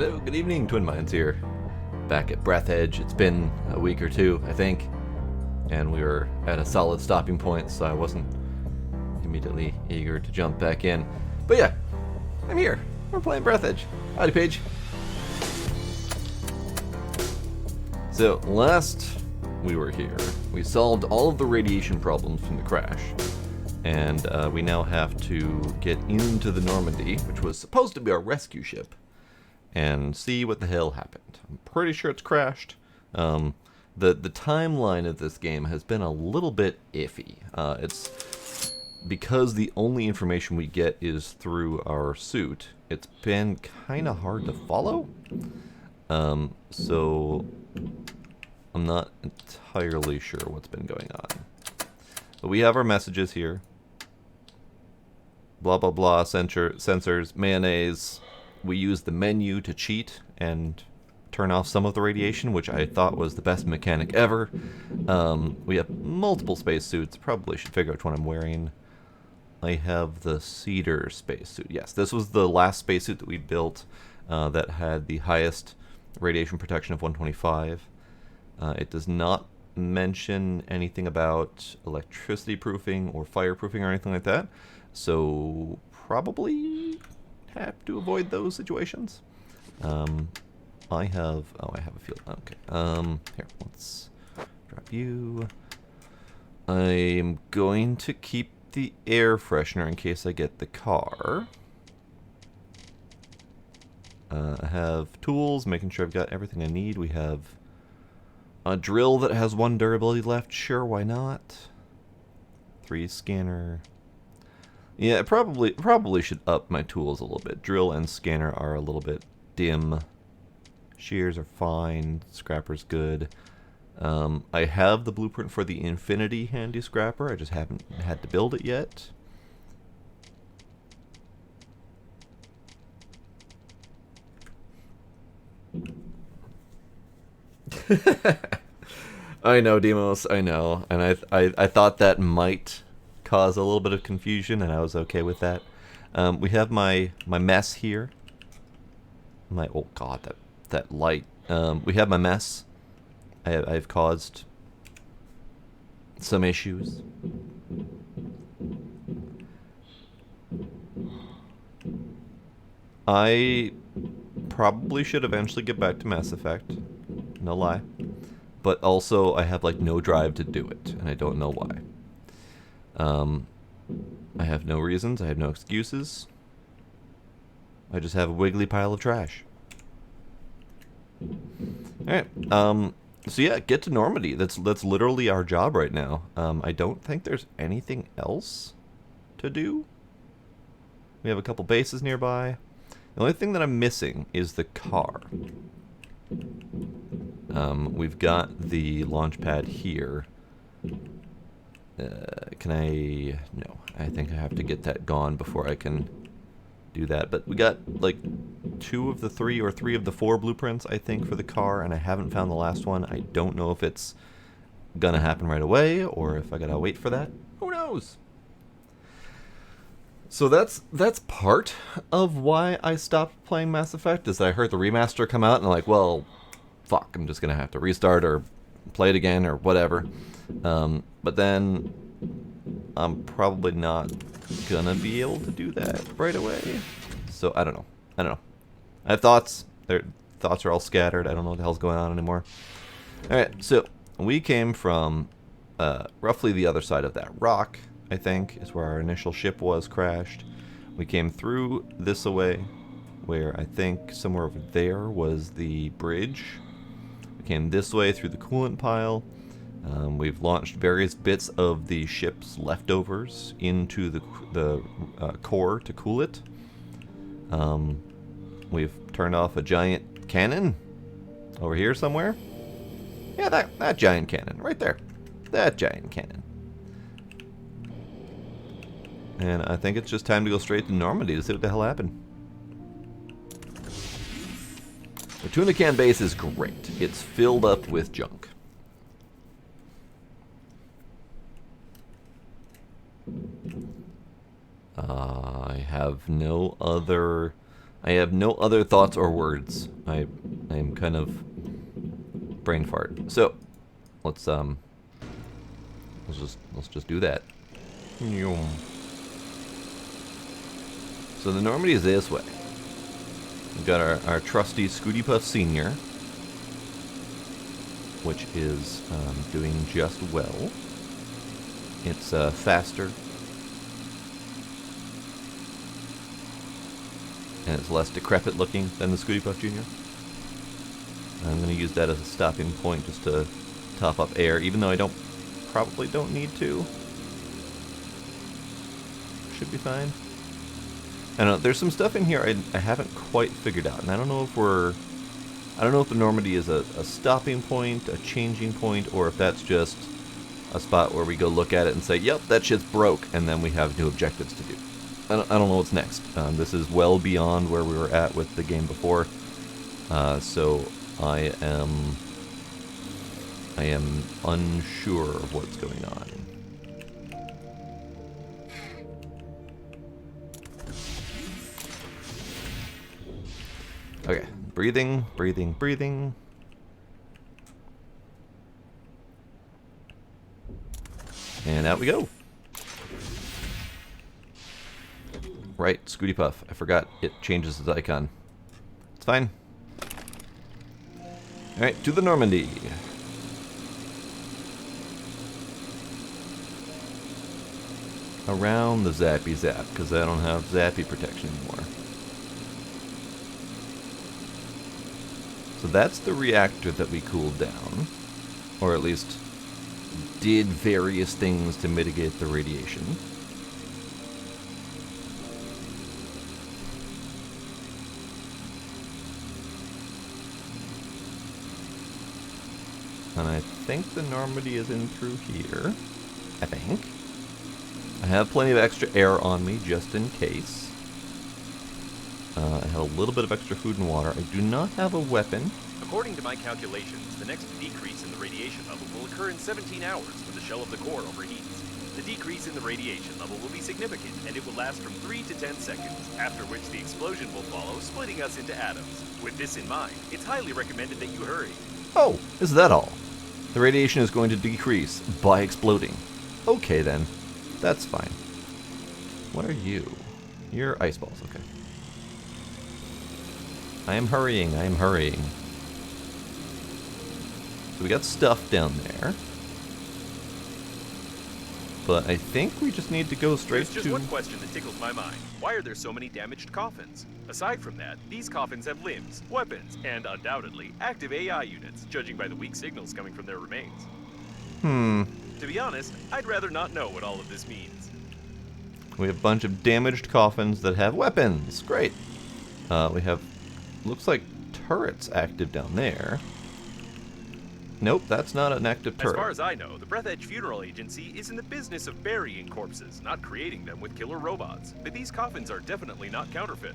Hello, good evening, Twin Minds here. Back at Breathedge. It's been a week or two, I think, and we were at a solid stopping point, so I wasn't immediately eager to jump back in. But yeah, I'm here. We're playing Breathedge. Howdy, Paige. So, last we were here, we solved all of the radiation problems from the crash, and we now have to get into the Normandy, which was supposed to be our rescue ship, and see what the hell happened. I'm pretty sure it's crashed. The timeline of this game has been a little bit iffy. It's because the only information we get is through our suit. It's been kind of hard to follow. So I'm not entirely sure what's been going on. But we have our messages here. Blah blah blah. Sensors, mayonnaise. We use the menu to cheat and turn off some of the radiation, which I thought was the best mechanic ever. We have multiple spacesuits. Probably should figure out what I'm wearing. I have the cedar spacesuit. Yes, this was the last spacesuit that we built that had the highest radiation protection of 125. It does not mention anything about electricity proofing or fireproofing or anything like that. So probably have to avoid those situations. I have a field. Okay. Here, let's drop you. I'm going to keep the air freshener in case I get the car. I have tools, making sure I've got everything I need. We have a drill that has 1 durability left. Sure, why not? 3 scanner. Yeah, probably should up my tools a little bit. Drill and scanner are a little bit dim. Shears are fine. Scrapper's good. I have the blueprint for the Infinity handy scrapper. I just haven't had to build it yet. I know, Demos. I know, and I thought that might cause a little bit of confusion, and I was okay with that. We have my mess here. Oh god, that light. We have my mess. I've caused some issues. I probably should eventually get back to Mass Effect. No lie. But also, I have like no drive to do it, and I don't know why. I have no reasons. I have no excuses. I just have a wiggly pile of trash. Alright, so yeah, get to Normandy. That's literally our job right now. I don't think there's anything else to do. We have a couple bases nearby. The only thing that I'm missing is the car. We've got the launch pad here. Can I... No, I think I have to get that gone before I can do that. But we got like 2 of the 3 or 3 of the 4 blueprints, I think, for the car, and I haven't found the last one. I don't know if it's gonna happen right away or if I gotta wait for that. Who knows? So that's part of why I stopped playing Mass Effect, is that I heard the remaster come out and I'm like, well, fuck, I'm just gonna have to restart or play it again or whatever. But then I'm probably not gonna be able to do that right away. So I don't know. I have thoughts. Their thoughts are all scattered. I don't know what the hell's going on anymore. Alright, so we came from roughly the other side of that rock, I think, is where our initial ship was crashed. We came through this away, where I think somewhere over there was the bridge. We came this way through the coolant pile. We've launched various bits of the ship's leftovers into the core to cool it. We've turned off a giant cannon over here somewhere. Yeah, that giant cannon right there. That giant cannon. And I think it's just time to go straight to Normandy to see what the hell happened. The tuna can base is great. It's filled up with junk. I have no other I have no other thoughts or words. I am kind of brain fart. So let's just do that. So the Normandy is this way. We've got our trusty Scooty Puff Senior, which is doing just well. It's faster, and it's less decrepit looking than the Scooty Puff Junior. I'm going to use that as a stopping point just to top up air, even though I probably don't need to. Should be fine. I don't know, there's some stuff in here I haven't quite figured out, and I don't know if the Normandy is a stopping point, a changing point, or if that's just a spot where we go look at it and say, yep, that shit's broke, and then we have new objectives to do. I don't know what's next. This is well beyond where we were at with the game before, so I am unsure of what's going on. Okay, breathing, breathing, breathing. And out we go. Right, Scooty Puff. I forgot it changes its icon. It's fine. Alright, to the Normandy. Around the Zappy Zap, because I don't have Zappy protection anymore. So that's the reactor that we cooled down. Or at least did various things to mitigate the radiation. And I think the Normandy is in through here. I think. I have plenty of extra air on me just in case. I have a little bit of extra food and water. I do not have a weapon. According to my calculations, the next decrease in the radiation level will occur in 17 hours when the shell of the core overheats. The decrease in the radiation level will be significant, and it will last from 3 to 10 seconds, after which the explosion will follow, splitting us into atoms. With this in mind, it's highly recommended that you hurry. Oh, is that all? The radiation is going to decrease by exploding. Okay then, that's fine. What are you? You're ice balls, okay. I am hurrying, I am hurrying. So we got stuff down there. But I think we just need to go straight to... There's just one question that tickles my mind. Why are there so many damaged coffins? Aside from that, these coffins have limbs, weapons, and undoubtedly active AI units, judging by the weak signals coming from their remains. To be honest, I'd rather not know what all of this means. We have a bunch of damaged coffins that have weapons. Great. We have, looks like turrets active down there. Nope, that's not an active turret. As far as I know, the Breathedge Funeral Agency is in the business of burying corpses, not creating them with killer robots. But these coffins are definitely not counterfeit.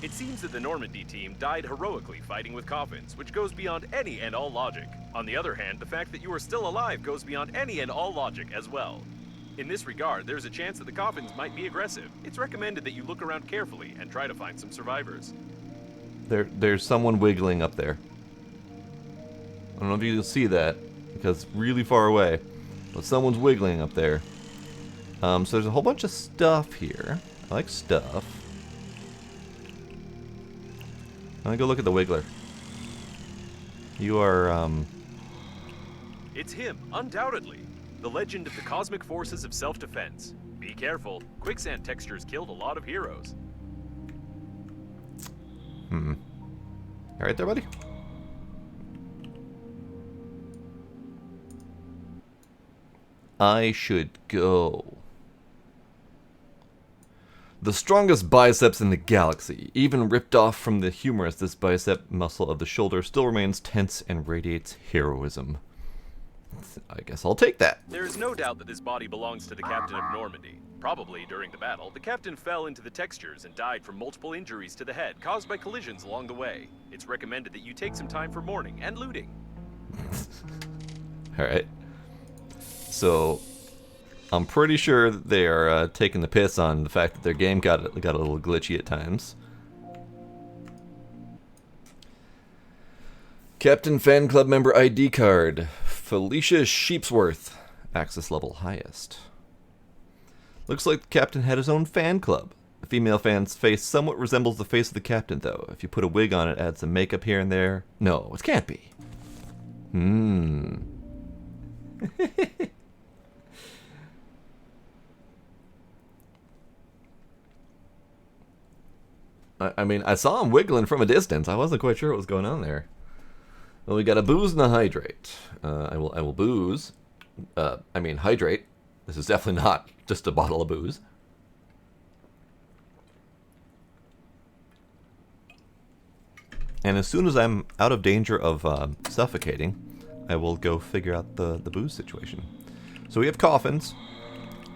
It seems that the Normandy team died heroically fighting with coffins, which goes beyond any and all logic. On the other hand, the fact that you are still alive goes beyond any and all logic as well. In this regard, there's a chance that the coffins might be aggressive. It's recommended that you look around carefully and try to find some survivors. There's someone wiggling up there. I don't know if you can see that, because it's really far away. But someone's wiggling up there. So there's a whole bunch of stuff here. I like stuff. I'm gonna go look at the wiggler. You are, It's him, undoubtedly. The legend of the cosmic forces of self-defense. Be careful. Quicksand textures killed a lot of heroes. Alright there, buddy? I should go. The strongest biceps in the galaxy, even ripped off from the humerus, this bicep muscle of the shoulder still remains tense and radiates heroism. I guess I'll take that. There is no doubt that this body belongs to the captain of Normandy. Probably during the battle, the captain fell into the textures and died from multiple injuries to the head caused by collisions along the way. It's recommended that you take some time for mourning and looting. Alright. So, I'm pretty sure that they are taking the piss on the fact that their game got a little glitchy at times. Captain Fan Club member ID card. Felicia Sheepsworth. Access level highest. Looks like the captain had his own fan club. The female fan's face somewhat resembles the face of the captain, though. If you put a wig on it, add some makeup here and there. No, it can't be. I mean, I saw him wiggling from a distance. I wasn't quite sure what was going on there. Well, we got a booze and a hydrate. I will booze. I mean, hydrate. This is definitely not just a bottle of booze. And as soon as I'm out of danger of suffocating, I will go figure out the booze situation. So we have coffins,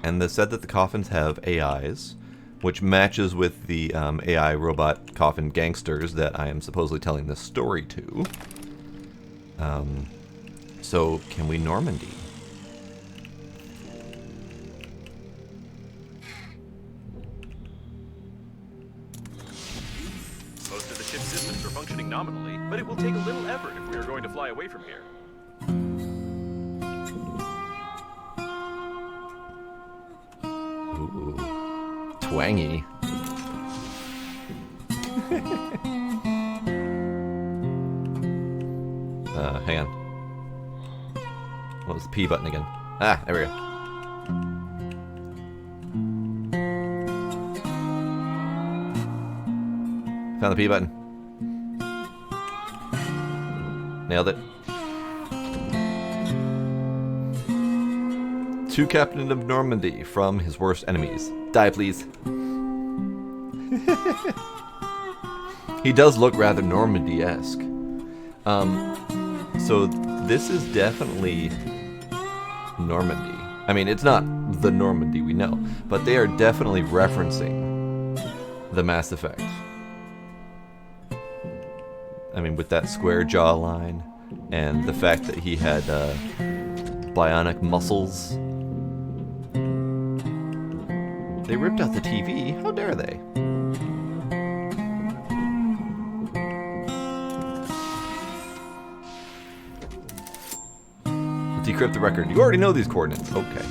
and they said that the coffins have AIs, which matches with the AI robot coffin gangsters that I am supposedly telling this story to. So can we Normandy? Most of the ship's systems are functioning nominally, but it will take a little effort if we are going to fly away from here. Ooh, twangy. Hang on. What was the P button again? Ah, there we go. Found the P button. Nailed it. To Captain of Normandy from his worst enemies. Die, please. He does look rather Normandy-esque. So this is definitely Normandy. I mean, it's not the Normandy we know, but they are definitely referencing the Mass Effect. I mean, with that square jawline and the fact that he had bionic muscles. They ripped out the TV. How dare they? Decrypt the record. You already know these coordinates. Okay.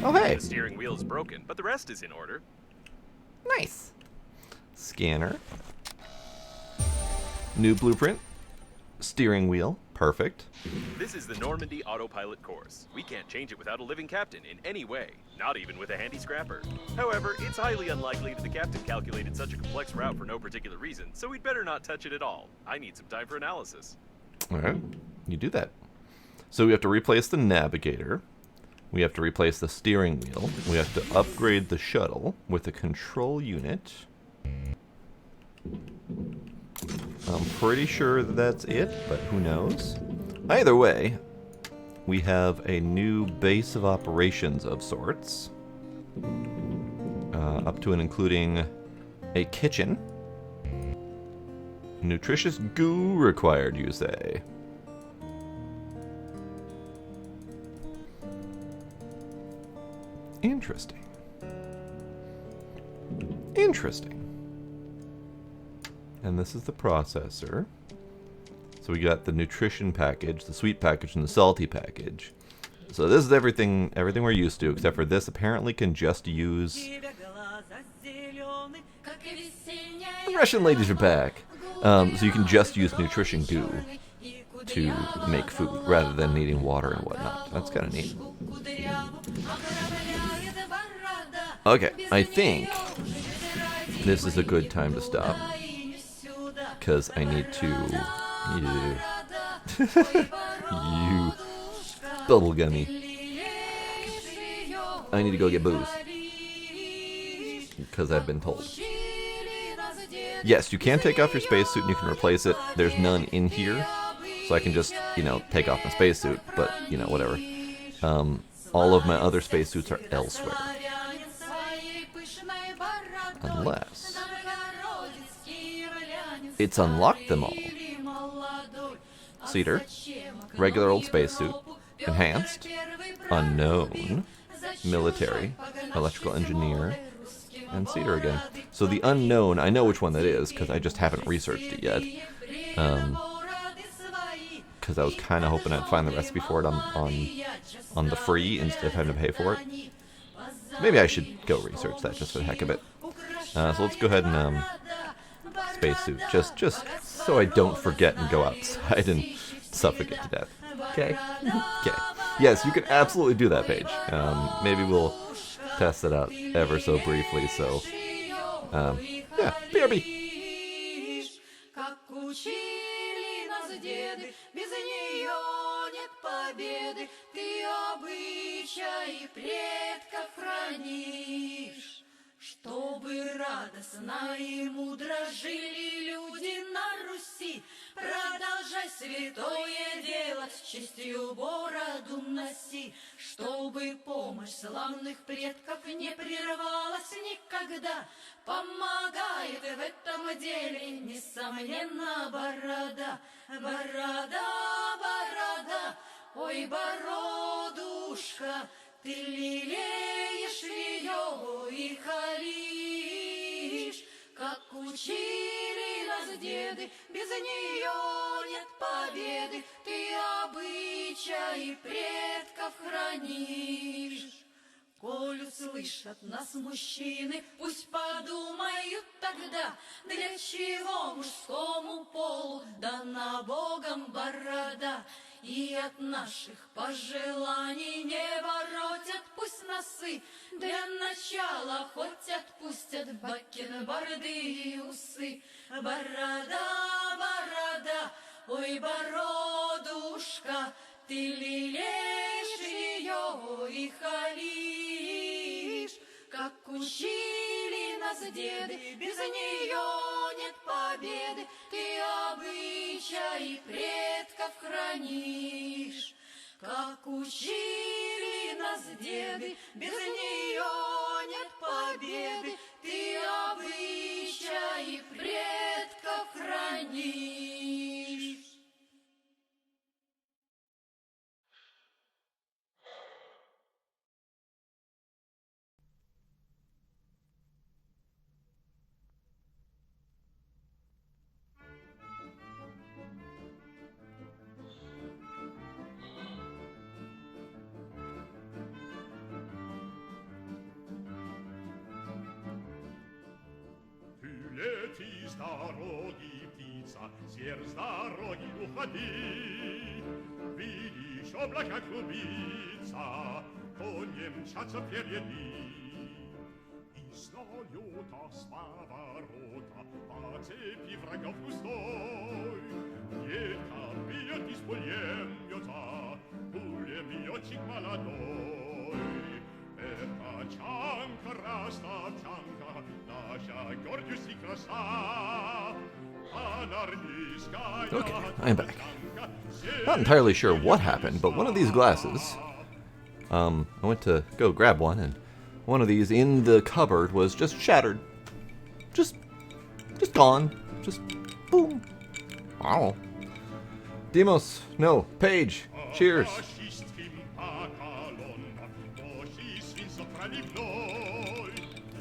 Oh, hey. The steering wheel is broken, but the rest is in order. Nice. Scanner. New blueprint. Steering wheel. Perfect. This is the Normandy autopilot course. We can't change it without a living captain in any way, not even with a handy scrapper. However, it's highly unlikely that the captain calculated such a complex route for no particular reason, so we'd better not touch it at all. I need some time for analysis. All right. You do that. So we have to replace the navigator. We have to replace the steering wheel. We have to upgrade the shuttle with a control unit. I'm pretty sure that's it, but who knows? Either way, we have a new base of operations of sorts. Up to and including a kitchen. Nutritious goo required, you say? Interesting. Interesting. And this is the processor. So we got the nutrition package, the sweet package, and the salty package. So this is everything we're used to, except for this apparently can just use... The Russian ladies are back. So you can just use nutrition goo to make food, rather than needing water and whatnot. That's kind of neat. Okay, I think this is a good time to stop. Because I need to... you bubblegummy. I need to go get booze. Because I've been told. Yes, you can take off your spacesuit and you can replace it. There's none in here. So I can just, take off my spacesuit. But, whatever. All of my other spacesuits are elsewhere. Unless... it's unlocked them all. Cedar, regular old spacesuit, enhanced, unknown, military, electrical engineer, and Cedar again. So the unknown, I know which one that is, because I just haven't researched it yet. Because I was kind of hoping I'd find the recipe for it on the free instead of having to pay for it. Maybe I should go research that just for the heck of it. So let's go ahead and spacesuit, just so I don't forget and go outside and suffocate to death. Okay. Okay. Yes, you can absolutely do that, Paige. Maybe we'll test it out ever so briefly. So, yeah, BRB. Без нее нет победы, ты обычаи предков хранишь. Чтобы радостно и мудро жили люди на Руси, продолжай святое дело, с честью бороду носи. Чтобы помощь славных предков не прервалась никогда, помогает в этом деле, несомненно, борода. Борода, борода, ой, бородушка, ты лелеешь ее и халишь, как учили нас деды, без нее нет победы, ты обычаи предков хранишь. Коль услышат нас мужчины, пусть подумают тогда, для чего мужскому полу дана Богом борода. И от наших пожеланий не воротят пусть носы, для начала хоть отпустят бакенбарды и усы. Борода, борода, ой, бородушка, ты лелеешь ее и халишь, как учили нас деды, без нее нет победы, ты обычаи предков хранишь. Как учили нас деды, без нее нет победы, ты обычаи предков хранишь. Лети с дороги, птица, с дороги уходи. Видишь, облака клубится, конья мчатся впереди. И снуют с поворота по цепи врагов густой. Ветер бьет из пулемета, пулеметчик молодой. Это чанка, растовчанка, наша гордость и краса. Okay, I'm back. Not entirely sure what happened, but one of these glasses, I went to go grab one, and one of these in the cupboard was just shattered. Just gone. Just boom. Wow. Demos, no, Paige, cheers.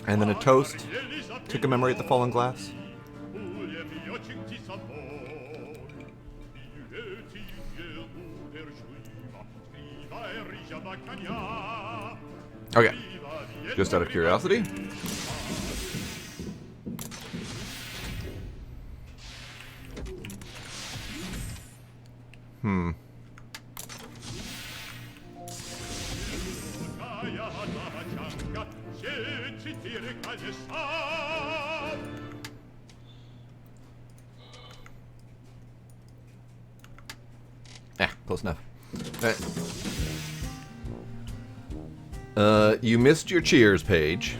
And then a toast to commemorate the fallen glass. Okay, just out of curiosity. Close enough. You missed your cheers, Paige.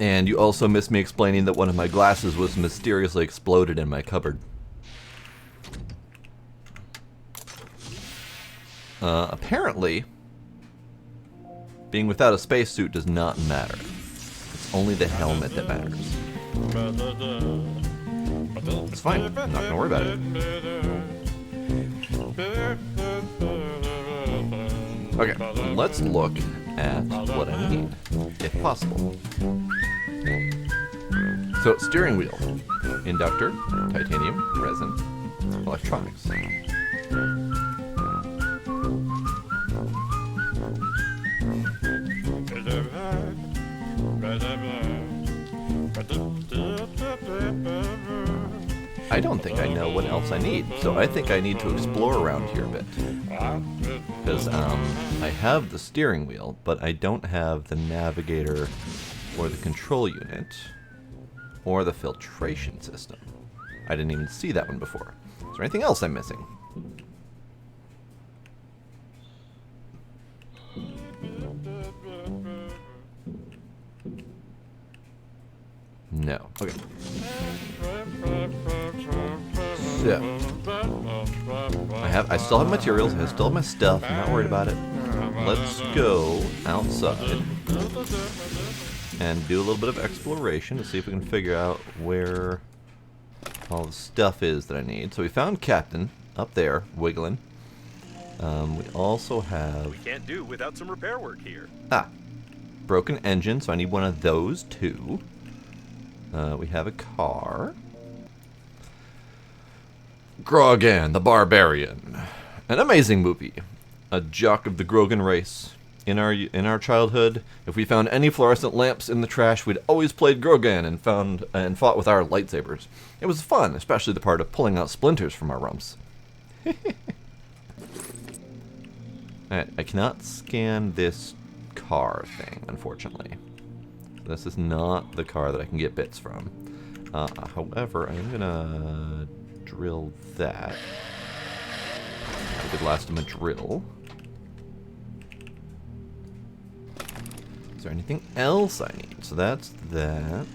And you also missed me explaining that one of my glasses was mysteriously exploded in my cupboard. Apparently, being without a spacesuit does not matter. It's only the helmet that matters. It's fine. I'm not going to worry about it. Okay, let's look at what I need, if possible. So, steering wheel, inductor, titanium, resin, electronics. I don't think I know what else I need, so I think I need to explore around here a bit. Because I have the steering wheel, but I don't have the navigator or the control unit or the filtration system. I didn't even see that one before. Is there anything else I'm missing? No. Okay. So, I still have materials. I still have my stuff. I'm not worried about it. Let's go outside and do a little bit of exploration to see if we can figure out where all the stuff is that I need. So we found Captain up there, wiggling. We also have... We can't do without some repair work here. Broken engine, so I need one of those too. We have a car. Grogan, the Barbarian. An amazing movie. A jock of the Grogan race. In our childhood, if we found any fluorescent lamps in the trash, we'd always played Grogan and fought with our lightsabers. It was fun, especially the part of pulling out splinters from our rumps. Alright, I cannot scan this car thing, unfortunately. This is not the car that I can get bits from. However, I'm gonna drill that. I could last him a drill. Is there anything else I need? So that's that.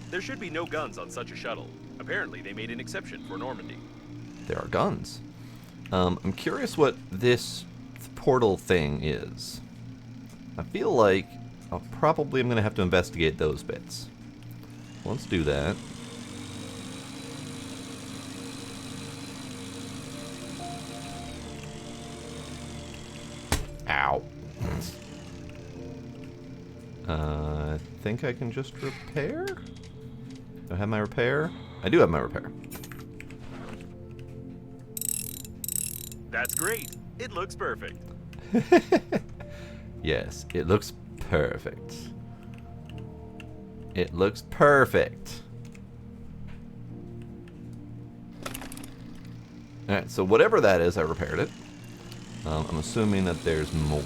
There should be no guns on such a shuttle. Apparently, they made an exception for Normandy. There are guns. I'm curious what this portal thing is. I feel like I'm going to have to investigate those bits. Let's do that. Ow. I think I can just repair? Do I have my repair? I do have my repair. That's great. It looks perfect. Yes, it looks perfect. It looks perfect. Alright, so whatever that is, I repaired it. I'm assuming that there's more.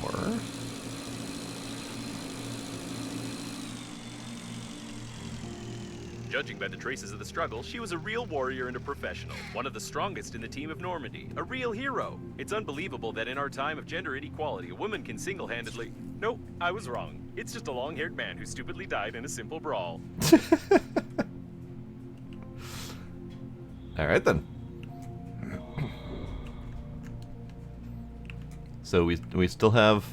Judging by the traces of the struggle, she was a real warrior and a professional. One of the strongest in the team of Normandy. A real hero. It's unbelievable that in our time of gender inequality, a woman can single-handedly... Nope, I was wrong. It's just a long-haired man who stupidly died in a simple brawl. Alright then. So we still have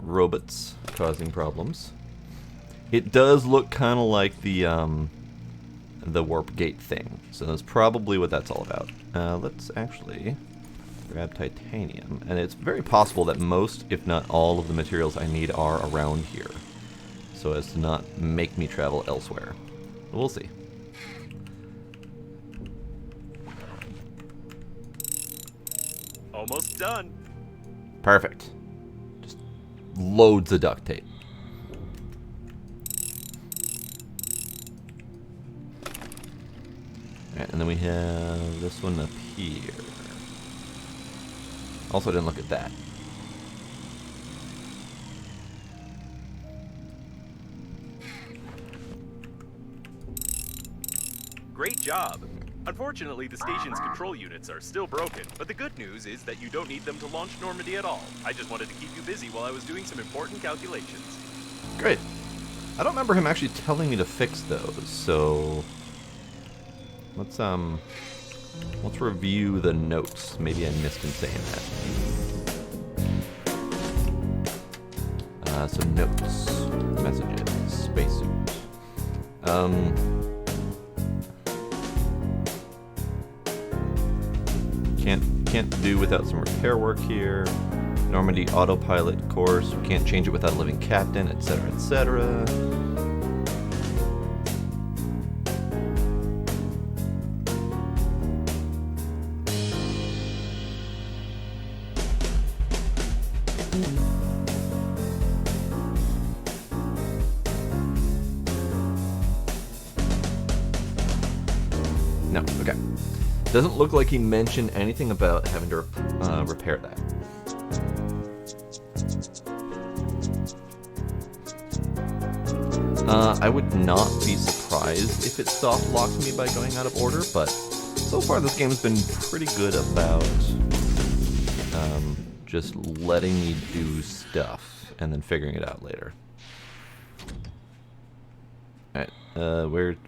robots causing problems. It does look kind of like the warp gate thing, so that's probably what that's all about. Let's actually grab titanium, and it's very possible that most, if not all, of the materials I need are around here, so as to not make me travel elsewhere. We'll see. Almost done. Perfect. Just loads of duct tape. Alright, and then we have this one up here. Also didn't look at that. Great job. Unfortunately, the station's control units are still broken, but the good news is that you don't need them to launch Normandy at all. I just wanted to keep you busy while I was doing some important calculations. Great. I don't remember him actually telling me to fix those, so let's review the notes. Maybe I missed him saying that. So notes, messages, spacesuit. Can't do without some repair work here. Normandy autopilot course. We can't change it without a living captain, etc., etc. No, okay. Doesn't look like he mentioned anything about having to repair that. I would not be surprised if it soft locked me by going out of order, but so far this game's been pretty good about just letting me do stuff and then figuring it out later. Alright,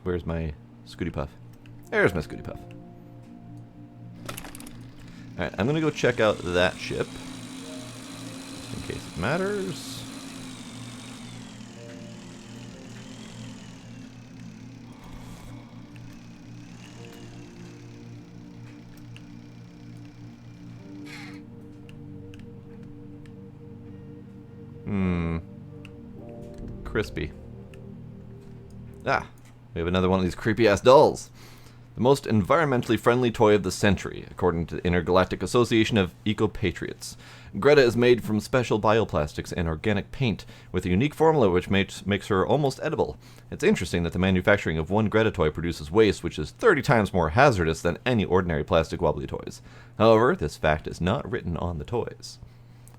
where's my Scooty Puff? There's my Scooty Puff. Alright, I'm gonna go check out that ship, just in case it matters. Crispy. Ah, we have another one of these creepy-ass dolls. The most environmentally friendly toy of the century, according to the Intergalactic Association of Eco-Patriots. Greta is made from special bioplastics and organic paint, with a unique formula which makes her almost edible. It's interesting that the manufacturing of one Greta toy produces waste which is 30 times more hazardous than any ordinary plastic wobbly toys. However, this fact is not written on the toys.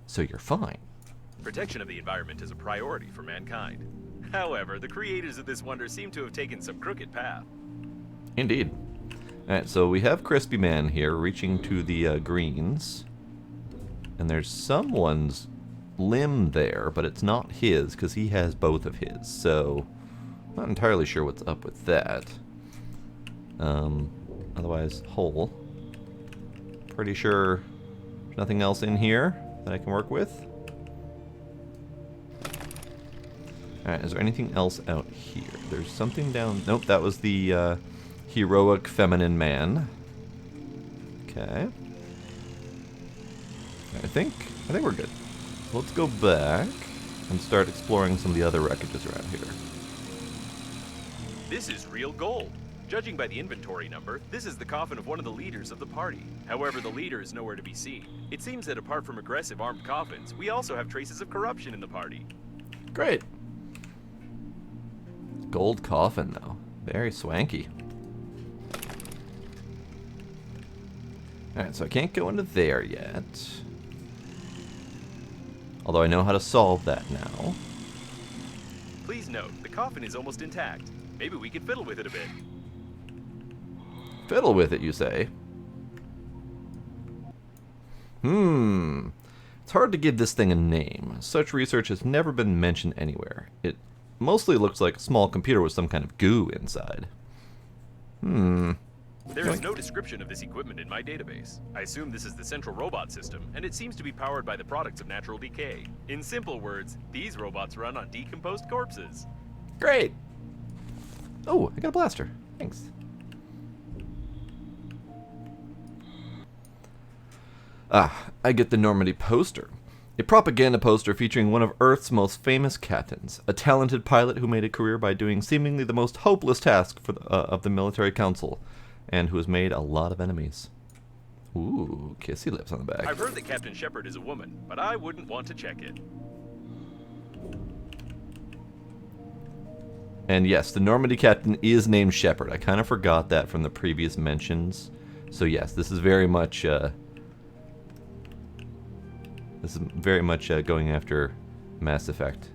So you're fine. Protection of the environment is a priority for mankind. However, the creators of this wonder seem to have taken some crooked path. Indeed. Alright, so we have Crispy Man here reaching to the greens. And there's someone's limb there, but it's not his because he has both of his. So, not entirely sure what's up with that. Otherwise, whole. Pretty sure there's nothing else in here that I can work with. Alright, is there anything else out here? There's something down... Nope, that was the heroic feminine man. Okay. I think we're good. Let's go back and start exploring some of the other wreckages around here. This is real gold. Judging by the inventory number, this is the coffin of one of the leaders of the party. However, the leader is nowhere to be seen. It seems that apart from aggressive armed coffins, we also have traces of corruption in the party. Great. Gold coffin, though. Very swanky. Alright, so I can't go into there yet. Although I know how to solve that now. Please note, the coffin is almost intact. Maybe we could fiddle with it a bit. Fiddle with it, you say? It's hard to give this thing a name. Such research has never been mentioned anywhere. It mostly looks like a small computer with some kind of goo inside. There is no description of this equipment in my database. I assume this is the central robot system, and it seems to be powered by the products of natural decay. In simple words, these robots run on decomposed corpses. Great! Oh, I got a blaster. Thanks. Ah, I get the Normandy poster. A propaganda poster featuring one of Earth's most famous captains, a talented pilot who made a career by doing seemingly the most hopeless task of the military council, and who has made a lot of enemies. Ooh, kissy lips on the back. I've heard that Captain Shepard is a woman, but I wouldn't want to check it. And yes, the Normandy captain is named Shepard. I kind of forgot that from the previous mentions. So yes, this is very much going after Mass Effect.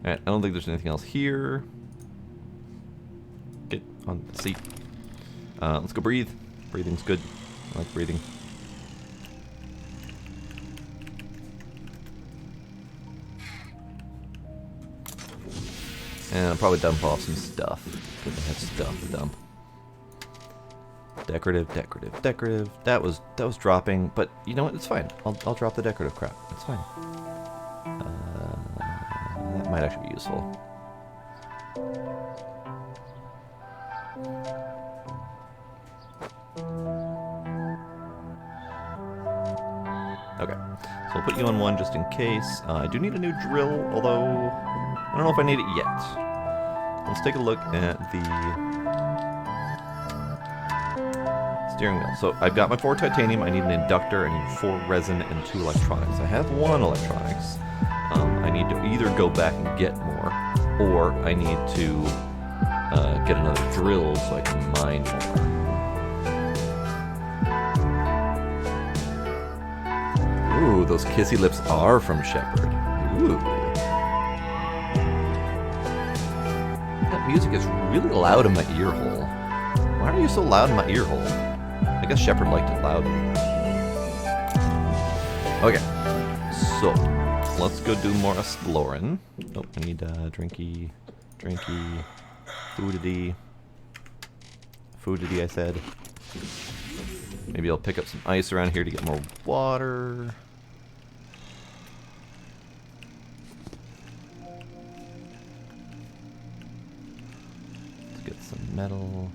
Alright, I don't think there's anything else here. Get on the seat. Let's go breathe. Breathing's good. I like breathing. And I'll probably dump off some stuff, because I have stuff to dump. Decorative, decorative, decorative. That was dropping, but you know what? It's fine. I'll drop the decorative crap. It's fine. That might actually be useful. Okay, so we'll put you on one just in case. I do need a new drill, although I don't know if I need it yet. Let's take a look at the steering wheel. So I've got my 4 titanium, I need an inductor, I need 4 resin, and 2 electronics. I have 1 electronics. I need to either go back and get more, or I need to get another drill so I can mine more. Ooh, those kissy lips are from Shepard. Ooh. That music is really loud in my ear hole. Why are you so loud in my ear hole? I guess Shepard liked it loud. Okay, so let's go do more exploring. Oh, I need drinky, foodity, I said. Maybe I'll pick up some ice around here to get more water. Let's get some metal.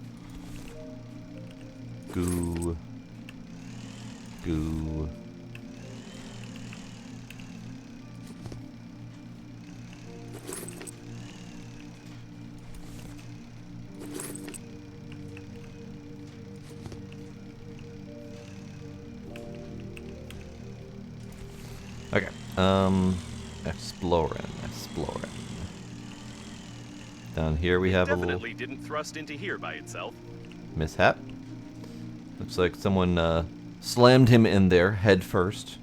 Goo. Okay, exploring. Down here we have a little Definitely didn't thrust into here by itself. mishap. Looks like someone slammed him in there head first.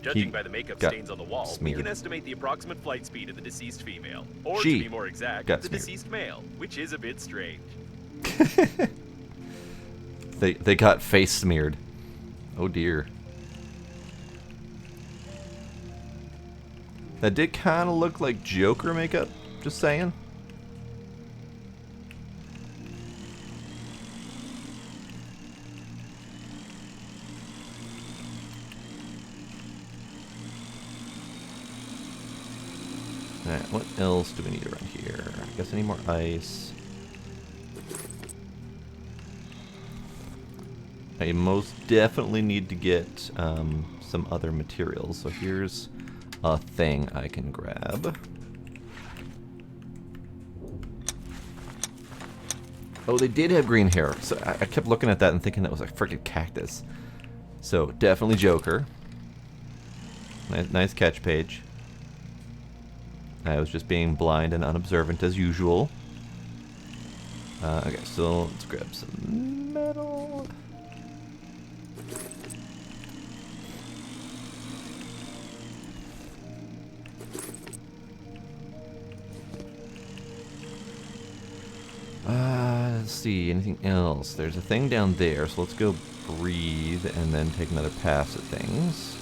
Judging by the makeup got stains on the wall, smeared. we can estimate the approximate flight speed of the deceased female. Or, She to be more exact, got the smeared. deceased male, which is a bit strange. They got face smeared. Oh dear. That did kind of look like Joker makeup, just saying. Alright, what else do we need around here? I guess I need more ice. I most definitely need to get some other materials. So here's a thing I can grab. Oh, they did have green hair. So I kept looking at that and thinking that was a freaking cactus. So definitely Joker. Nice catch, Paige. I was just being blind and unobservant as usual. Okay, so let's grab some metal. Let's see, anything else? There's a thing down there, so let's go breathe and then take another pass at things.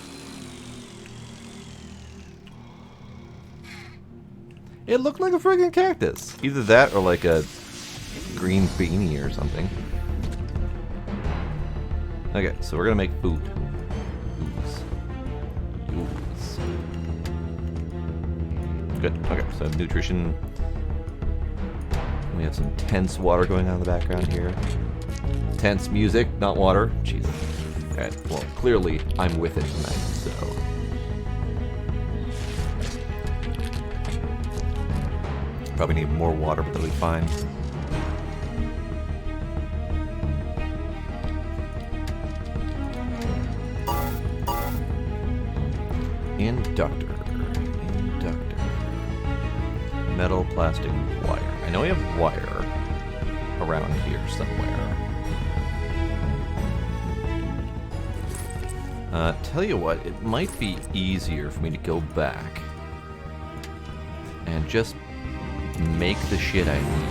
It looked like a friggin' cactus. Either that or like a green beanie or something. Okay, so we're gonna make food. Ooze. Good. Okay, so nutrition. We have some tense water going on in the background here. Tense music, not water. Jesus. Alright, well, clearly I'm with it tonight, so. Probably need more water, but that'll be fine. Inductor. Metal, plastic, wire. I know we have wire around here somewhere. Tell you what, it might be easier for me to go back and just make the shit I need.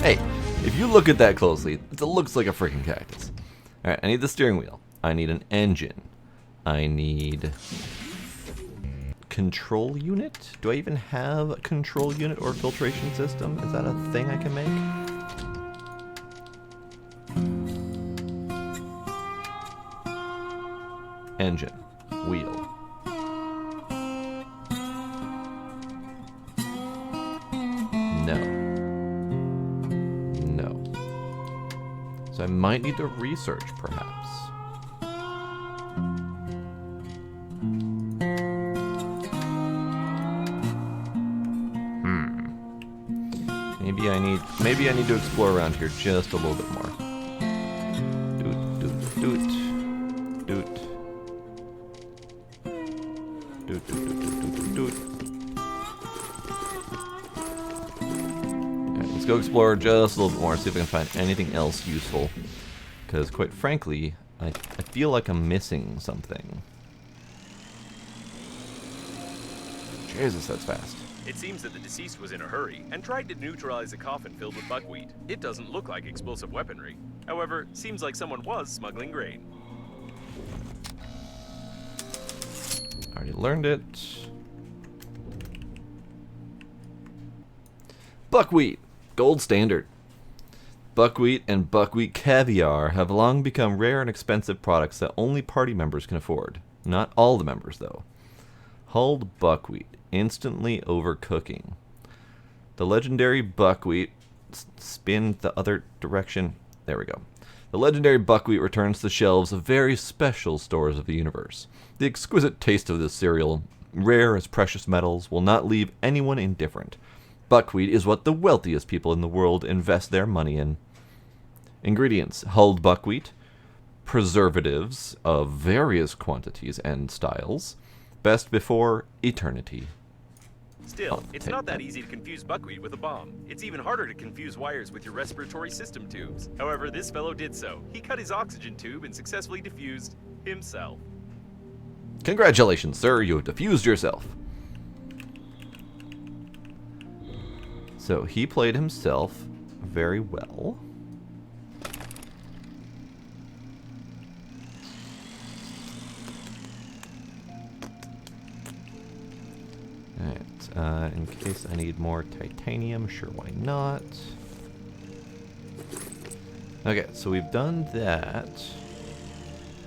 Hey, if you look at that closely, it looks like a freaking cactus. Alright, I need the steering wheel. I need an engine. I need control unit? Do I even have a control unit or filtration system? Is that a thing I can make? engine, wheel. No. No. So I might need to research, perhaps. Maybe I need to explore around here just a little bit more. Doot, doot, doot. Doot. Doot, doot, doot, doot, doot, doot. Okay, let's go explore just a little bit more, see if I can find anything else useful. Because, quite frankly, I feel like I'm missing something. Jesus, that's fast. It seems that the deceased was in a hurry and tried to neutralize a coffin filled with buckwheat. It doesn't look like explosive weaponry. However, seems like someone was smuggling grain. Already learned it. Buckwheat, gold standard. Buckwheat and buckwheat caviar have long become rare and expensive products that only party members can afford. Not all the members, though. Hulled buckwheat. Instantly overcooking. The legendary buckwheat spin the other direction. There we go. The legendary buckwheat returns to the shelves of very special stores of the universe. The exquisite taste of this cereal, rare as precious metals, will not leave anyone indifferent. Buckwheat is what the wealthiest people in the world invest their money in. Ingredients: hulled buckwheat, preservatives of various quantities and styles, best before eternity. Still, it's not that easy to confuse buckwheat with a bomb. It's even harder to confuse wires with your respiratory system tubes. However, this fellow did so. He cut his oxygen tube and successfully diffused himself. Congratulations, sir. You have diffused yourself. So he played himself very well. Alright, in case I need more titanium, sure, why not? Okay, so we've done that.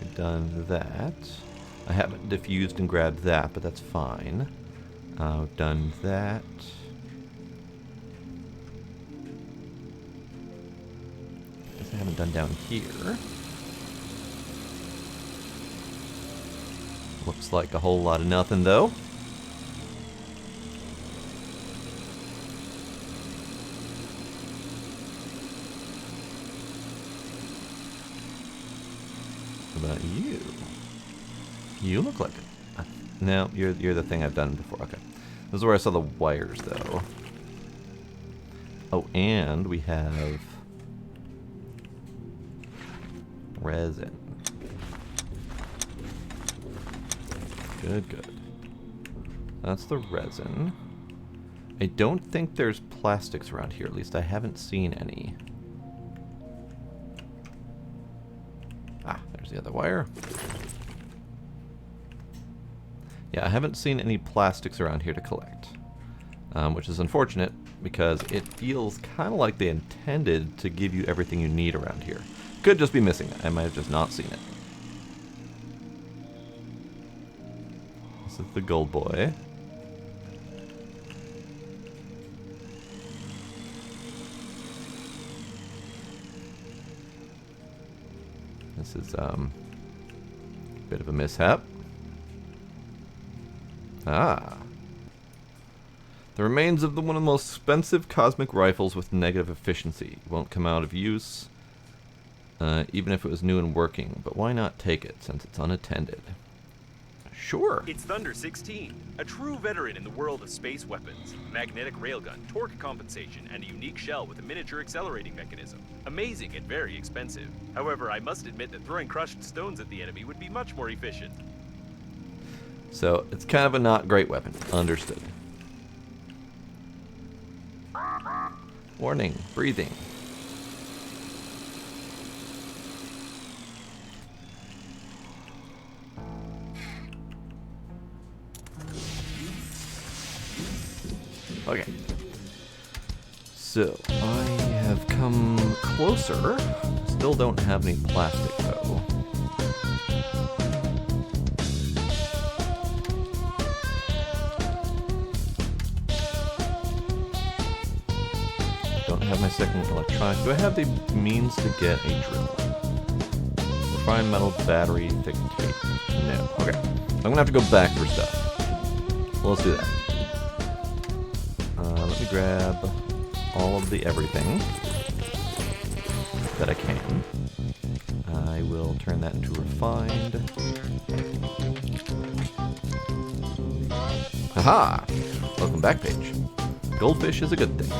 We've done that. I haven't diffused and grabbed that, but that's fine. We've done that. Guess I haven't done down here. Looks like a whole lot of nothing, though. About you? You look like it. No, you're the thing I've done before. Okay, this is where I saw the wires, though. Oh, and we have resin. Good, good. That's the resin. I don't think there's plastics around here. At least I haven't seen any. Ah, there's the other wire. Yeah, I haven't seen any plastics around here to collect. Which is unfortunate, because it feels kind of like they intended to give you everything you need around here. Could just be missing it. I might have just not seen it. This is the gold boy. This is a bit of a mishap. Ah. The remains of one of the most expensive cosmic rifles with negative efficiency. Won't come out of use, even if it was new and working. But why not take it, since it's unattended? Sure. It's Thunder 16, a true veteran in the world of space weapons. Magnetic railgun, torque compensation, and a unique shell with a miniature accelerating mechanism. Amazing and very expensive. However, I must admit that throwing crushed stones at the enemy would be much more efficient. So, it's kind of a not great weapon. Understood. Warning, breathing. Okay. So, I have come closer. Still don't have any plastic, though. have my second electronic. Do I have the means to get a drill? Refined metal, battery, thick tape. No. Okay. I'm gonna have to go back for stuff. So let's do that. Let me grab all of the everything that I can. I will turn that into refined. Haha! Welcome back, page. Goldfish is a good thing.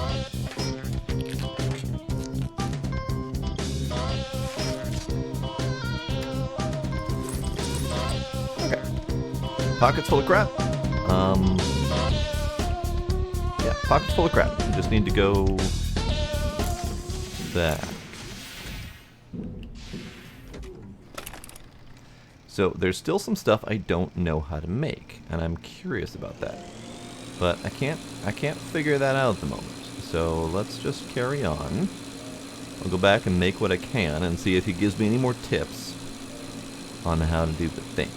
Okay. Pockets full of crap. Yeah, pockets full of crap. You just need to go back. So there's still some stuff I don't know how to make, and I'm curious about that. But I can't figure that out at the moment. So let's just carry on. I'll go back and make what I can and see if he gives me any more tips on how to do the thing.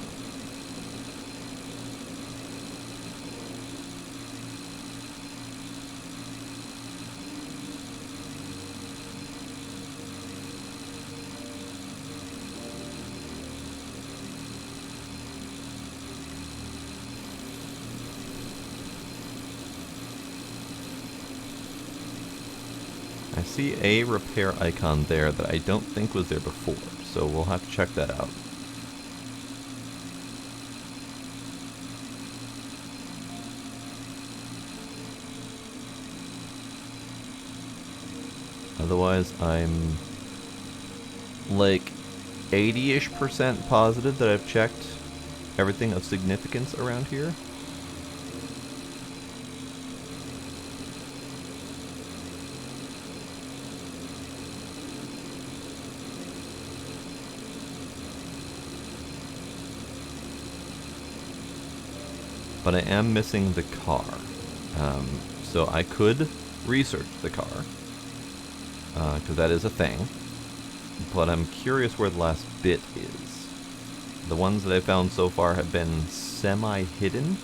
I see a repair icon there that I don't think was there before, so we'll have to check that out. Otherwise, I'm like 80-ish% positive that I've checked everything of significance around here. But I am missing the car. So I could research the car, because that is a thing. But I'm curious where the last bit is. The ones that I found so far have been semi-hidden.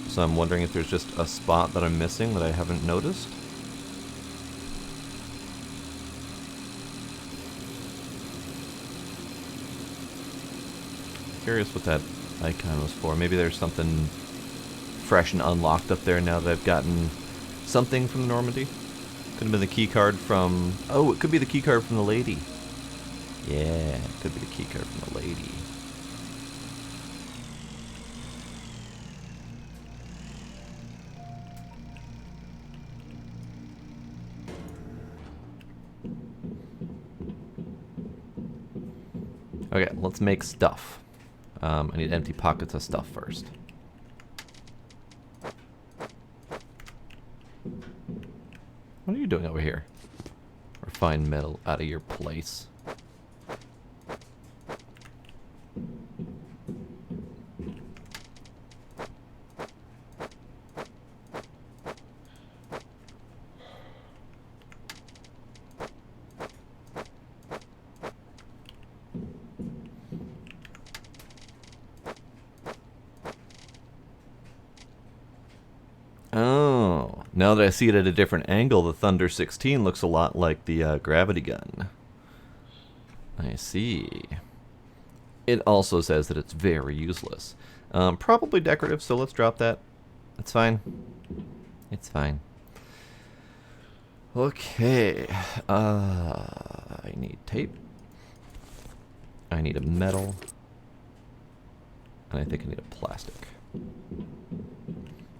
So I'm wondering if there's just a spot that I'm missing that I haven't noticed. Curious what that icon was for. Maybe there's something fresh and unlocked up there now that I've gotten something from the Normandy. Could have been the key card from... Oh, it could be the key card from the lady. Yeah, it could be the key card from the lady. Okay, let's make stuff. I need empty pockets of stuff first. What are you doing over here? Refined metal out of your place. Oh, now that I see it at a different angle, the Thunder 16 looks a lot like the gravity gun. I see. It also says that it's very useless. Probably decorative, so let's drop that. It's fine. It's fine. Okay. I need tape. I need a metal. And I think I need a plastic.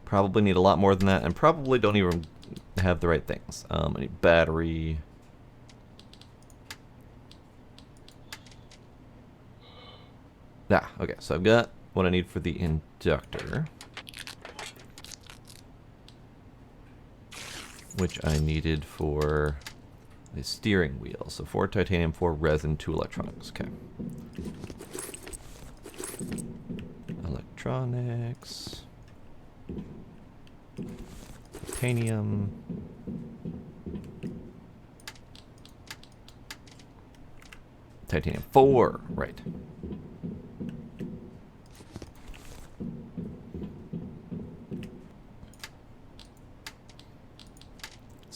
Probably need a lot more than that, and probably don't even have the right things. I need battery. Ah, okay, so I've got what I need for the inductor, which I needed for the steering wheel. So 4 titanium, 4 resin, 2 electronics. Okay. Electronics. Titanium. Titanium 4, right.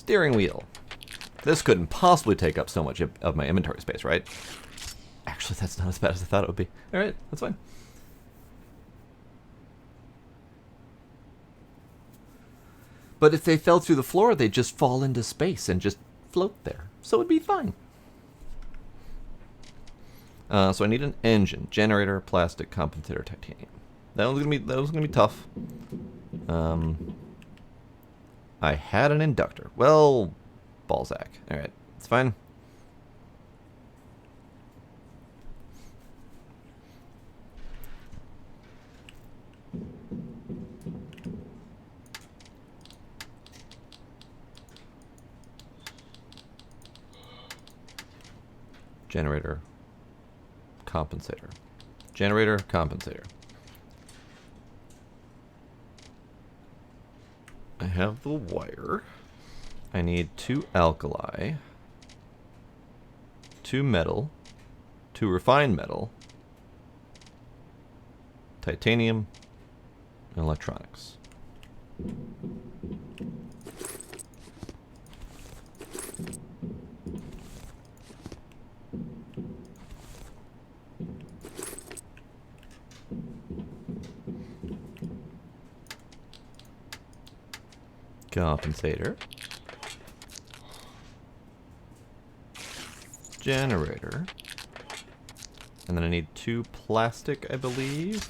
Steering wheel. This couldn't possibly take up so much of my inventory space, right? Actually, that's not as bad as I thought it would be. Alright, that's fine. But if they fell through the floor, they'd just fall into space and just float there. So it'd be fine. So I need an engine, generator, plastic, compensator, titanium. That was gonna be tough. I had an inductor. Well, Balzac. All right, it's fine. Generator, compensator. Generator, compensator. I have the wire. I need 2 alkali, 2 metal, 2 refined metal, titanium, and electronics. Compensator. Generator. And then I need 2 plastic, I believe.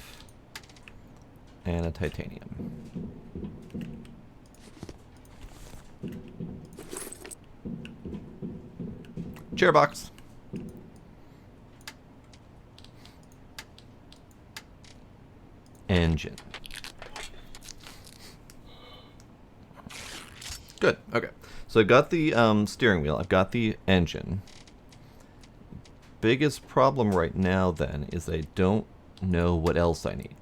And a titanium. Chair box. Engine. Good. Okay. So I've got the steering wheel. I've got the engine. Biggest problem right now, then, is I don't know what else I need.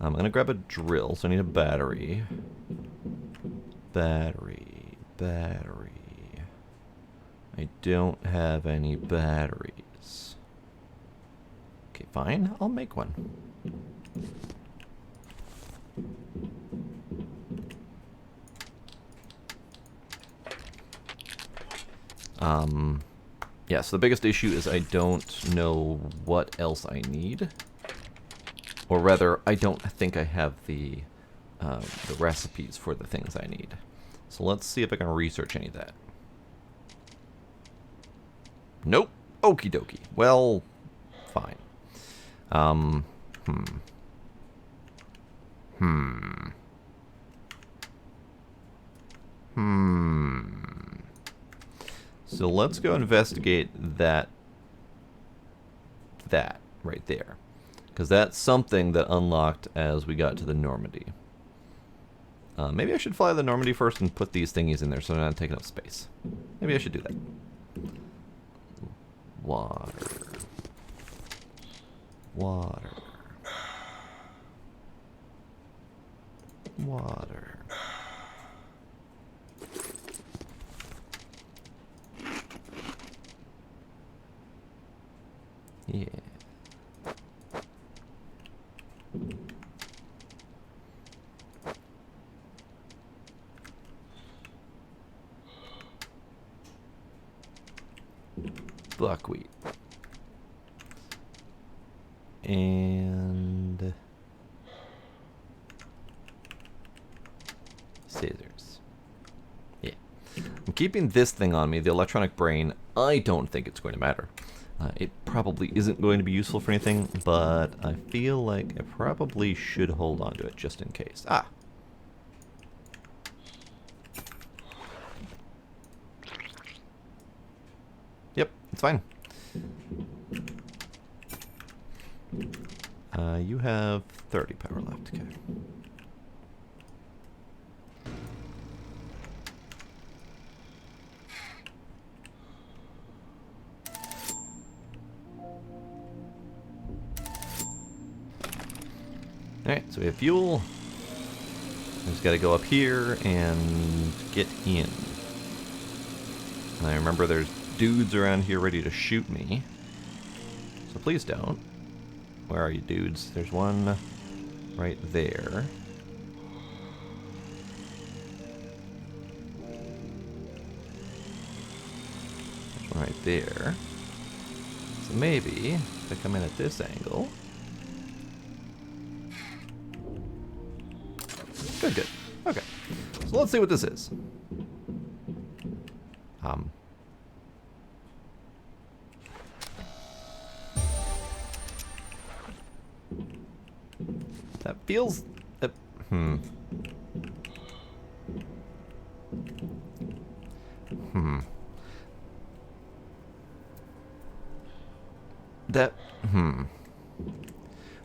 I'm going to grab a drill, so I need a battery. Battery. I don't have any batteries. Okay, fine. I'll make one. Yeah, so the biggest issue is I don't know what else I need. Or rather, I don't think I have the recipes for the things I need. So let's see if I can research any of that. Nope. Okie dokie. Well, fine. So let's go investigate that right there. Because that's something that unlocked as we got to the Normandy. Maybe I should fly the Normandy first and put these thingies in there so they're not taking up space. Maybe I should do that. Water. Water. Water. Yeah. Buckwheat. And scissors. Yeah. I'm keeping this thing on me, the electronic brain. I don't think it's going to matter. It probably isn't going to be useful for anything, but I feel like I probably should hold on to it just in case. Ah! Yep, it's fine. You have 30 power left, okay. Alright, so we have fuel. I just gotta go up here and get in. And I remember there's dudes around here ready to shoot me. So please don't. Where are you, dudes? There's one right there. right there. So maybe if I come in at this angle. Good, good. Okay. So let's see what this is. That feels...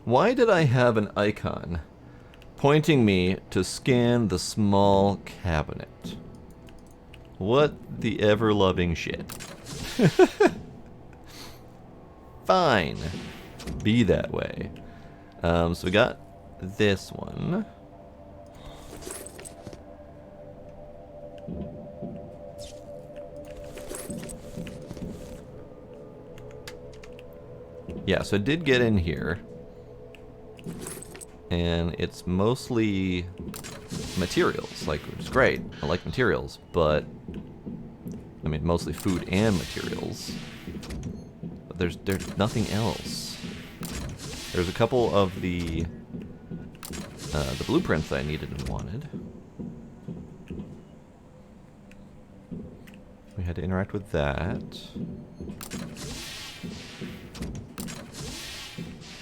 Why did I have an icon pointing me to scan the small cabinet? What the ever-loving shit. Fine. Be that way. So we got this one. Yeah, so I did get in here. And it's mostly materials, like, which is great. I like materials, but I mean mostly food and materials. But there's nothing else. There's a couple of the blueprints that I needed and wanted. We had to interact with that.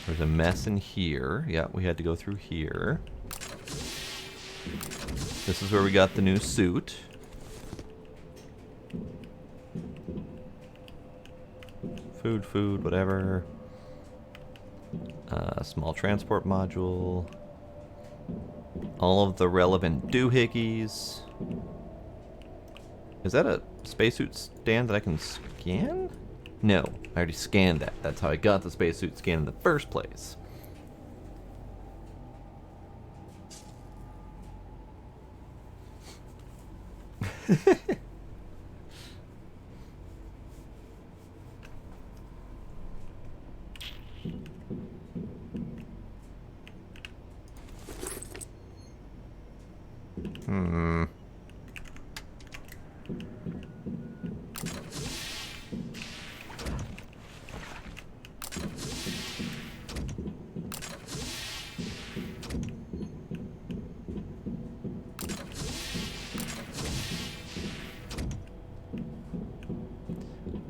There's a mess in here. Yeah, we had to go through here. This is where we got the new suit. Food, whatever. Small transport module. All of the relevant doohickeys. Is that a spacesuit stand that I can scan? No, I already scanned that. That's how I got the spacesuit scan in the first place.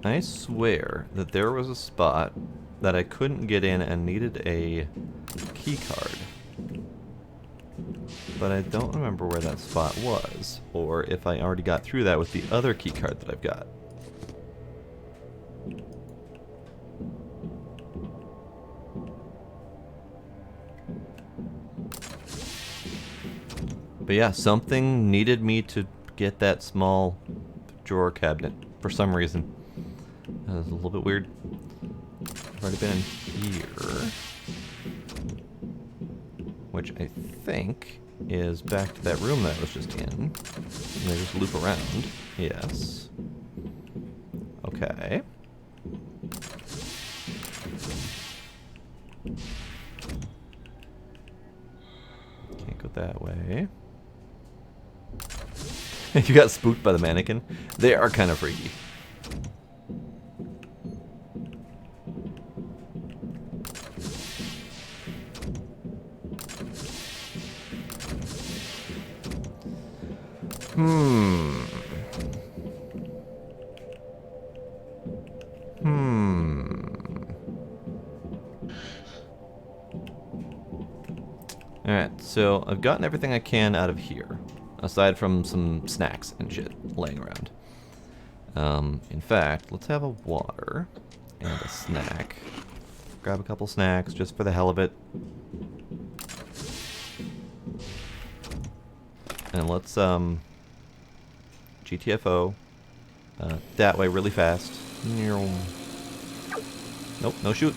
I swear that there was a spot that I couldn't get in and needed a key card. But I don't remember where that spot was, or if I already got through that with the other key card that I've got. But yeah, something needed me to get that small drawer cabinet for some reason. That was a little bit weird. I've already been in here. Which I think is back to that room that I was just in. And they just loop around. Yes. Okay. Can't go that way. You got spooked by the mannequin? They are kind of freaky. Alright, so I've gotten everything I can out of here, aside from some snacks and shit laying around. In fact, let's have a water and a snack. Grab a couple snacks just for the hell of it. And let's, GTFO that way really fast. Nope, no shoot.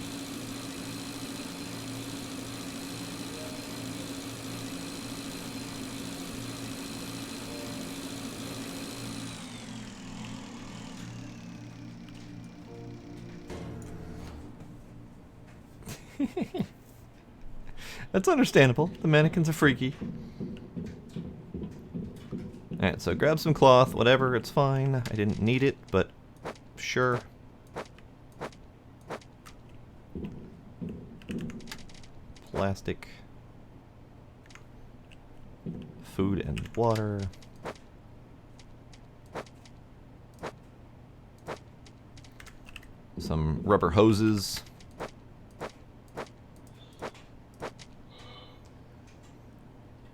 That's understandable. The mannequins are freaky. Alright, so grab some cloth, whatever, it's fine. I didn't need it, but Sure. Plastic. Food and water. Some rubber hoses.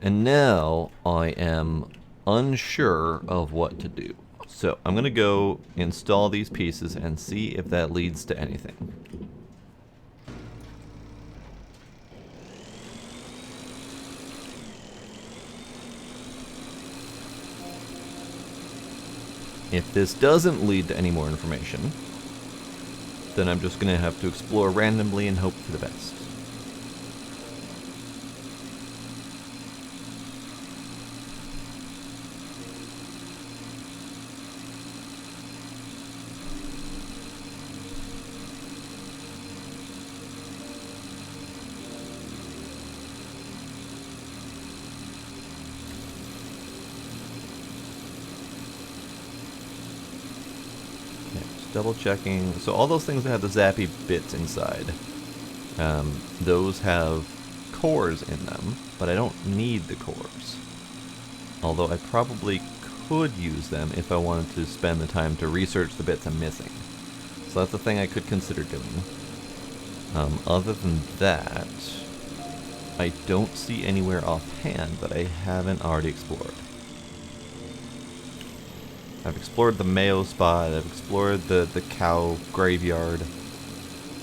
And now I am unsure of what to do. So I'm going to go install these pieces and see if that leads to anything. If this doesn't lead to any more information, then I'm just going to have to explore randomly and hope for the best. Double checking. So all those things that have the zappy bits inside, those have cores in them, but I don't need the cores. Although I probably could use them if I wanted to spend the time to research the bits I'm missing. So that's a thing I could consider doing. Other than that, I don't see anywhere offhand that I haven't already explored. I've explored the Mayo spot, I've explored the cow graveyard,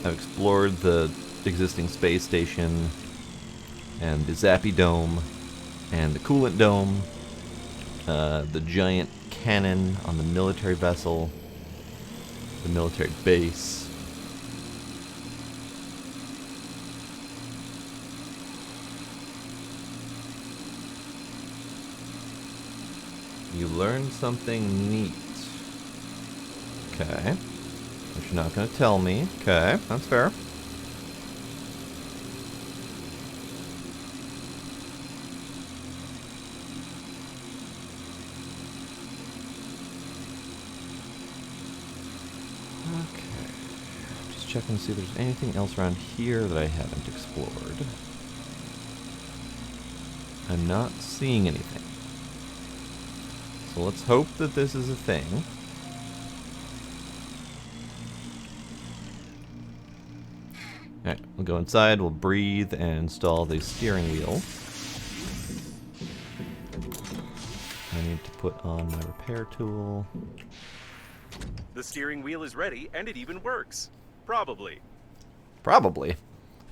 I've explored the existing space station, and the Zappy Dome, and the coolant dome, the giant cannon on the military vessel, the military base. You learned something neat. Okay. But you're not going to tell me. Okay, that's fair. Okay. Just checking to see if there's anything else around here that I haven't explored. I'm not seeing anything. So let's hope that this is a thing. Alright, we'll go inside, we'll breathe, and install the steering wheel. I need to put on my repair tool. The steering wheel is ready, and it even works. Probably. Probably.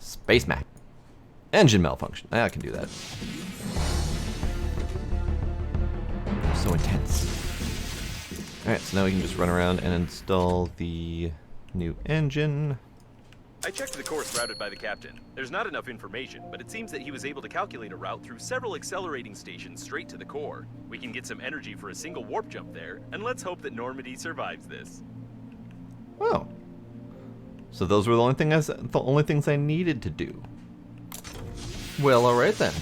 Space map. Engine malfunction. I can do that. So intense. Alright, so now we can just run around and install the new engine. I checked the course routed by the captain. There's not enough information, but it seems that he was able to calculate a route through several accelerating stations straight to the core. We can get some energy for a single warp jump there, and let's hope that Normandy survives this. Oh. So those were the only things I needed to do. Well, alright then.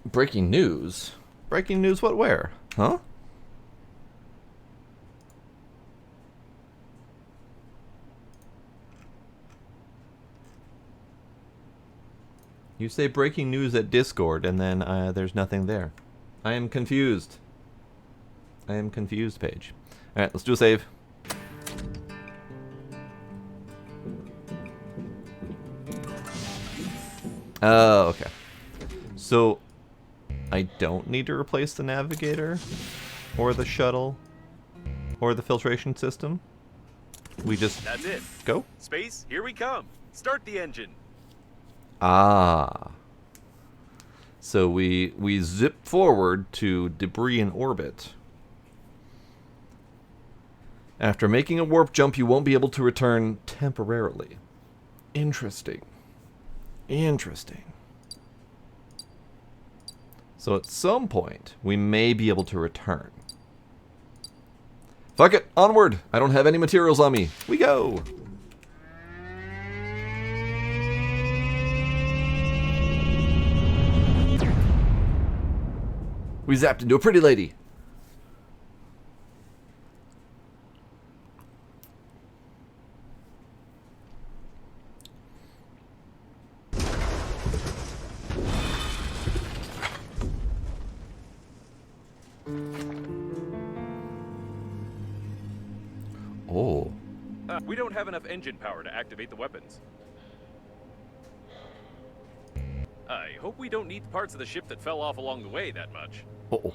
Breaking news? Breaking news what, where? Huh? You say breaking news at Discord, and then there's nothing there. I am confused. I am confused, Paige. Alright, let's do a save. Oh, okay. So, I don't need to replace the navigator, or the shuttle, or the filtration system. We just... That's it. Go? Space, here we come. Start the engine. Ah. So we zip forward to debris in orbit. After making a warp jump, you won't be able to return temporarily. Interesting. Interesting. So at some point, we may be able to return. Fuck it, onward! I don't have any materials on me. We go! We zapped into a pretty lady. Oh. We don't have enough engine power to activate the weapons. I hope we don't need the parts of the ship that fell off along the way that much. Uh-oh.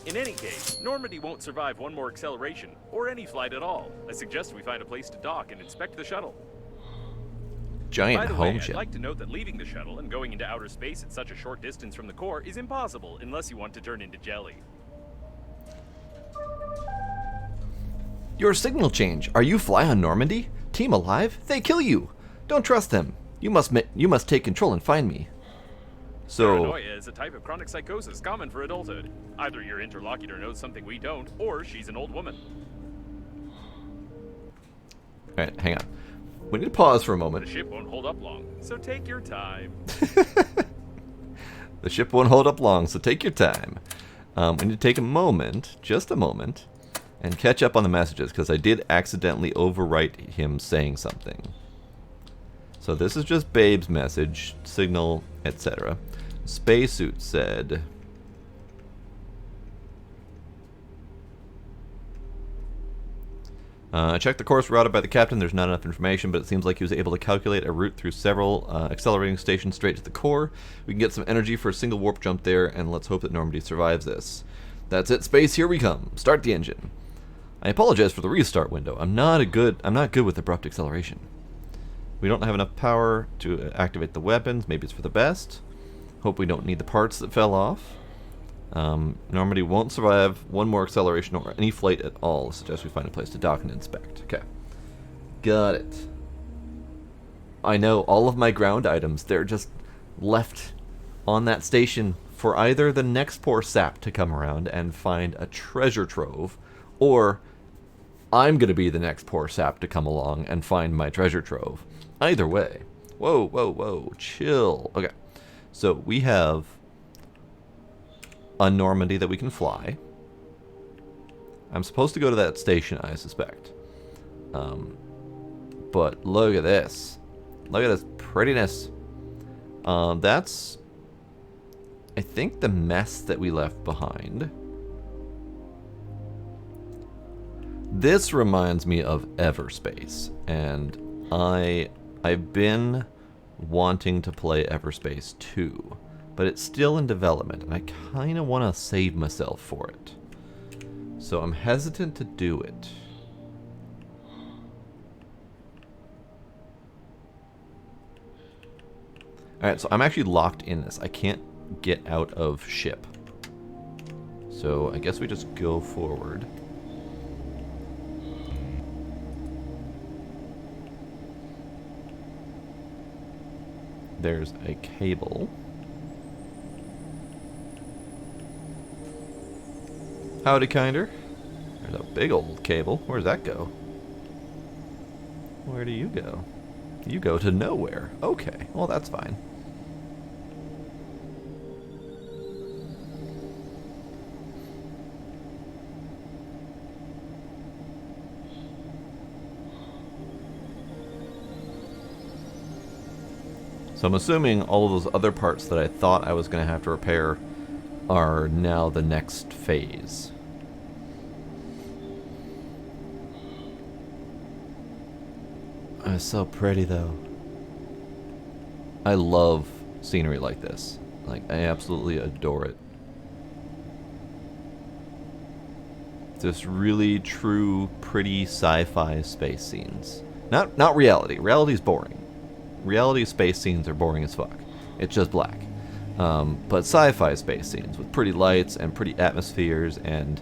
In any case, Normandy won't survive one more acceleration, or any flight at all. I suggest we find a place to dock and inspect the shuttle. Giant By the home way, ship. I'd like to note that leaving the shuttle and going into outer space at such a short distance from the core is impossible unless you want to turn into jelly. Your signal change. Are you fly on Normandy? Team alive? They kill you. Don't trust them. You must take control and find me. So Paranoia is a type of chronic psychosis common for adulthood. Either your interlocutor knows something we don't, or she's an old woman. Alright, hang on. We need to pause for a The moment. ship won't hold up long, so take your time. The ship won't hold up long, so take your time. We need to take a moment, just a moment, and catch up on the messages, because I did accidentally overwrite him saying something. So this is just Babe's message, signal, etc. Spacesuit said... I checked the course routed by the captain. There's not enough information, but it seems like he was able to calculate a route through several accelerating stations straight to the core. We can get some energy for a single warp jump there, and let's hope that Normandy survives this. That's it, space. Here we come. Start the engine. I apologize for the restart window. I'm not good with abrupt acceleration. We don't have enough power to activate the weapons. Maybe it's for the best. Hope we don't need the parts that fell off. Normandy won't survive one more acceleration or any flight at all. Suggest we find a place to dock and inspect. Okay. Got it. I know all of my ground items, they're just left on that station for either the next poor sap to come around and find a treasure trove, or I'm going to be the next poor sap to come along and find my treasure trove. Either way. Whoa, whoa, whoa. Chill. Okay. So we have a Normandy that we can fly. I'm supposed to go to that station, I suspect. But look at this. Look at this prettiness. That's, I think, the mess that we left behind. This reminds me of Everspace, and I've been wanting to play Everspace 2. But it's still in development, and I kind of want to save myself for it. So I'm hesitant to do it. Alright, so I'm actually locked in this. I can't get out of ship. So I guess we just go forward. There's a cable. Howdy, kinder. There's a big old cable. Where does that go? Where do you go? You go to nowhere. Okay, well that's fine. So I'm assuming all of those other parts that I thought I was going to have to repair are now the next phase. It's so pretty though. I love scenery like this. Like, I absolutely adore it. Just really true, pretty sci-fi space scenes. Not reality. Reality's boring. Reality space scenes are boring as fuck. It's just black. But sci-fi space scenes with pretty lights and pretty atmospheres and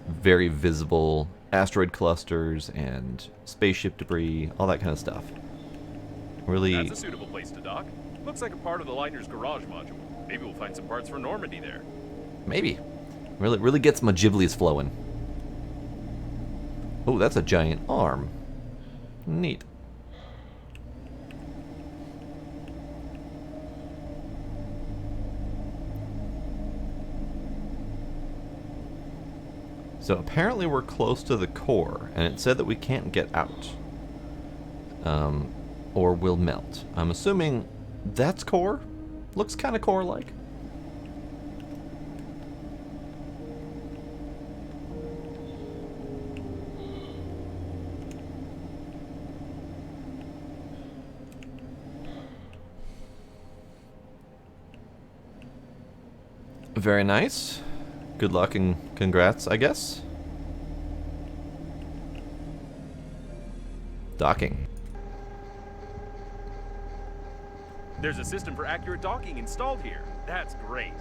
very visible asteroid clusters and spaceship debris, all that kind of stuff. Really. That's a suitable place to dock. Looks like a part of the liner's garage module. Maybe we'll find some parts for Normandy there. Maybe. Really gets my giblies flowing. Oh, that's a giant arm. Neat. So apparently we're close to the core, and it said that we can't get out. Or will melt. I'm assuming that's core? Looks kind of core-like. Very nice. Good luck and congrats, I guess. Docking. There's a system for accurate docking installed here. That's great.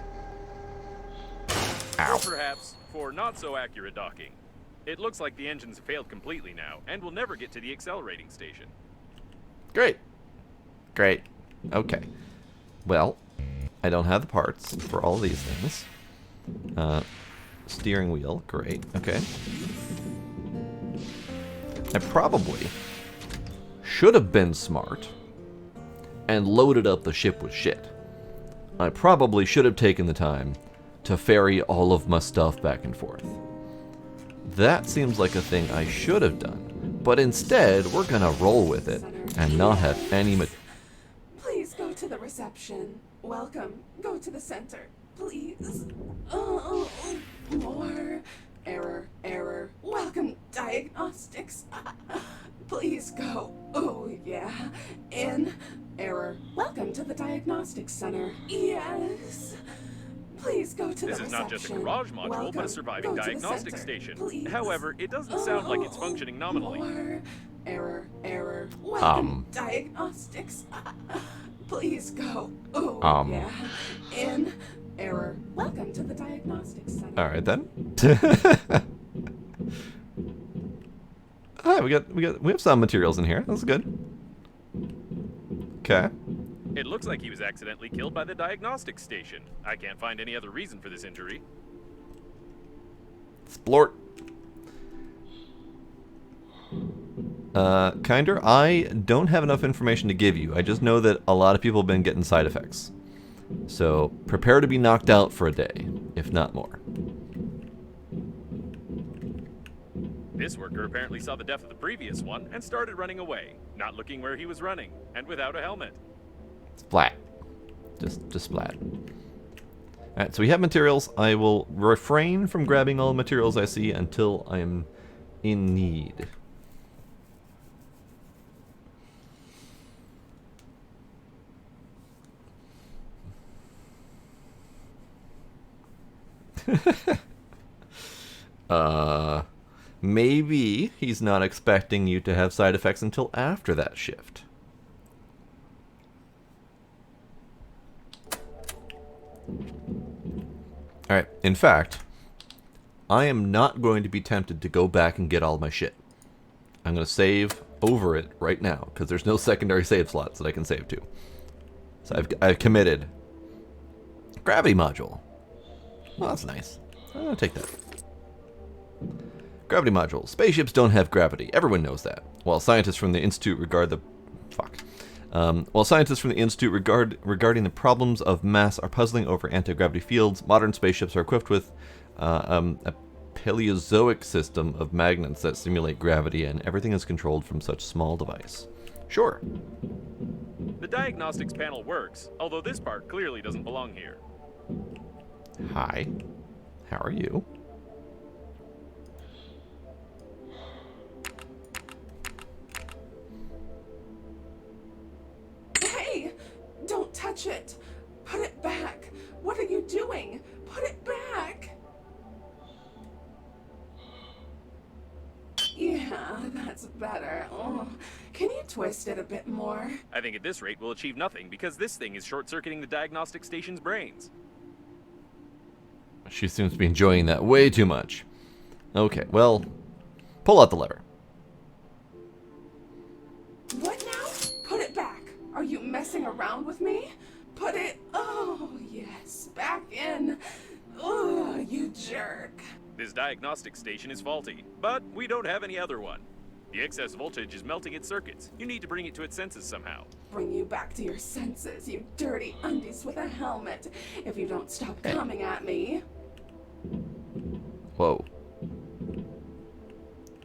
Ow. Or perhaps for not so accurate docking. It looks like the engines have failed completely now and will never get to the accelerating station. Great. Great. Okay. Well, I don't have the parts for all of these things. Steering wheel. Great. Okay. I probably should have been smart and loaded up the ship with shit. I probably should have taken the time to ferry all of my stuff back and forth. That seems like a thing I should have done, but instead we're gonna roll with it and not have any Please go to the reception. Welcome. Go to the center. Please. More. Error. Welcome, diagnostics. Please go. Oh, yeah. In. Error. Welcome to the diagnostics center. Yes. Please go to the reception. This is not just a garage module, but a surviving diagnostic station. However, it doesn't sound like it's functioning nominally. More. Error. Welcome, diagnostics. Please go. Oh, yeah. In. Error. Welcome to the diagnostics center. All right then. All right, we have some materials in here. That's good. Okay. It looks like he was accidentally killed by the diagnostic station. I can't find any other reason for this injury. Splort. Kinder, I don't have enough information to give you. I just know that a lot of people have been getting side effects. So prepare to be knocked out for a day, if not more. This worker apparently saw the death of the previous one and started running away, not looking where he was running, and without a helmet. Splat. Just splat. Alright, so we have materials. I will refrain from grabbing all the materials I see until I am in need. Maybe he's not expecting you to have side effects until after that shift. Alright, in fact, I am not going to be tempted to go back and get all my shit. I'm going to save over it right now, because there's no secondary save slots that I can save to. So I've committed. Gravity module. Well, that's nice. I'll take that. Gravity module. Spaceships don't have gravity. Everyone knows that. While scientists from the Institute regarding the problems of mass are puzzling over anti-gravity fields, modern spaceships are equipped with a Paleozoic system of magnets that simulate gravity, and everything is controlled from such small device. Sure. The diagnostics panel works, although this part clearly doesn't belong here. Hi. How are you? Hey! Don't touch it! Put it back! What are you doing? Put it back! Yeah, that's better. Oh, can you twist it a bit more? I think at this rate we'll achieve nothing because this thing is short-circuiting the diagnostic station's brains. She seems to be enjoying that way too much. Okay, well, pull out the lever. What now? Put it back. Are you messing around with me? Put it... Oh, yes. Back in. Oh, you jerk. This diagnostic station is faulty, but we don't have any other one. The excess voltage is melting its circuits. You need to bring it to its senses somehow. Bring you back to your senses, you dirty undies with a helmet, if you don't stop coming at me. Whoa.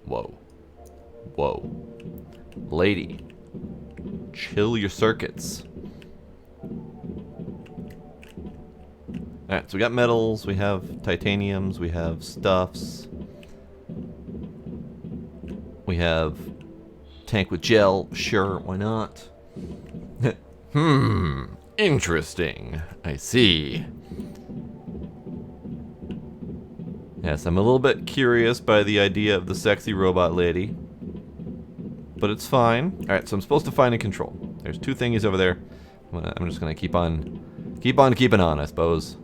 Whoa. Whoa. Lady. Chill your circuits. Alright, so we got metals, we have titaniums, we have stuffs. We have tank with gel. Sure, why not? Interesting. I see. Yes, I'm a little bit curious by the idea of the sexy robot lady. But it's fine. Alright, so I'm supposed to find and control. There's 2 thingies over there. I'm just gonna keep on keeping on, I suppose.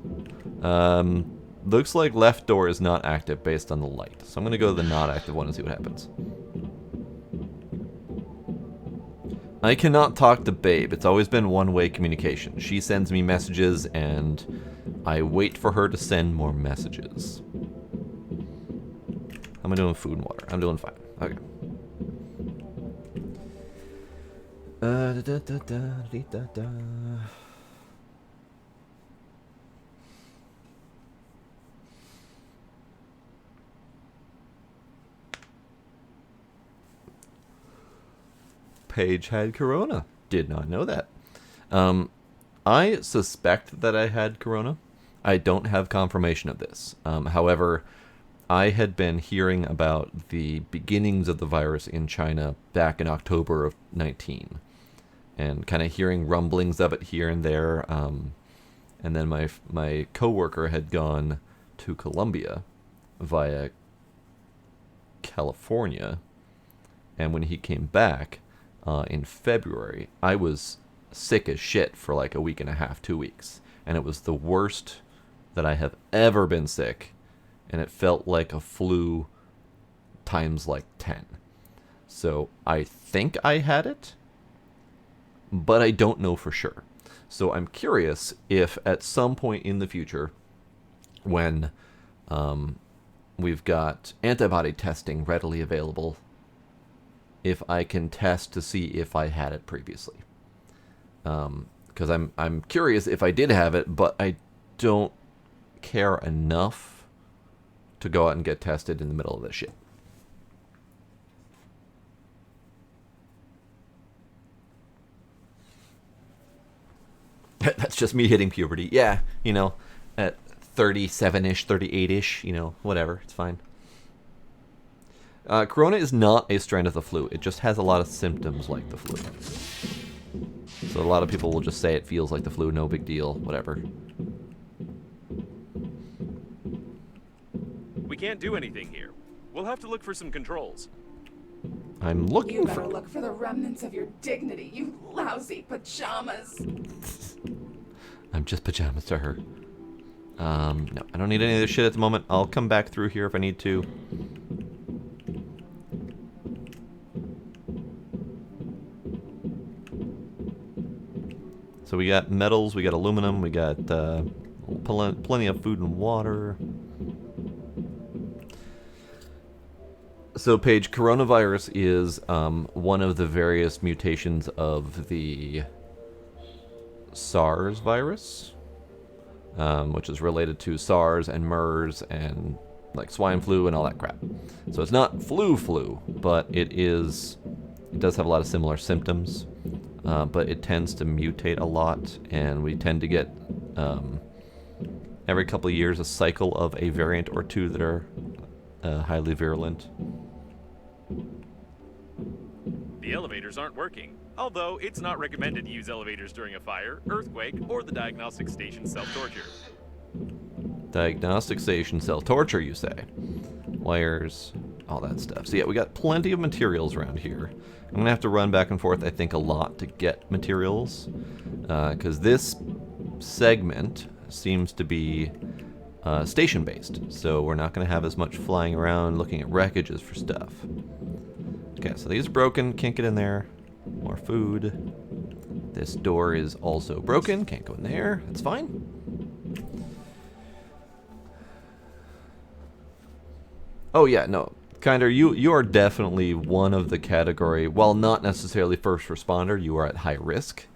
Looks like left door is not active based on the light. So I'm gonna go to the not active one and see what happens. I cannot talk to Babe. It's always been one-way communication. She sends me messages and I wait for her to send more messages. How am I doing food and water? I'm doing fine. Okay. Paige had corona. Did not know that. I suspect that I had corona. I don't have confirmation of this. However, I had been hearing about the beginnings of the virus in China back in October of 19. And kind of hearing rumblings of it here and there. And then my coworker had gone to Colombia via California. And when he came back in February, I was sick as shit for like a week and a half, 2 weeks. And it was the worst that I have ever been sick. And it felt like a flu times like 10. So I think I had it, but I don't know for sure. So I'm curious if at some point in the future, when we've got antibody testing readily available, if I can test to see if I had it previously. Because I'm curious if I did have it, but I don't care enough to go out and get tested in the middle of this shit. That's just me hitting puberty. Yeah, you know, at 37-ish, 38-ish, you know, whatever. It's fine. Corona is not a strain of the flu. It just has a lot of symptoms like the flu. So a lot of people will just say it feels like the flu, no big deal, whatever. We can't do anything here. We'll have to look for some controls. I'm looking You for... better look for the remnants of your dignity, you lousy pajamas. I'm just pajamas to her. No, I don't need any of this shit at the moment. I'll come back through here if I need to. So we got metals, we got aluminum, we got plenty of food and water. So, Paige, coronavirus is one of the various mutations of the SARS virus, which is related to SARS and MERS and like swine flu and all that crap. So it's not flu, but it does have a lot of similar symptoms, but it tends to mutate a lot, and we tend to get every couple of years a cycle of a variant or two that are highly virulent. The elevators aren't working, although it's not recommended to use elevators during a fire, earthquake, or the diagnostic station self-torture. Diagnostic station self-torture, you say? Wires, all that stuff. So yeah, we got plenty of materials around here. I'm gonna have to run back and forth, I think, a lot to get materials, because this segment seems to be station-based, so we're not gonna have as much flying around looking at wreckages for stuff. Okay, so these are broken, can't get in there. More food. This door is also broken, can't go in there, that's fine. Oh yeah, no, Kinder, you are definitely one of the category, while not necessarily first responder, you are at high risk.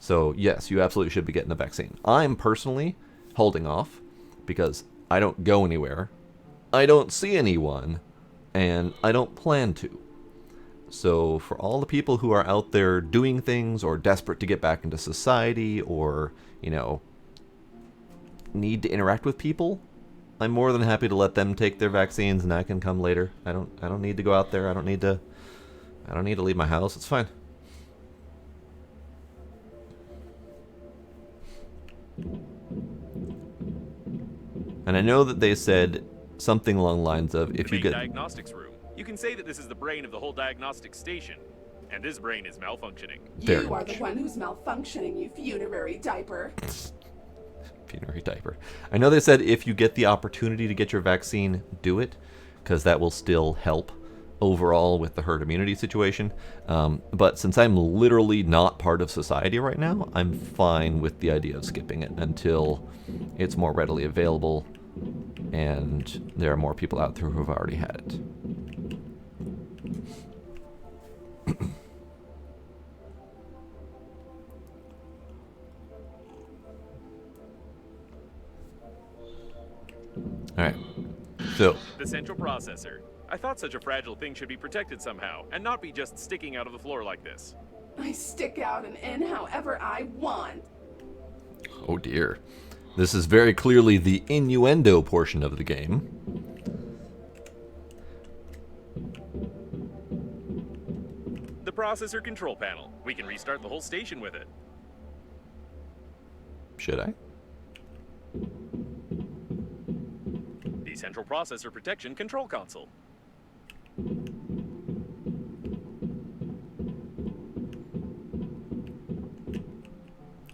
So yes, you absolutely should be getting the vaccine. I'm personally holding off because I don't go anywhere, I don't see anyone, and I don't plan to. So for all the people who are out there doing things or desperate to get back into society or, you know, need to interact with people, I'm more than happy to let them take their vaccines and I can come later. I don't need to go out there. I don't need to leave my house. It's fine. And I know that they said something along the lines of if The you main get... diagnostics room. You can say that this is the brain of the whole diagnostics station. And this brain is malfunctioning. Very You are much. the one who's malfunctioning, you funerary diaper. Funerary diaper. I know they said if you get the opportunity to get your vaccine, do it, because that will still help overall with the herd immunity situation. But since I'm literally not part of society right now, I'm fine with the idea of skipping it until it's more readily available and there are more people out there who have already had it. Alright, so The central processor. I thought such a fragile thing should be protected somehow, and not be just sticking out of the floor like this. I stick out and in however I want. oh dear. This is very clearly the innuendo portion of the game. The processor control panel. We can restart the whole station with it. Should I? The central processor protection control console.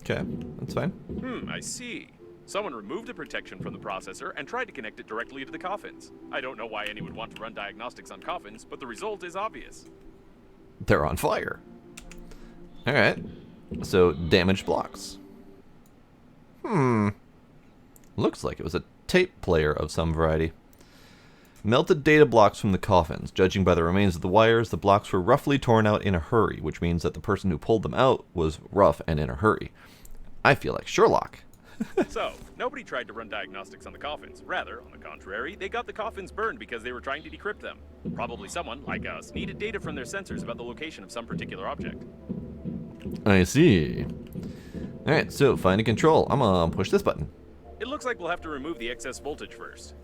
Okay, that's fine. I see. Someone removed the protection from the processor and tried to connect it directly to the coffins. I don't know why anyone would want to run diagnostics on coffins, but the result is obvious. They're on fire. Alright. So, damaged blocks. Looks like it was a tape player of some variety. Melted data blocks from the coffins. Judging by the remains of the wires, the blocks were roughly torn out in a hurry, which means that the person who pulled them out was rough and in a hurry. I feel like Sherlock. So, nobody tried to run diagnostics on the coffins. Rather, on the contrary, they got the coffins burned because they were trying to decrypt them. Probably someone, like us, needed data from their sensors about the location of some particular object. I see. Alright, so find a control. I'm gonna push this button. It looks like we'll have to remove the excess voltage first.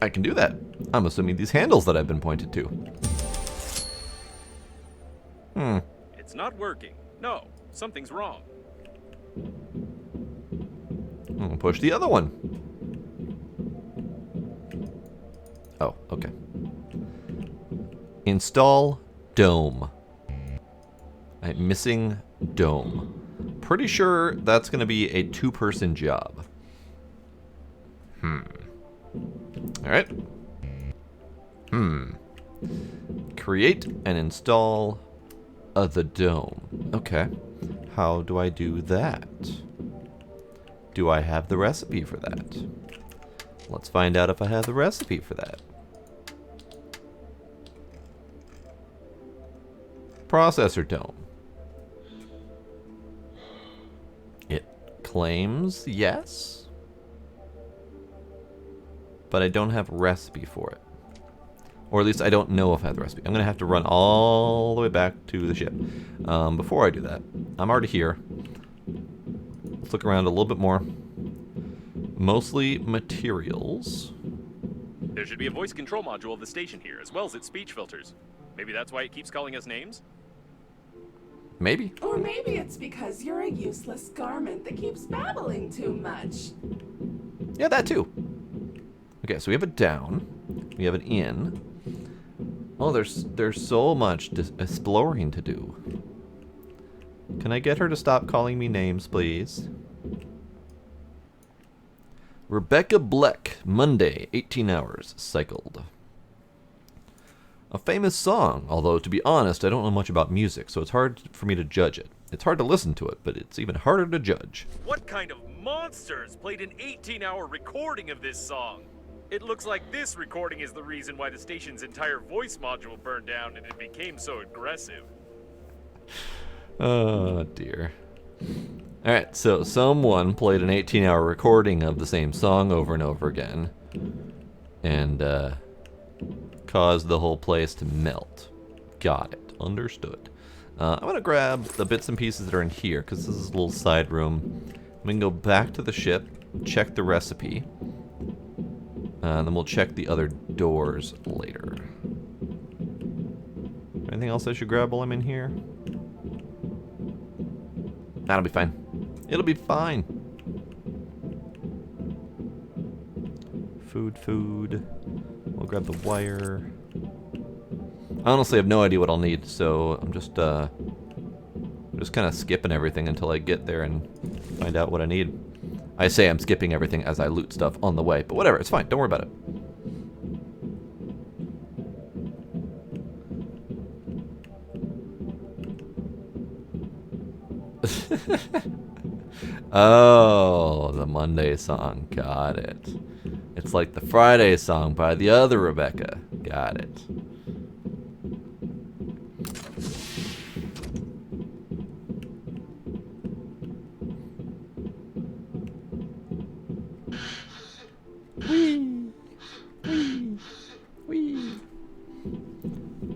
I can do that. I'm assuming these handles that I've been pointed to. It's not working. No, something's wrong. I'm gonna push the other one. Oh, okay. Install dome. I'm missing dome. Pretty sure that's gonna be a two-person job. Alright. Create and install the dome. Okay. How do I do that? Do I have the recipe for that? Let's find out if I have the recipe for that. Processor dome. It claims yes, but I don't have a recipe for it. Or at least I don't know if I have the recipe. I'm going to have to run all the way back to the ship. Before I do that, I'm already here. Let's look around a little bit more. Mostly materials. There should be a voice control module of the station here, as well as its speech filters. Maybe that's why it keeps calling us names? Maybe. Or maybe it's because you're a useless garment that keeps babbling too much. Yeah, that too. Okay, so we have a down. We have an in. Oh, there's so much exploring to do. Can I get her to stop calling me names, please? Rebecca Bleck, Monday, 18 hours, cycled. A famous song, although to be honest, I don't know much about music, so it's hard for me to judge it. It's hard to listen to it, but it's even harder to judge. What kind of monsters played an 18-hour recording of this song? It looks like this recording is the reason why the station's entire voice module burned down and it became so aggressive. Oh, dear. Alright, so someone played an 18-hour recording of the same song over and over again, and caused the whole place to melt. Got it. Understood. I'm going to grab the bits and pieces that are in here, because this is a little side room. We can go back to the ship, check the recipe, and then we'll check the other doors later. Anything else I should grab while I'm in here? That'll be fine. It'll be fine. Food. We'll grab the wire. I honestly have no idea what I'll need, so I'm just kind of skipping everything until I get there and find out what I need. I say I'm skipping everything as I loot stuff on the way, but whatever, it's fine. Don't worry about it. Oh, the Monday song. Got it. It's like the Friday song by the other Rebecca. Got it.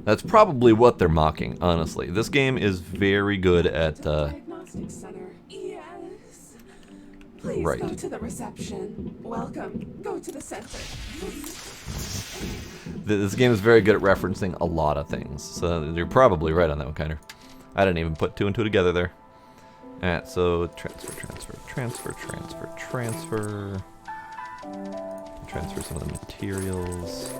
That's probably what they're mocking, honestly. This game is very good at, Diagnostic Center. Yes. Please right. go to the reception. Welcome. Go to the center. This game is very good at referencing a lot of things, so you're probably right on that one, Kinder. I didn't even put two and two together there. Alright, so transfer. Transfer some of the materials.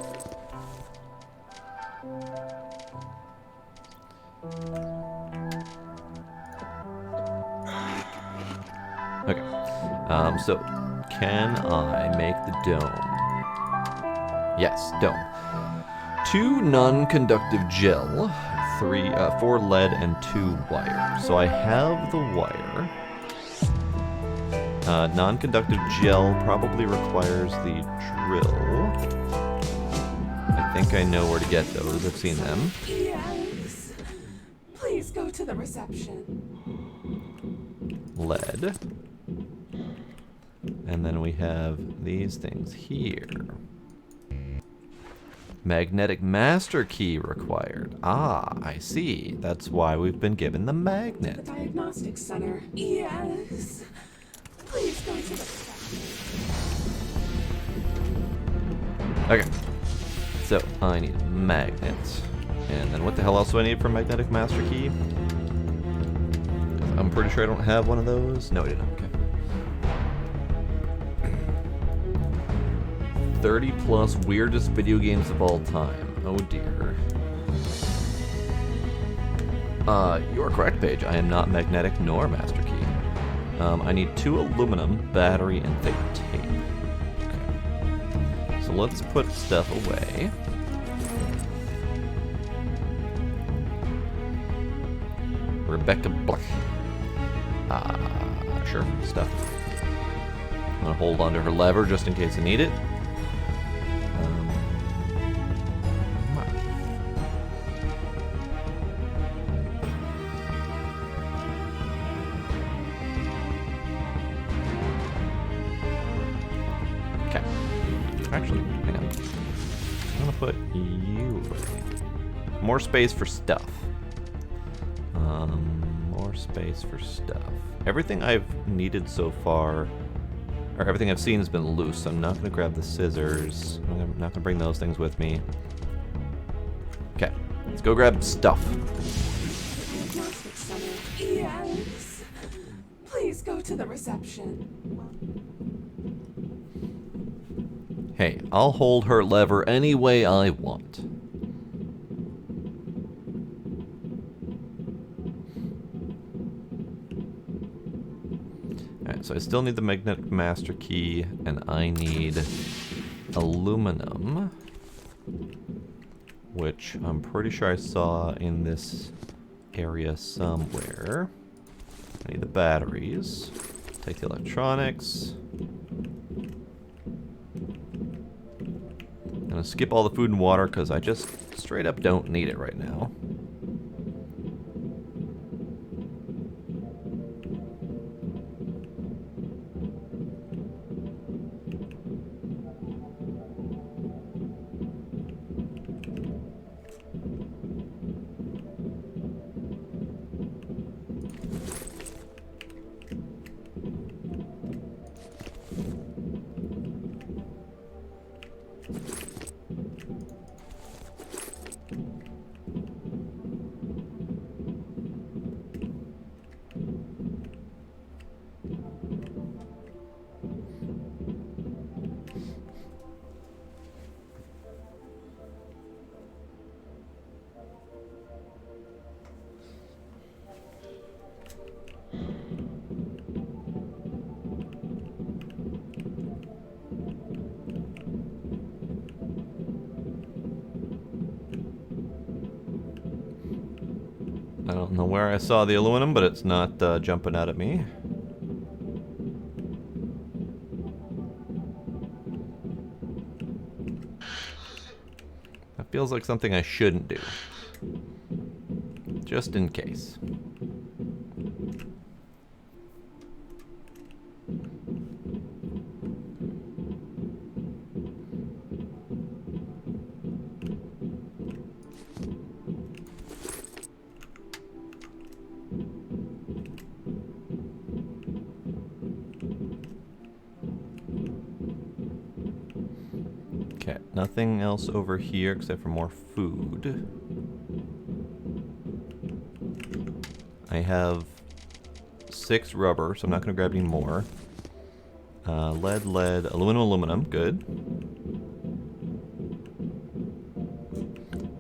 Okay, so can I make the dome? Yes, dome. 2 non-conductive gel, 4 lead, and 2 wire. So I have the wire. Non-conductive gel probably requires the drill. I think I know where to get those. I've seen them. Yes. Please go to the reception. Lead. And then we have these things here. Magnetic master key required. Ah, I see. That's why we've been given the The magnet. Diagnostic Center. Yes. Please go to the reception. Okay. So, I need a magnet. And then what the hell else do I need for magnetic master key? I'm pretty sure I don't have one of those. No, I didn't. Okay. 30 plus weirdest video games of all time. Oh dear. You're correct, Paige. I am not magnetic nor master key. I need 2 aluminum, battery, and thick tape. Okay. So let's put stuff away. Rebecca Black. Sure, stuff. I'm gonna hold onto her lever just in case I need it. Okay. Actually, hang on. I'm gonna put you away. More space for stuff. More space for stuff. Everything I've needed so far, or everything I've seen has been loose, so I'm not going to grab the scissors. I'm not going to bring those things with me. Okay, let's go grab stuff. Diagnostic Center. Yes. Please go to the reception. Hey, I'll hold her lever any way I want. Alright, so I still need the magnetic master key, and I need aluminum, which I'm pretty sure I saw in this area somewhere. I need the batteries. Take the electronics. I'm gonna skip all the food and water because I just straight up don't need it right now. I don't know where I saw the aluminum, but it's not jumping out at me. That feels like something I shouldn't do. Just in case. Okay, nothing else over here except for more food. I have 6 rubber, so I'm not going to grab any more. Lead, aluminum, good.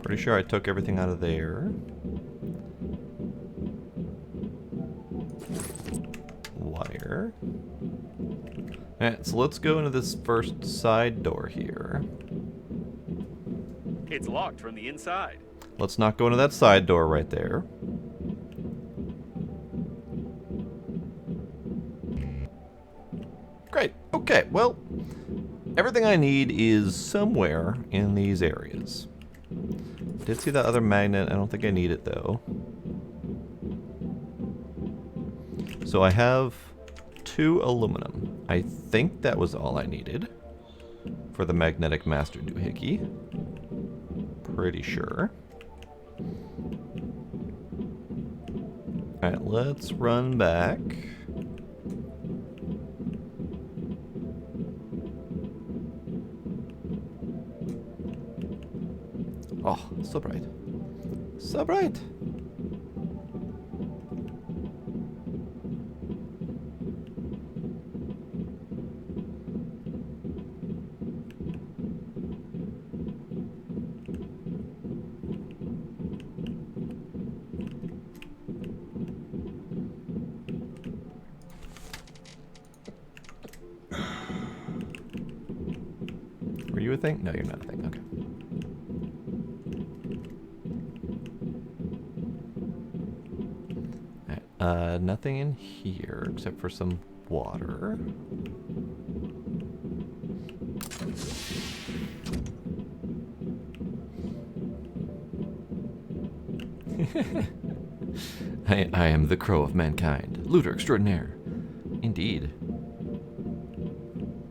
Pretty sure I took everything out of there. Wire. Alright, so let's go into this first side door here. It's locked from the inside. Let's not go into that side door right there. Great. Okay, well, everything I need is somewhere in these areas. Did see that other magnet. I don't think I need it, though. So I have 2 aluminum. I think that was all I needed for the magnetic master doohickey. Pretty sure. Alright, let's run back. Oh, so bright. So bright! Were you a thing? No, you're not a thing. Okay. Nothing in here except for some water. I am the crow of mankind, looter extraordinaire. Indeed.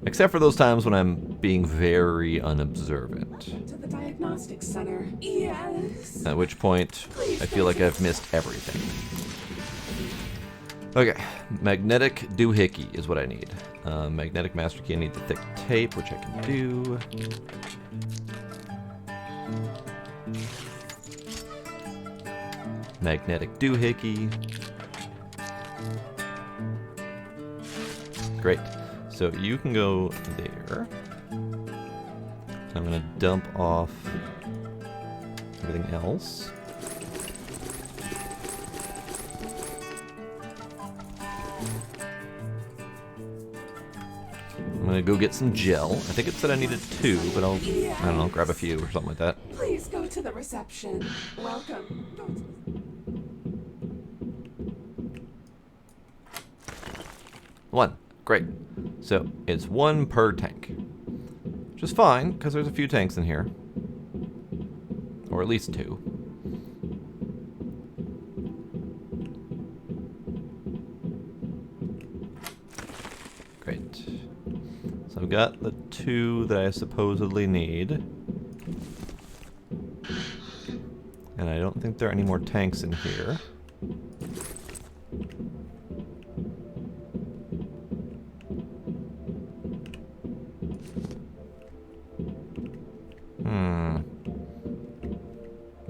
Except for those times when I'm being very unobservant. To the diagnostics center. Yes. At which point, I feel like I've missed everything. Okay, magnetic doohickey is what I need. Magnetic master key, I need the thick tape, which I can do. Magnetic doohickey. Great. So you can go there. I'm gonna dump off everything else. I'm gonna go get some gel. I think it said I needed 2, but I don't know, grab a few or something like that. Please go to the reception. Welcome. Go to 1. Great. So it's 1 per tank. Which is fine, because there's a few tanks in here. Or at least 2. Great. So I've got the 2 that I supposedly need. And I don't think there are any more tanks in here.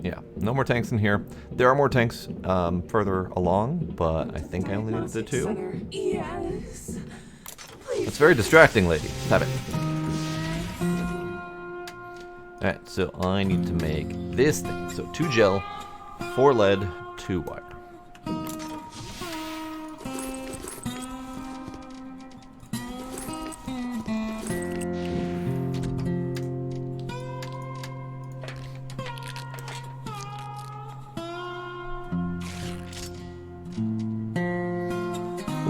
Yeah, no more tanks in here. There are more tanks further along, but I think I only needed the 2. center. Yes. Please. That's very distracting, lady. Stop it. Alright, so I need to make this thing. So 2 gel, 4 lead, 2 wire.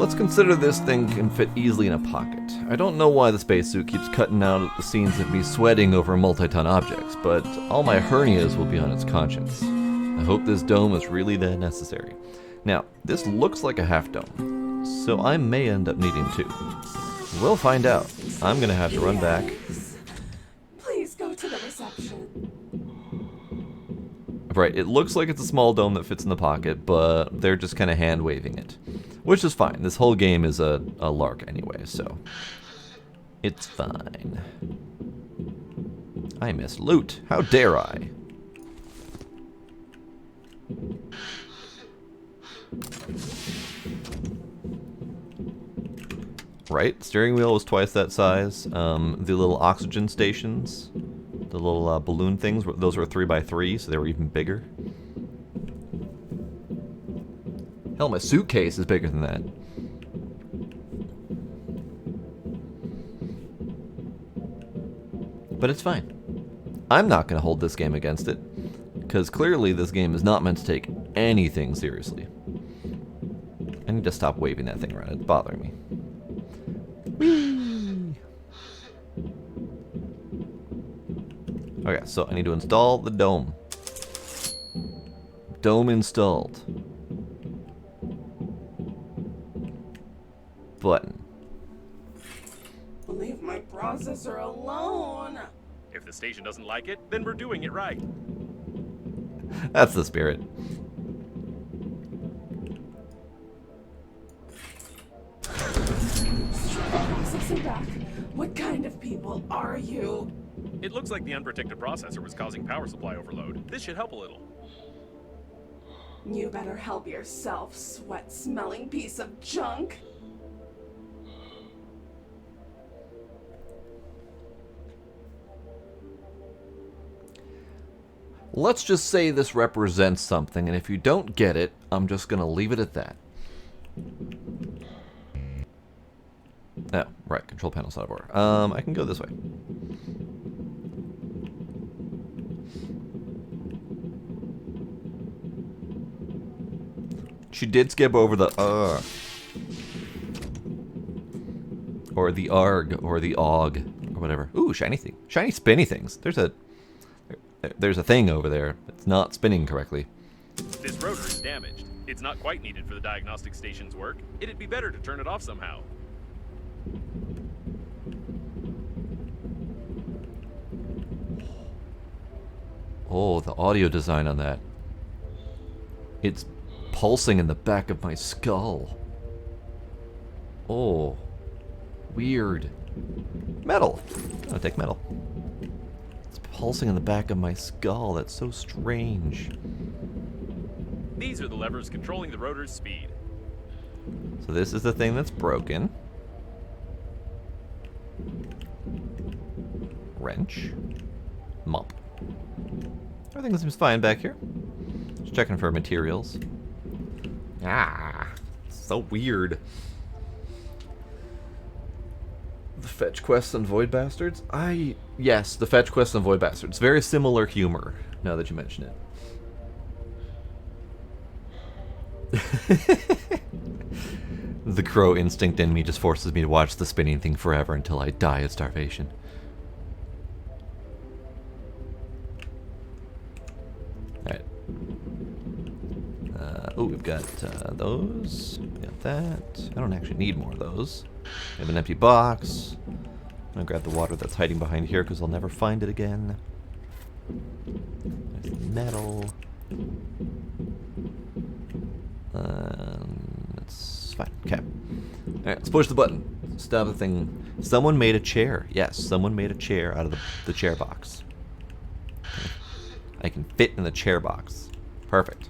Let's consider this thing can fit easily in a pocket. I don't know why the spacesuit keeps cutting out at the scenes of me sweating over multi-ton objects, but all my hernias will be on its conscience. I hope this dome is really that necessary. Now, this looks like a half dome, so I may end up needing two. We'll find out. I'm gonna have to run back. Please go to the reception. Right, it looks like it's a small dome that fits in the pocket, but they're just kind of hand-waving it. Which is fine. This whole game is a lark anyway, so it's fine. I miss loot. How dare I? Right, steering wheel was twice that size. The little oxygen stations, the little balloon things, those were 3x3, so they were even bigger. Hell, my suitcase is bigger than that. But it's fine. I'm not going to hold this game against it, because clearly this game is not meant to take anything seriously. I need to stop waving that thing around. It's bothering me. Whee! Okay, so I need to install the dome. Dome installed. Button. Leave my processor alone. If the station doesn't like it, then we're doing it right. That's the spirit. Processing back. What kind of people are you? It looks like the unprotected processor was causing power supply overload. This should help a little. You better help yourself, sweat-smelling piece of junk. Let's just say this represents something, and if you don't get it, I'm just gonna leave it at that. Oh, right, control panel's out of order. I can go this way. She did skip over the or the arg, or the og, or whatever. Ooh, shiny thing. Shiny spinny things. There's a thing over there. It's not spinning correctly. This rotor is damaged. It's not quite needed for the diagnostic station's work. It'd be better to turn it off somehow. Oh, the audio design on that. It's pulsing in the back of my skull. Oh, weird. Metal. I'll take metal. It's pulsing in the back of my skull. That's so strange. These are the levers controlling the rotor's speed. So this is the thing that's broken. Wrench. Mop. Everything seems fine back here. Just checking for materials. Ah, so weird. The fetch quests and void bastards? Yes, the fetch quests and void bastards. Very similar humor, now that you mention it. The crow instinct in me just forces me to watch the spinning thing forever until I die of starvation. Alright. Oh, we've got those. Got that. I don't actually need more of those. I have an empty box. I'm gonna grab the water that's hiding behind here because I'll never find it again. There's the metal. That's fine. Okay. Alright, let's push the button. Stop the thing. Someone made a chair. Yes, someone made a chair out of the chair box. I can fit in the chair box. Perfect.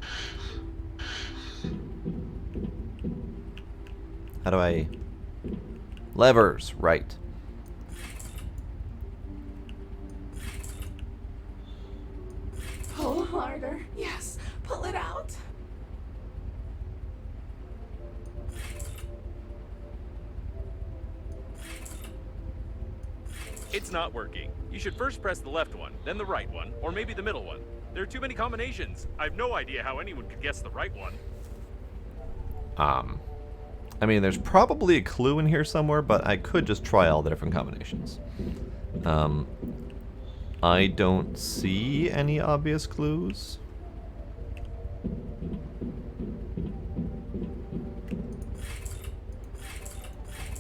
How do I... Levers, right. Pull harder. Yes, pull it out. It's not working. You should first press the left one, then the right one, or maybe the middle one. There are too many combinations. I have no idea how anyone could guess the right one. I mean, there's probably a clue in here somewhere, but I could just try all the different combinations. I don't see any obvious clues.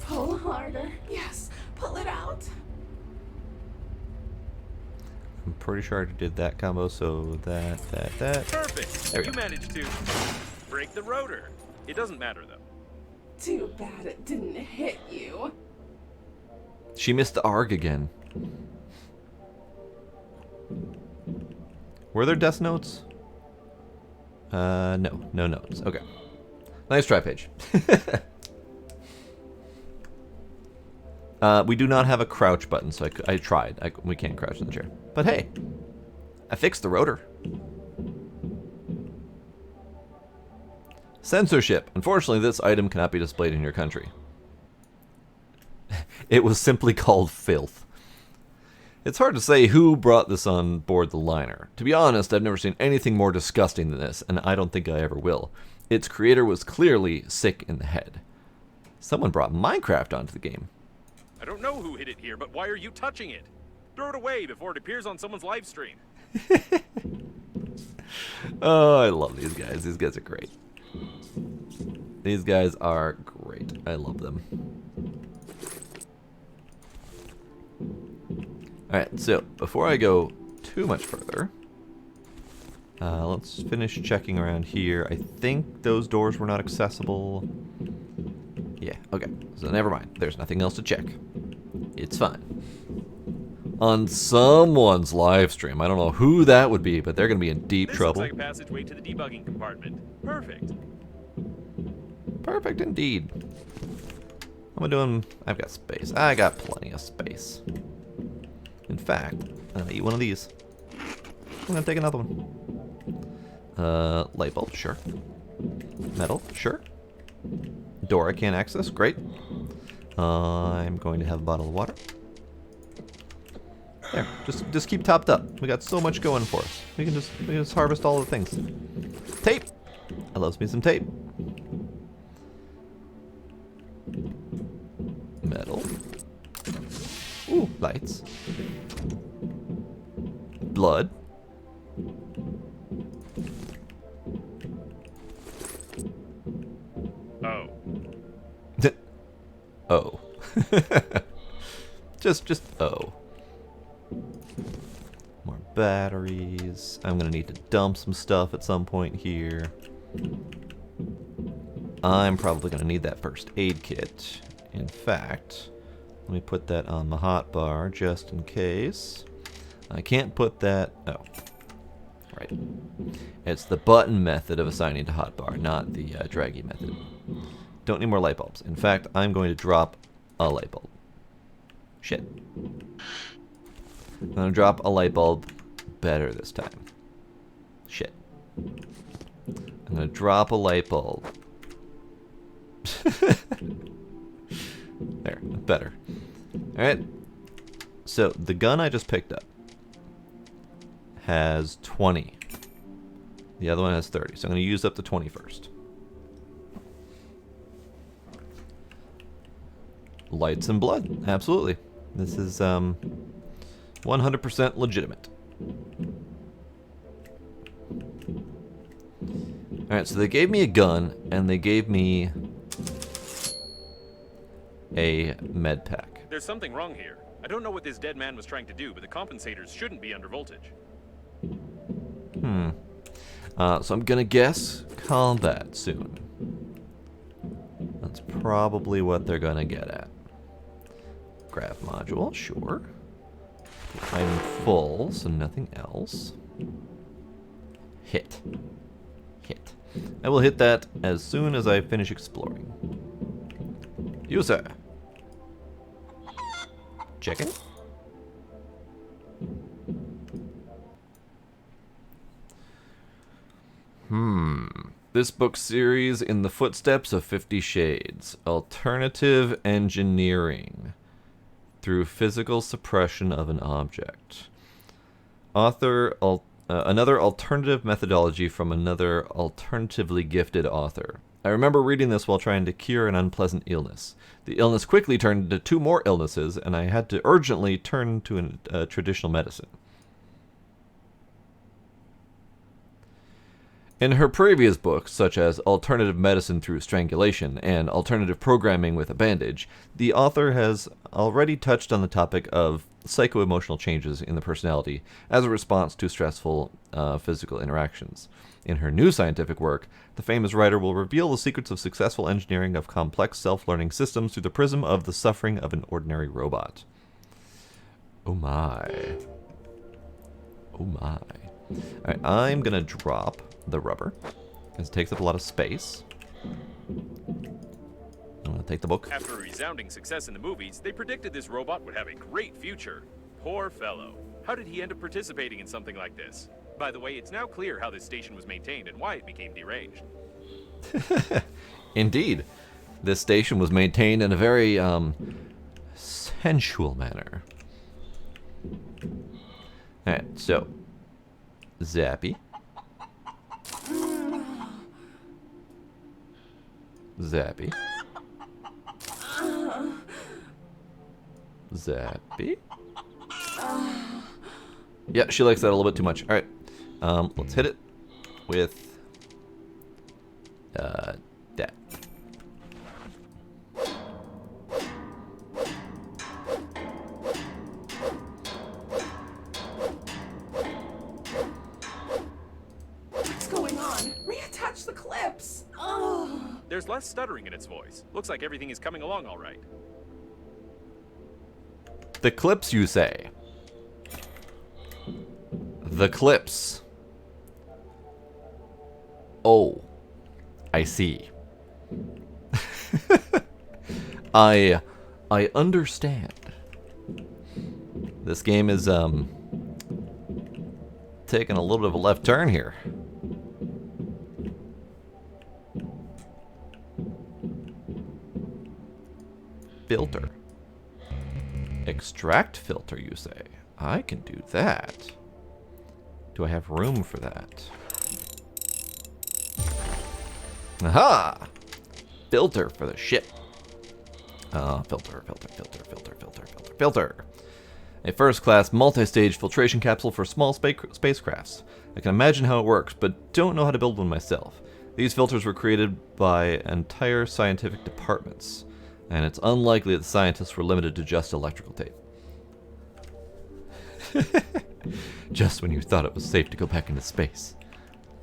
Pull harder. Yes, pull it out. I'm pretty sure I already did that combo, so that. Perfect! There we You go. managed to break the rotor. It doesn't matter, though. Too bad it didn't hit you. She missed the ARG again. Were there death notes? No notes. Okay. Nice try, Paige. We do not have a crouch button, so I tried. We can't crouch in the chair. But hey, I fixed the rotor. Censorship. Unfortunately, this item cannot be displayed in your country. It was simply called filth. It's hard to say who brought this on board the liner. To be honest, I've never seen anything more disgusting than this, and I don't think I ever will. Its creator was clearly sick in the head. Someone brought Minecraft onto the game. I don't know who hid it here, but why are you touching it? Throw it away before it appears on someone's live stream. Oh, I love these guys. These guys are great. These guys are great. I love them. Alright, so before I go too much further, let's finish checking around here. I think those doors were not accessible. Yeah, okay. So never mind. There's nothing else to check. It's fine. On someone's live stream, I don't know who that would be, but they're going to be in deep This trouble. looks like a passageway to the debugging compartment. Perfect. Perfect indeed. What am I doing? I've got space. I got plenty of space. In fact, I'm gonna eat one of these. I'm gonna take another one. Light bulb, sure. Metal, sure. Door I can't access, great. I'm going to have a bottle of water. There, just keep topped up. We got so much going for us. We can just harvest all the things. Tape. I loves me some tape. Metal. Ooh, lights. Blood. Oh. Oh. just oh. More batteries. I'm gonna need to dump some stuff at some point here. I'm probably gonna need that first aid kit. In fact, let me put that on the hot bar just in case. I can't put that. Oh. Right. It's the button method of assigning to hotbar, not the draggy method. Don't need more light bulbs. In fact, I'm going to drop a light bulb. Shit. I'm going to drop a light bulb better this time. Shit. I'm going to drop a light bulb. There, better. Alright. So, the gun I just picked up has 20. The other one has 30. So I'm going to use up the 20 first. Lights and blood. Absolutely. This is 100% legitimate. Alright, so they gave me a gun, and they gave me a med pack. There's something wrong here. I don't know what this dead man was trying to do, but the compensators shouldn't be under voltage. So I'm gonna guess combat soon. That's probably what they're gonna get at. Grab module, sure. I'm full, so nothing else. Hit. Hit. I will hit that as soon as I finish exploring. You, sir. Chicken? This book series in the footsteps of 50 Shades. Alternative engineering through physical suppression of an object. Another alternative methodology from another alternatively gifted author. I remember reading this while trying to cure an unpleasant illness. The illness quickly turned into 2 more illnesses, and I had to urgently turn to traditional medicine. In her previous books, such as Alternative Medicine Through Strangulation and Alternative Programming with a Bandage, the author has already touched on the topic of psycho-emotional changes in the personality as a response to stressful physical interactions. In her new scientific work, the famous writer will reveal the secrets of successful engineering of complex self-learning systems through the prism of the suffering of an ordinary robot. Oh my. Oh my. Alright, I'm gonna drop the rubber, because it takes up a lot of space. I'm gonna take the book. After a resounding success in the movies, they predicted this robot would have a great future. Poor fellow. How did he end up participating in something like this? By the way, it's now clear how this station was maintained and why it became deranged. Indeed. This station was maintained in a very, sensual manner. Alright, so. Zappy. Zappy. Zappy. Yeah, she likes that a little bit too much. Alright. Let's hit it with that. What's going on? Reattach the clips. Oh. There's less stuttering in its voice. Looks like everything is coming along all right. The clips, you say? The clips. Oh, I see. I understand. This game is taking a little bit of a left turn here. Filter. Extract filter, you say? I can do that. Do I have room for that? Aha! Filter for the ship. Filter. A first-class, multi-stage filtration capsule for small spacecrafts. I can imagine how it works, but don't know how to build one myself. These filters were created by entire scientific departments, and it's unlikely that the scientists were limited to just electrical tape. Just when you thought it was safe to go back into space,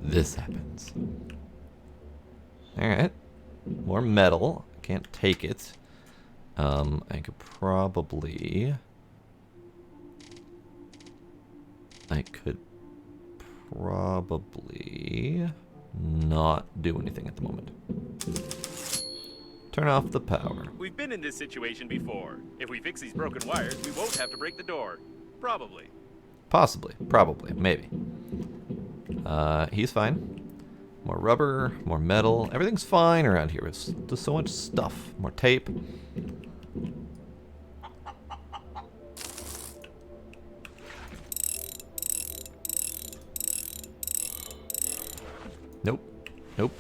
this happens. Alright. More metal. Can't take it. I could probably not do anything at the moment. Turn off the power. We've been in this situation before. If we fix these broken wires, we won't have to break the door. Probably. Possibly. Probably. Maybe. He's fine. More rubber, more metal. Everything's fine around here. It's just so much stuff. More tape. Nope.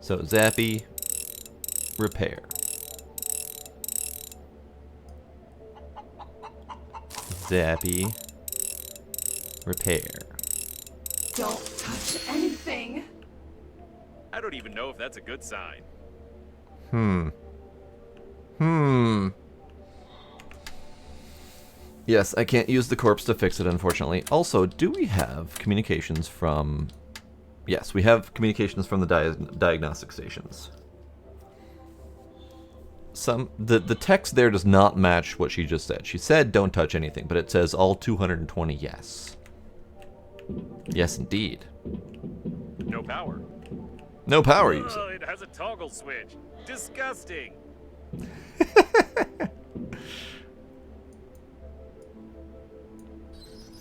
So, Zappy, repair. Zappy, repair. Don't touch anything. I don't even know if that's a good sign. Yes, I can't use the corpse to fix it, unfortunately. Also, do we have communications from... Yes, we have communications from the diagnostic stations. The text there does not match what she just said. She said don't touch anything, but it says all 220 yes. Yes, indeed. No power. No power, you Oh, say. it has a toggle switch. Disgusting.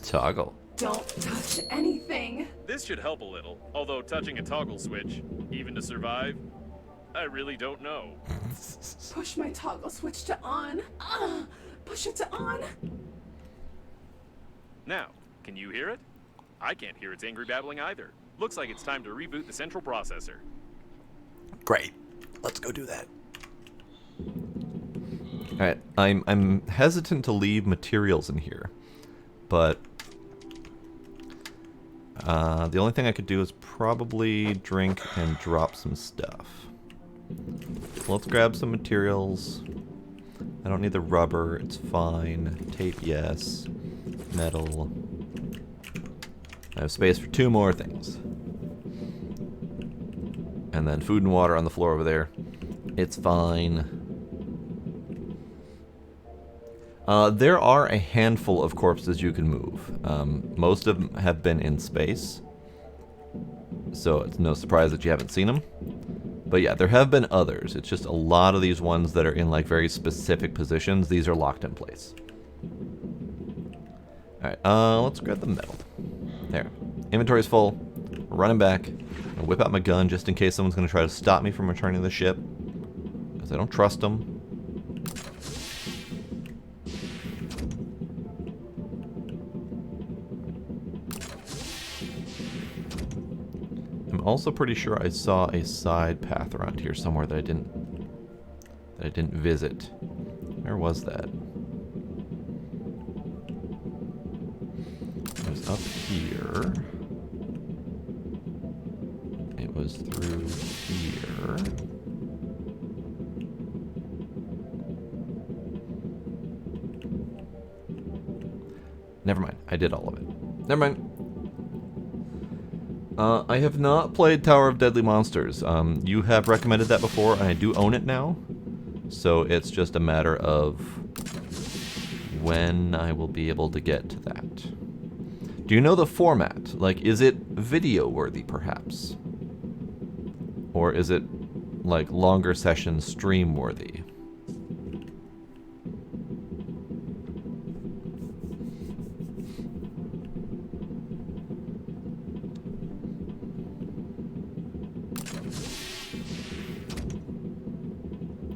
Toggle. Don't touch anything. This should help a little, although touching a toggle switch, even to survive, I really don't know. Push my toggle switch to on. Push it to on. Now, can you hear it? I can't hear its angry babbling either. Looks like it's time to reboot the central processor. Great. Let's go do that. Alright, I'm hesitant to leave materials in here, but the only thing I could do is probably drink and drop some stuff. Let's grab some materials. I don't need the rubber, it's fine. Tape, yes. Metal. I have space for 2 more things. And then food and water on the floor over there. It's fine. There are a handful of corpses you can move. Most of them have been in space, so it's no surprise that you haven't seen them. But yeah, there have been others. It's just a lot of these ones that are in like very specific positions. These are locked in place. Alright, let's grab the metal. There. Inventory's full. We're running back. I'll whip out my gun just in case someone's going to try to stop me from returning to the ship, because I don't trust them. I'm also pretty sure I saw a side path around here somewhere that I didn't visit. Where was that? It was up here. It was through here. Never mind. I did all of it. Never mind. I have not played Tower of Deadly Monsters. You have recommended that before, and I do own it now. So it's just a matter of when I will be able to get to that. Do you know the format? Like, is it video-worthy, perhaps? Or is it, like, longer session stream-worthy?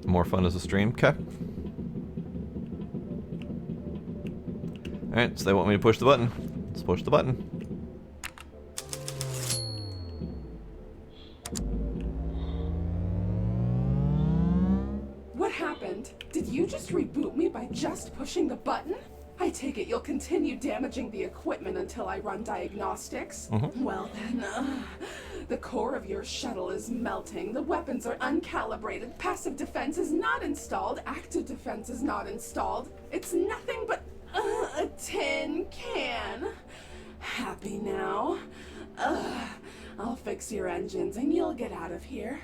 More fun as a stream? Okay. Alright, so they want me to push the button. Let's push the button. What happened? Did you just reboot me by just pushing the button? I take it you'll continue damaging the equipment until I run diagnostics? Well then, the core of your shuttle is melting, the weapons are uncalibrated, passive defense is not installed, active defense is not installed. It's nothing but a tin can. Happy now? I'll fix your engines and you'll get out of here.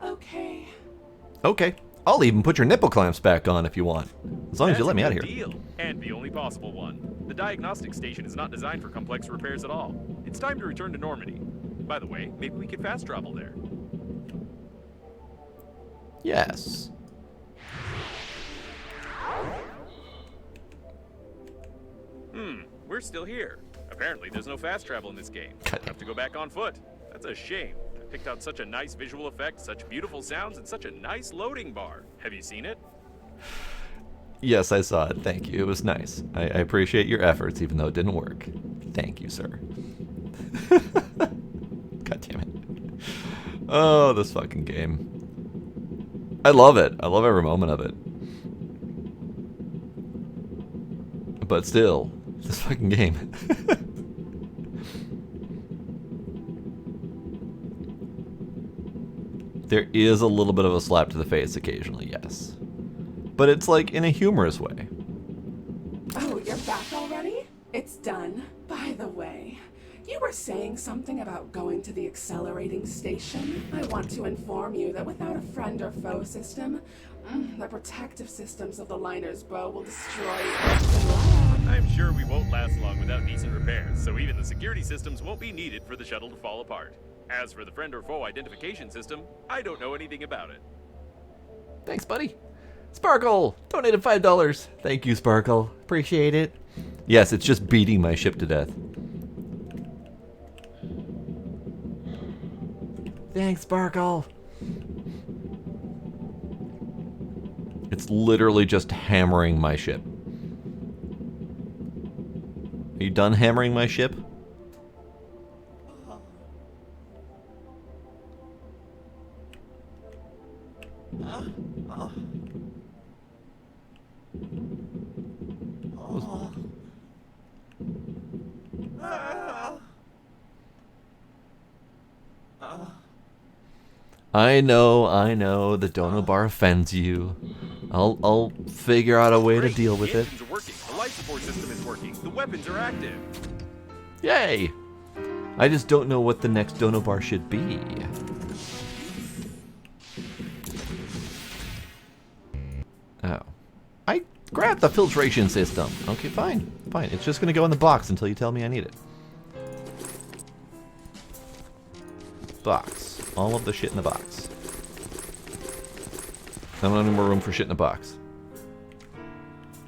Okay. Okay. I'll even put your nipple clamps back on if you want. As long as you let me out of here. Deal. And the only possible one. The diagnostic station is not designed for complex repairs at all. It's time to return to Normandy. By the way, maybe we could fast travel there. Yes. We're still here. Apparently there's no fast travel in this game. Have to go back on foot. That's a shame. I picked out such a nice visual effect, such beautiful sounds, and such a nice loading bar. Have you seen it? Yes, I saw it. Thank you. It was nice. I appreciate your efforts, even though it didn't work. Thank you, sir. God damn it. Oh, this fucking game. I love it. I love every moment of it. But still, this fucking game. There is a little bit of a slap to the face occasionally, yes. But it's like in a humorous way. Oh, you're back already? It's done. By the way, you were saying something about going to the accelerating station. I want to inform you that without a friend or foe system, the protective systems of the liner's bow will destroy you. I'm sure we won't last long without decent repairs, so even the security systems won't be needed for the shuttle to fall apart. As for the friend or foe identification system, I don't know anything about it. Thanks, buddy. Sparkle! Donated $5. Thank you, Sparkle. Appreciate it. Yes, it's just beating my ship to death. Thanks, Sparkle. It's literally just hammering my ship. Are you done hammering my ship? I know, the dono bar offends you. I'll figure out a way to Great. deal with the it. engines are working. The life support system is working. The weapons are active. Yay! I just don't know what the next dono bar should be. Oh. I grabbed the filtration system. Okay, fine. Fine. It's just gonna go in the box until you tell me I need it. Box. All of the shit in the box. I don't have any more room for shit in the box.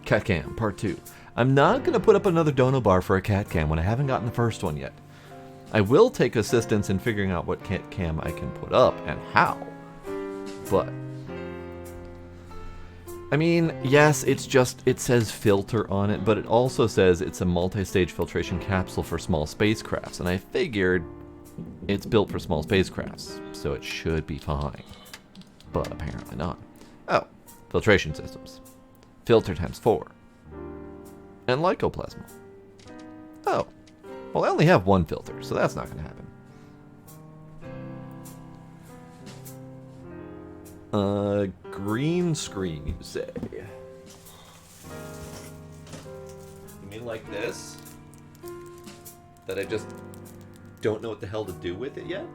Cat cam, part 2. I'm not gonna put up another dono bar for a cat cam when I haven't gotten the first one yet. I will take assistance in figuring out what cat cam I can put up and how. But I mean, yes, it says filter on it, but it also says it's a multi-stage filtration capsule for small spacecrafts, and I figured it's built for small spacecrafts, so it should be fine. But apparently not. Oh, filtration systems. Filter times 4. And lycoplasma. Oh, well I only have one filter, so that's not going to happen. Green screen, you say? You mean like this? That I just don't know what the hell to do with it yet?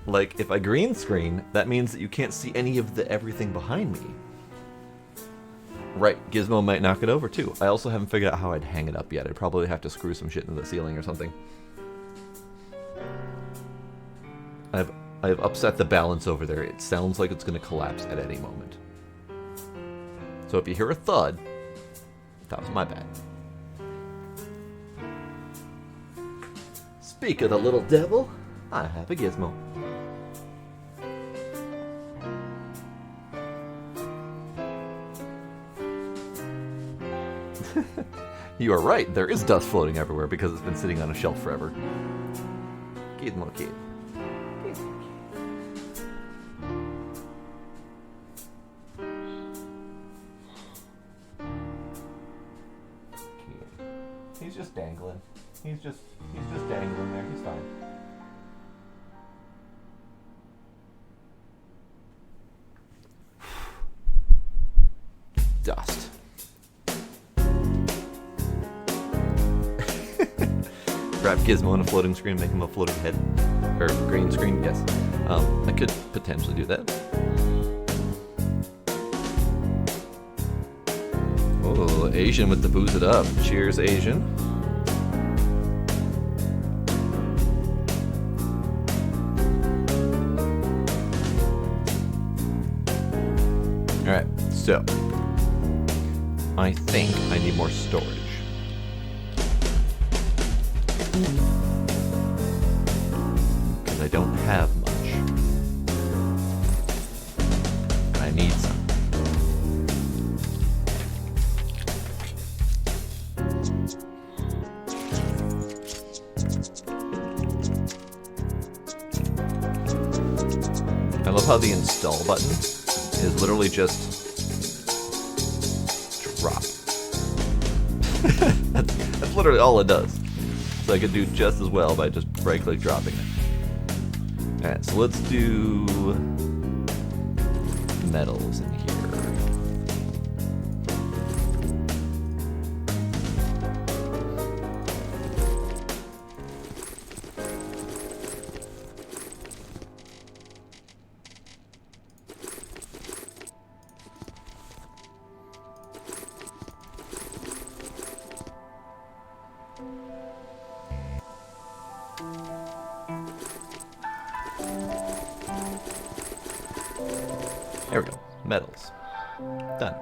Like, if I green screen, that means that you can't see any of the everything behind me. Right, Gizmo might knock it over too. I also haven't figured out how I'd hang it up yet. I'd probably have to screw some shit into the ceiling or something. I've upset the balance over there. It sounds like it's going to collapse at any moment. So if you hear a thud, that was my bad. Speak of the little devil, I have a gizmo. You are right, there is dust floating everywhere because it's been sitting on a shelf forever. Gizmo kid. He's just dangling. He's just dangling there. He's fine. Dust. Grab Gizmo on a floating screen, make him a floating head. Or green screen, yes. I could potentially do that. Oh, Asian with the booze it up. Cheers, Asian. Alright, so I think I need more storage. Because I don't have much. And I need some. I love how the install button is literally just drop. that's literally all it does. So I could do just as well by just right-click dropping it. Alright, so let's do metals in here. There we go. Metals. Done.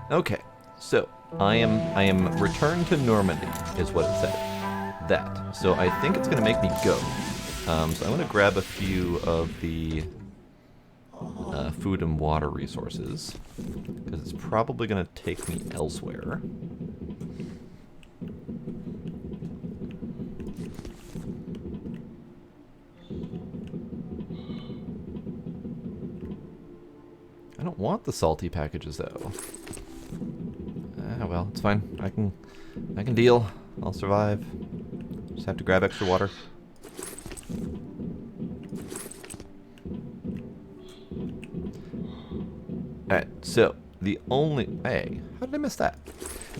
Okay. So I am returned to Normandy is what it said. That. So I think it's gonna make me go. So I'm gonna grab a few of the food and water resources because it's probably gonna take me elsewhere. I don't want the salty packages, though. Oh well, it's fine. I can deal. I'll survive. Just have to grab extra water. Alright, so the only... Hey, how did I miss that?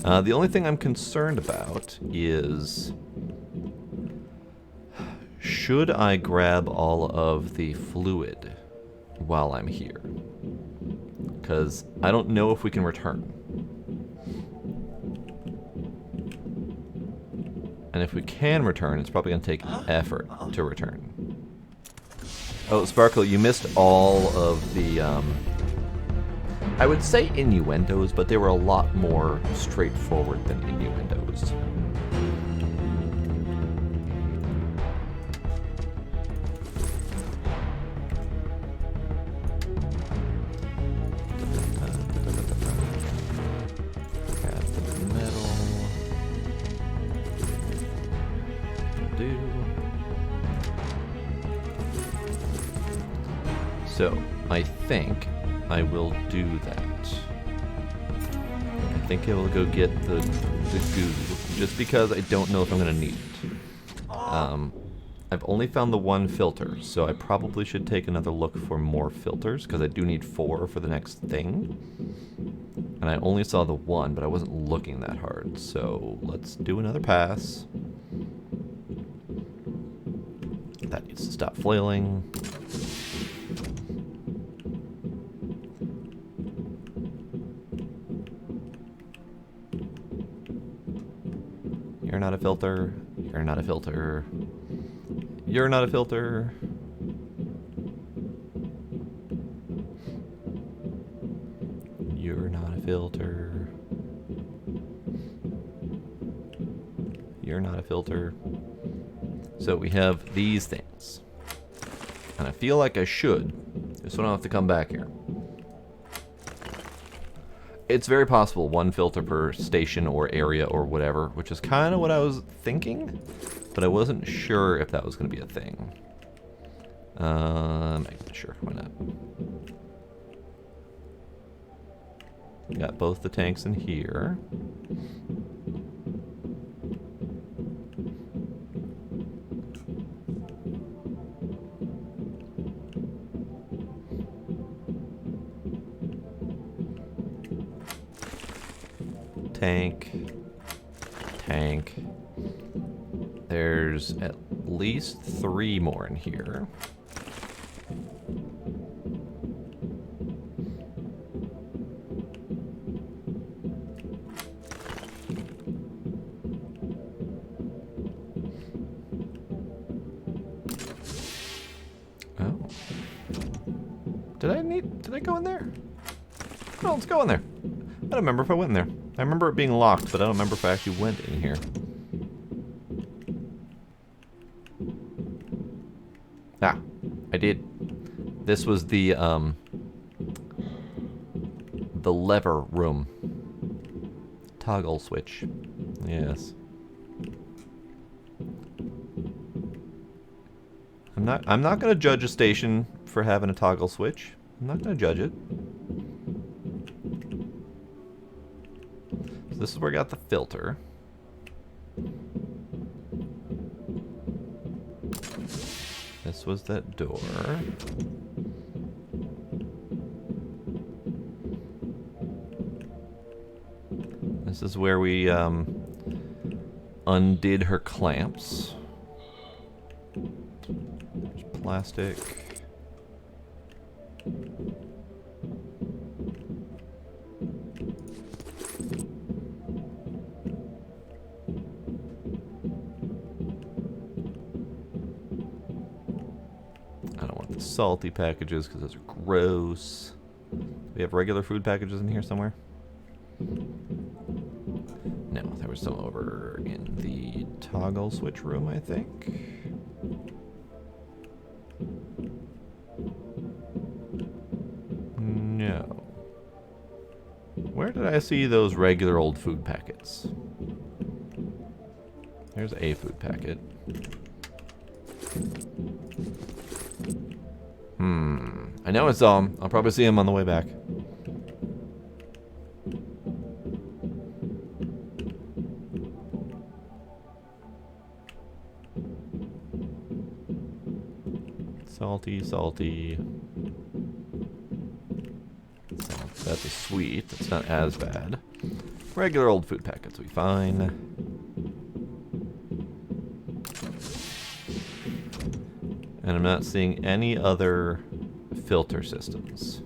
The only thing I'm concerned about is... should I grab all of the fluid while I'm here? Because I don't know if we can return. And if we can return, it's probably going to take effort to return. Oh, Sparkle, you missed all of the, I would say innuendos, but they were a lot more straightforward than innuendos. So, I think I will do that. I think I will go get the goo, just because I don't know if I'm going to need it. I've only found the one filter, so I probably should take another look for more filters, because I do need 4 for the next thing. And I only saw the one, but I wasn't looking that hard, so let's do another pass. That needs to stop flailing. You're not a filter. You're not a filter. You're not a filter. You're not a filter. You're not a filter. So we have these things. And I feel like I should, just so I don't have to come back here. It's very possible 1 filter per station or area or whatever, which is kind of what I was thinking, but I wasn't sure if that was going to be a thing. Sure, why not? We got both the tanks in here. Tank. Tank. There's at least 3 more in here. Oh. Did I go in there? No, let's go in there. I don't remember if I went in there. I remember it being locked, but I don't remember if I actually went in here. Ah, I did. This was the lever room. Toggle switch. Yes. I'm not gonna judge a station for having a toggle switch. I'm not gonna judge it. So this is where I got the filter. This was that door. This is where we undid her clamps. There's plastic. Salty packages because those are gross. We have regular food packages in here somewhere? No, there was some over in the toggle switch room, I think. No. Where did I see those regular old food packets? There's a food packet. I know I saw him. I'll probably see him on the way back. Salty, salty. That's a sweet. That's not as bad. Regular old food packets will be fine. And I'm not seeing any other filter systems.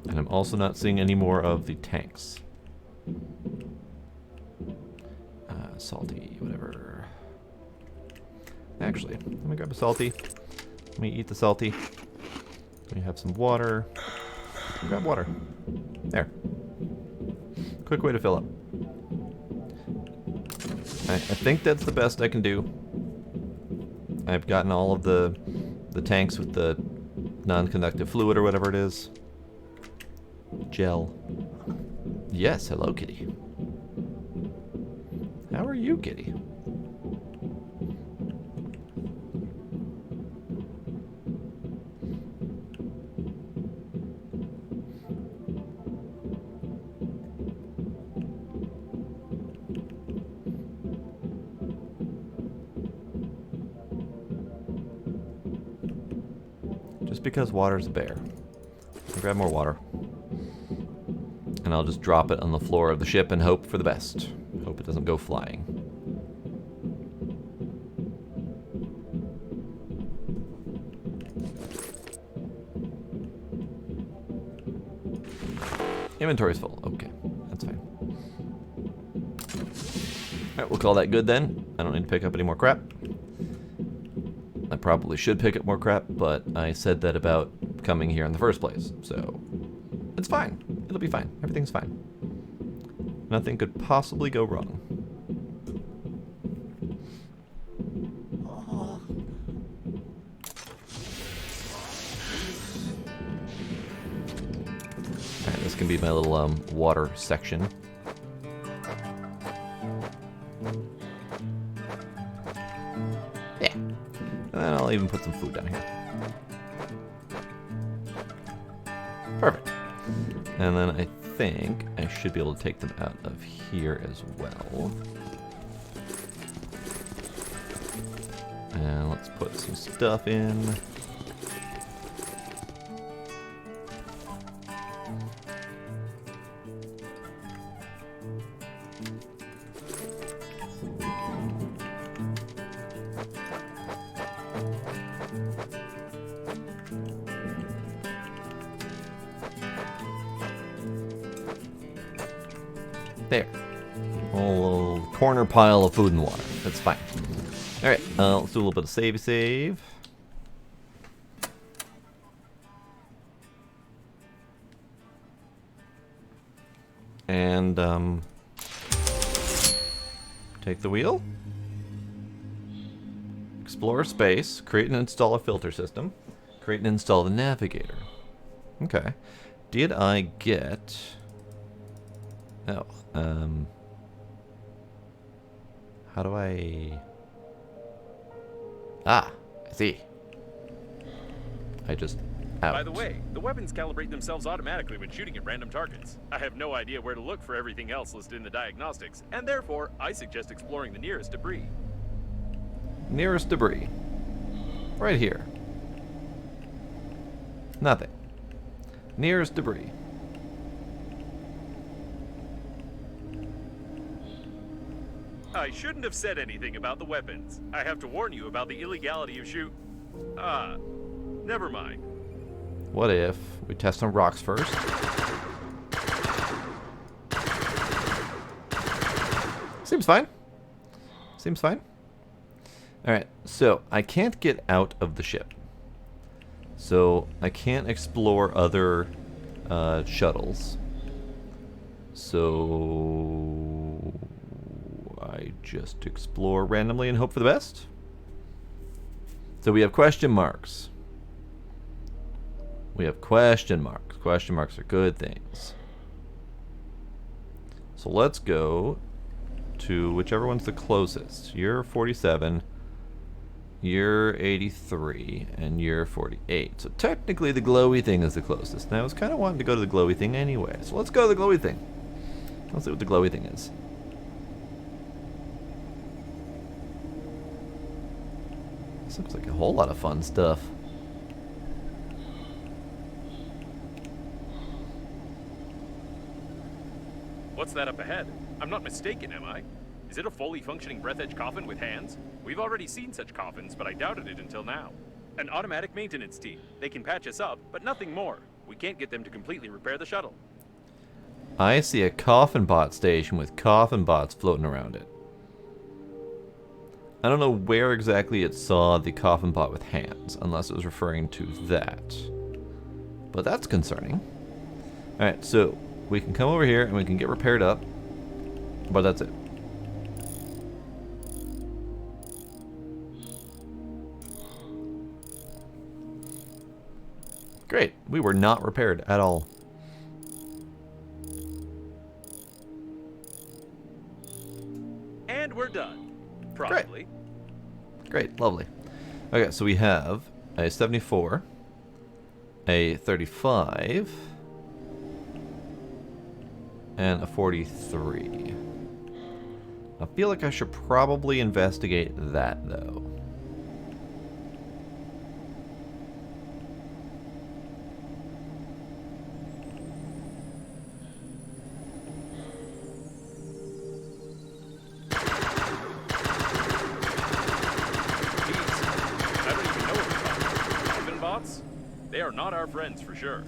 And I'm also not seeing any more of the tanks. Salty, whatever. Actually, let me grab a salty. Let me eat the salty. Let me have some water. Grab water. There. Quick way to fill up. I think that's the best I can do. I've gotten all of the tanks with the non-conductive fluid or whatever it is. Gel. Yes, hello, kitty. How are you, kitty? Just because water's a bear. I'll grab more water. And I'll just drop it on the floor of the ship and hope for the best. Hope it doesn't go flying. Inventory's full. Okay, that's fine. Alright, we'll call that good then. I don't need to pick up any more crap. I probably should pick up more crap, but I said that about coming here in the first place, so it's fine. It'll be fine. Everything's fine. Nothing could possibly go wrong. Alright, this can be my little water section. Yeah. And then I'll even put some food down here. Perfect. And then I think I should be able to take them out of here as well. And let's put some stuff in. There. A little corner pile of food and water. That's fine. Alright, let's do a little bit of save. And, take the wheel. Explore space. Create and install a filter system. Create and install the navigator. Okay. Did I get... Oh, how do I... Ah, I see. I just... Out. By the way, the weapons calibrate themselves automatically when shooting at random targets. I have no idea where to look for everything else listed in the diagnostics, and therefore, I suggest exploring the nearest debris. Nearest debris. Right here. Nothing. Nearest debris. I shouldn't have said anything about the weapons. I have to warn you about the illegality of never mind. What if we test some rocks first? Seems fine. Seems fine. Alright, so I can't get out of the ship. So I can't explore other shuttles. So I just explore randomly and hope for the best. So we have question marks. We have question marks. Question marks are good things. So let's go to whichever one's the closest. You're 47. You're 83, and you're 48. So technically the glowy thing is the closest. And I was kind of wanting to go to the glowy thing anyway. So let's go to the glowy thing. Let's see what the glowy thing is. This looks like a whole lot of fun stuff. What's that up ahead? I'm not mistaken, am I? Is it a fully functioning Breathedge coffin with hands? We've already seen such coffins, but I doubted it until now. An automatic maintenance team. They can patch us up, but nothing more. We can't get them to completely repair the shuttle. I see a coffin bot station with coffin bots floating around it. I don't know where exactly it saw the coffin bot with hands, unless it was referring to that. But that's concerning. Alright, so we can come over here and we can get repaired up, but that's it. Great, we were not repaired at all. And we're done. Probably. Great, lovely. Okay, so we have a 74, a 35, and a 43. I feel like I should probably investigate that, though. They are not our friends for sure.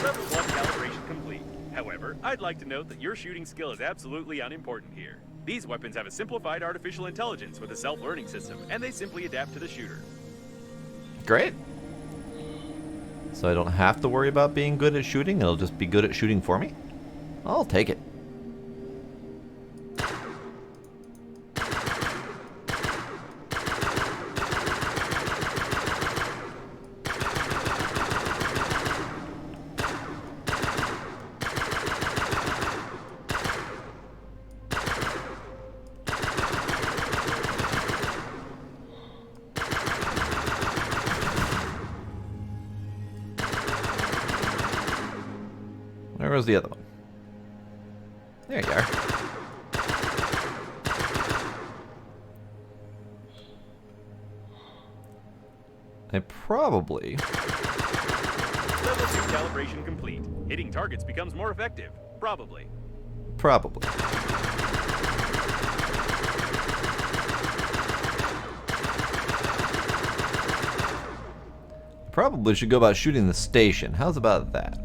Level 1 calibration complete. However, I'd like to note that your shooting skill is absolutely unimportant here. These weapons have a simplified artificial intelligence with a self-learning system, and they simply adapt to the shooter. Great. So I don't have to worry about being good at shooting, it'll just be good at shooting for me? I'll take it. Where was the other one? There you are. I probably... Level 2 calibration complete. Hitting targets becomes more effective. Probably. Probably. Probably should go about shooting the station. How's about that?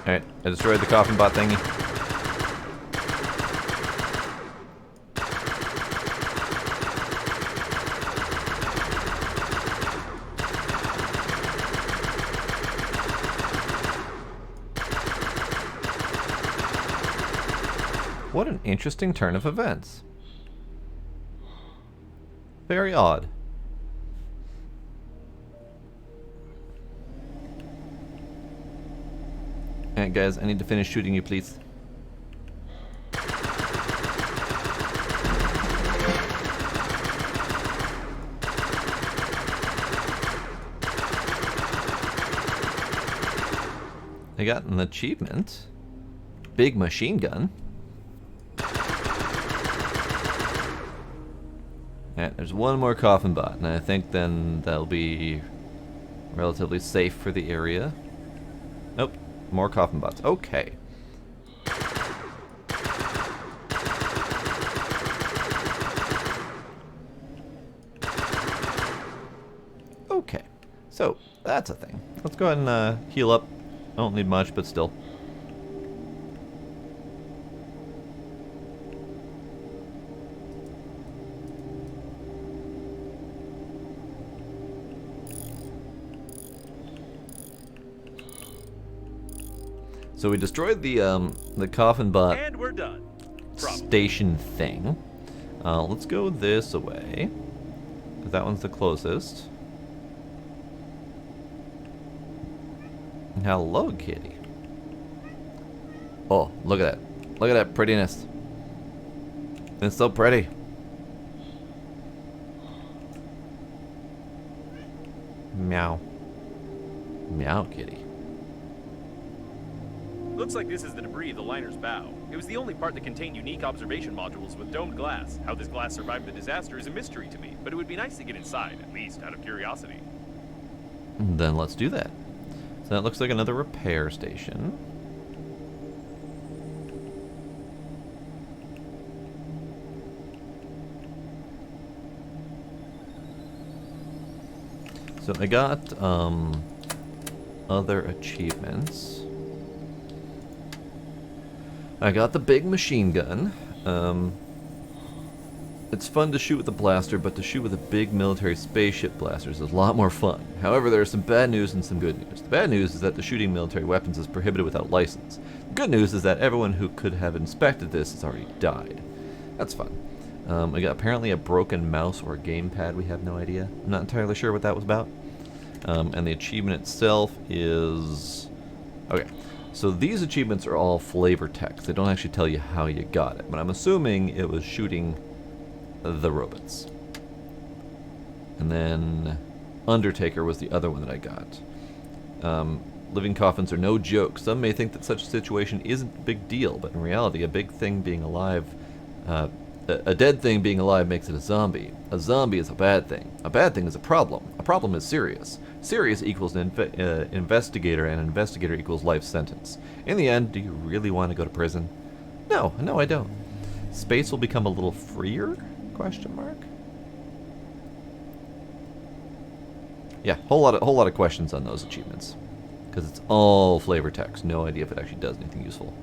Alright, I destroyed the coffin bot thingy. What an interesting turn of events. Very odd. Alright guys, I need to finish shooting you, please. I got an achievement. Big machine gun. Alright, there's one more coffin bot, and I think then that'll be relatively safe for the area. Nope. More coffin bots. Okay. Okay. So, that's a thing. Let's go ahead and heal up. I don't need much, but still. So we destroyed the coffin bot And we're done. Probably. station thing. Let's go this way. 'Cause that one's the closest. Hello, kitty. Oh, look at that. Look at that prettiness. It's so pretty. Meow. Meow, kitty. Looks like this is the debris of the liner's bow. It was the only part that contained unique observation modules with domed glass. How this glass survived the disaster is a mystery to me, but it would be nice to get inside, at least out of curiosity. Then let's do that. So that looks like another repair station. So I got other achievements. I got the big machine gun. It's fun to shoot with a blaster, but to shoot with a big military spaceship blaster is a lot more fun. However, there is some bad news and some good news. The bad news is that the shooting military weapons is prohibited without license. The good news is that everyone who could have inspected this has already died. That's fun. I got apparently a broken mouse or a gamepad, we have no idea. I'm not entirely sure what that was about. And the achievement itself is... Okay, so these achievements are all flavor text. They don't actually tell you how you got it, but I'm assuming it was shooting the robots. And then Undertaker was the other one that I got. Living coffins are no joke. Some may think that such a situation isn't a big deal, but in reality, a big thing being alive... a dead thing being alive makes it a zombie. A zombie is a bad thing. A bad thing is a problem. A problem is serious. Serious equals an investigator, and an investigator equals life sentence. In the end, do you really want to go to prison? No, I don't. Space will become a little freer? Question mark. Yeah, whole lot of questions on those achievements, because it's all flavor text. No idea if it actually does anything useful.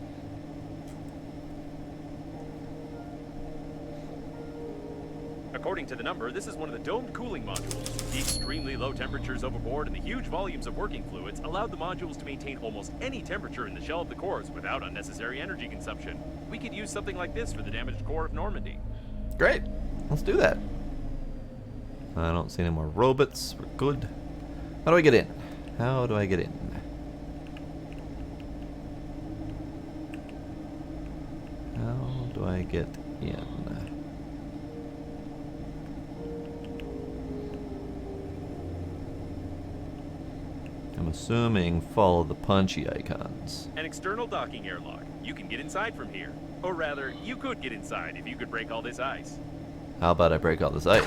According to the number, this is one of the domed cooling modules. The extremely low temperatures overboard and the huge volumes of working fluids allowed the modules to maintain almost any temperature in the shell of the cores without unnecessary energy consumption. We could use something like this for the damaged core of Normandy. Great, let's do that. I don't see any more robots. We're good. How do I get in? How do I get in? How do I get in? I'm assuming follow the punchy icons. An external docking airlock. You can get inside from here. Or rather, you could get inside if you could break all this ice. How about I break all this ice?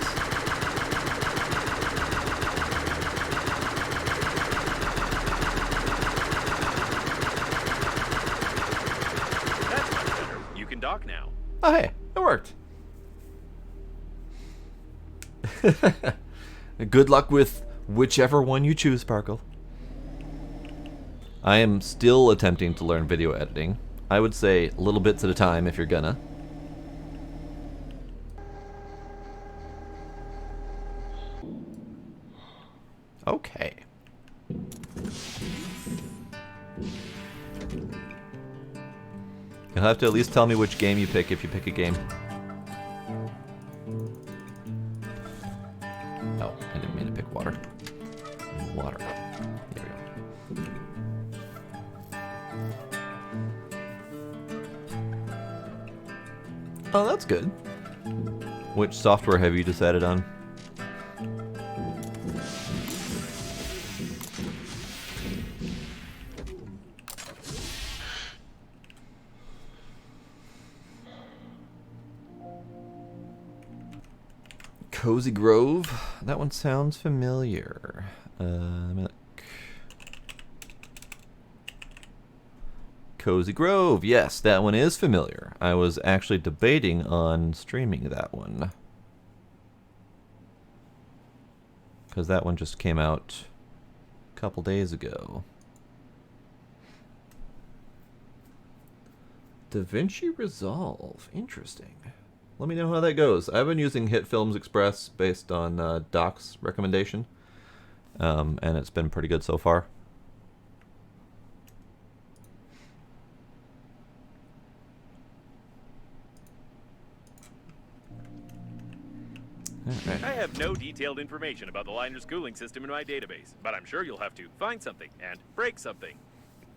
That's much better. You can dock now. Oh hey, it worked. Good luck with whichever one you choose, Sparkle. I am still attempting to learn video editing. I would say little bits at a time if you're gonna. Okay. You'll have to at least tell me which game you pick if you pick a game. Oh, I didn't mean to pick water. Water. There we go. Oh, that's good. Which software have you decided on? Cozy Grove. That one sounds familiar. Cozy Grove. Yes, that one is familiar. I was actually debating on streaming that one, because that one just came out a couple days ago. DaVinci Resolve. Interesting. Let me know how that goes. I've been using Hit Films Express based on Doc's recommendation, and it's been pretty good so far. Alright. I have no detailed information about the liner's cooling system in my database, but I'm sure you'll have to find something and break something.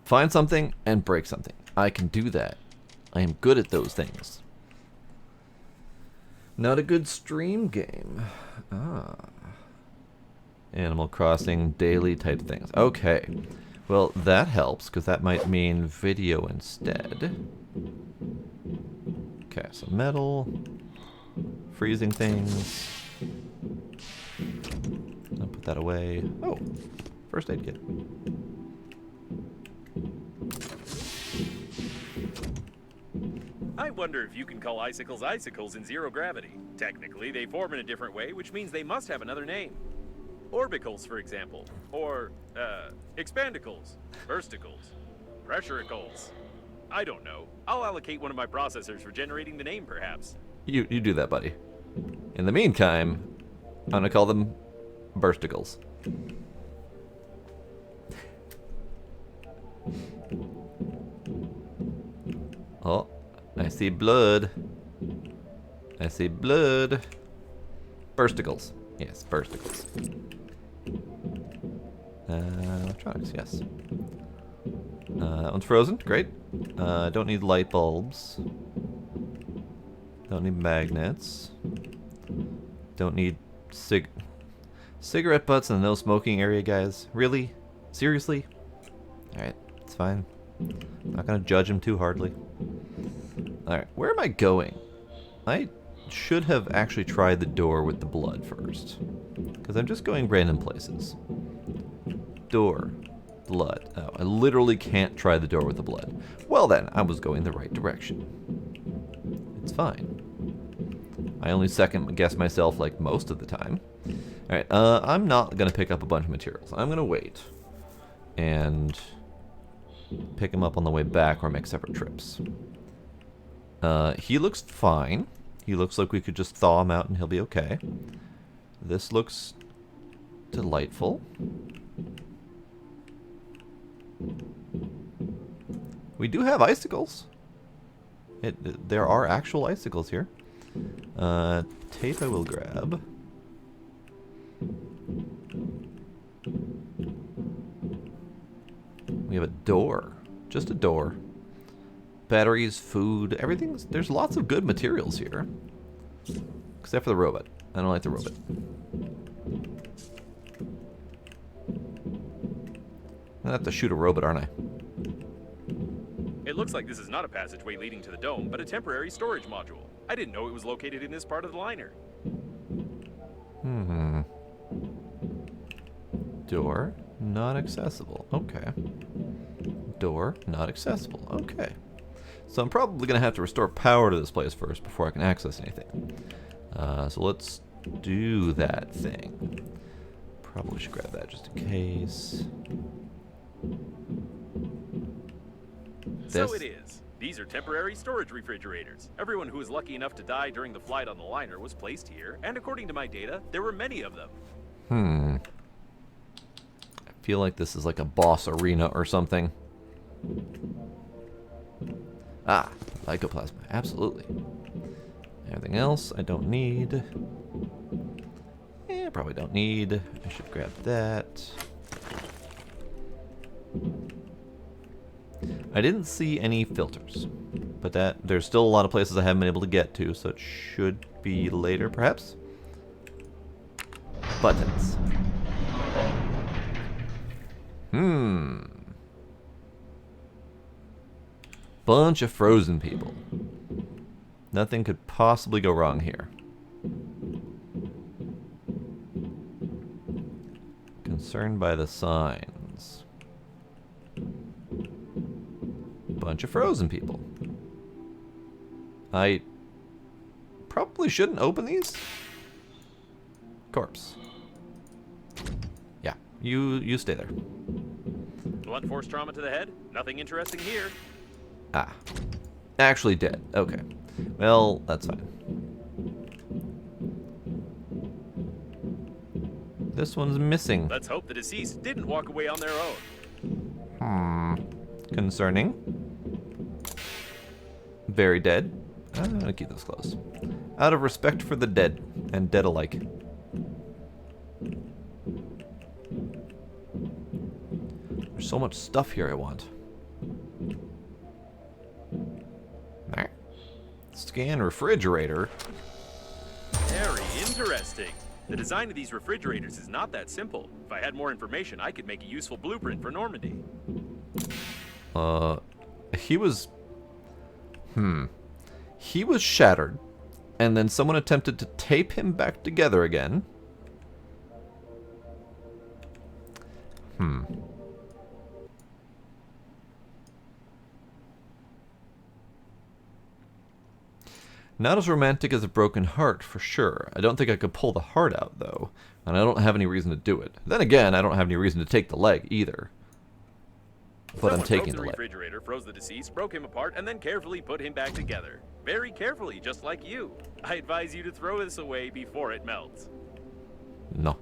Find something and break something. I can do that. I am good at those things. Not a good stream game. Ah. Animal Crossing daily type things. Okay. Well, that helps, because that might mean video instead. Okay, so metal. Freezing things. I'll put that away. Oh, first aid kit. I wonder if you can call icicles icicles in zero gravity. Technically, they form in a different way, which means they must have another name. Orbicles, for example. Or, expandicles, bursticles, pressuricles. I don't know. I'll allocate one of my processors for generating the name, perhaps. You do that, buddy. In the meantime, I'm gonna call them bursticles. Oh, I see blood. I see blood. Bursticles. Yes, bursticles. Electronics, yes. That one's frozen. Great. Don't need light bulbs. Don't need magnets. Don't need cigarette butts in the no smoking area, guys. Really? Seriously? Alright, it's fine. I'm not gonna judge him too hardly. Alright, where am I going? I should have actually tried the door with the blood first. Because I'm just going random places. Door. Blood. Oh, I literally can't try the door with the blood. Well then, I was going the right direction. It's fine. I only second guess myself like most of the time. Alright, I'm not going to pick up a bunch of materials. I'm going to wait. And pick him up on the way back or make separate trips. He looks fine. He looks like we could just thaw him out and he'll be okay. This looks delightful. We do have icicles. There are actual icicles here. Tape I will grab. We have a door. Just a door. Batteries, food, everything's... There's lots of good materials here. Except for the robot. I don't like the robot. I'm gonna have to shoot a robot, aren't I? It looks like this is not a passageway leading to the dome, but a temporary storage module. I didn't know it was located in this part of the liner. Door, not accessible. Okay. Door, not accessible. Okay. So I'm probably going to have to restore power to this place first before I can access anything. So let's do that thing. Probably should grab that just in case. So it is. These are temporary storage refrigerators. Everyone who was lucky enough to die during the flight on the liner was placed here, and according to my data, there were many of them. I feel like this is like a boss arena or something. Ah, lycoplasma, absolutely. Everything else I don't need. Probably don't need. I should grab that. I didn't see any filters, but there's still a lot of places I haven't been able to get to, so it should be later, perhaps. Buttons. Bunch of frozen people. Nothing could possibly go wrong here. Concerned by the signs. Bunch of frozen people. I probably shouldn't open these. Corpse. Yeah, you stay there. Blunt force trauma to the head? Nothing interesting here. Ah. Actually dead. Okay. Well, that's fine. This one's missing. Let's hope the deceased didn't walk away on their own. Concerning. Very dead. I'm gonna keep this close. Out of respect for the dead, and dead alike. There's so much stuff here I want. Scan refrigerator. Very interesting. The design of these refrigerators is not that simple. If I had more information, I could make a useful blueprint for Normandy. He was... He was shattered, and then someone attempted to tape him back together again. Not as romantic as a broken heart, for sure. I don't think I could pull the heart out, though. And I don't have any reason to do it. Then again, I don't have any reason to take the leg, either. But I'm taking the leg. The refrigerator, froze the deceased, broke him apart, and then carefully put him back together. Very carefully, just like you. I advise you to throw this away before it melts. No.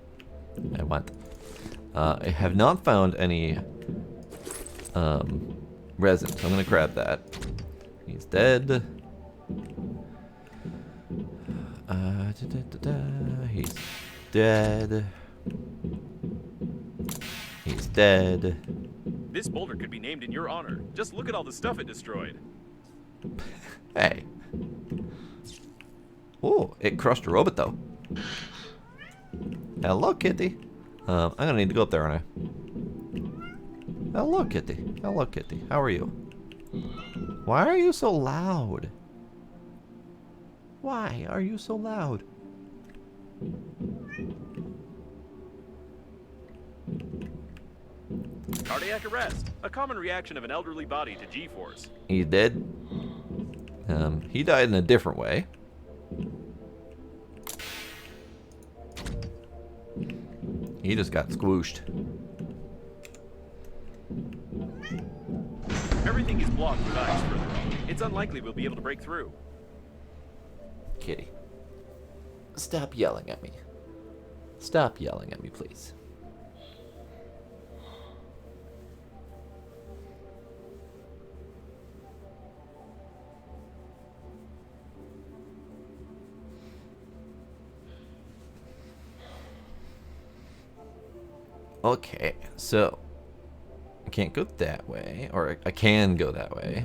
I won't. I have not found any resin, so I'm going to grab that. He's dead. He's dead. He's dead. This boulder could be named in your honor. Just look at all the stuff it destroyed. Hey. Oh, it crushed a robot, though. Hello, kitty. I'm gonna need to go up there, aren't I? Hello, kitty. Hello, kitty. How are you? Why are you so loud? Why are you so loud? Cardiac arrest. A common reaction of an elderly body to G-force. He's dead. He died in a different way. He just got squooshed. Everything is blocked with ice further on. It's unlikely we'll be able to break through. Kitty. Stop yelling at me. Stop yelling at me, please. Okay, so I can't go that way, or I can go that way.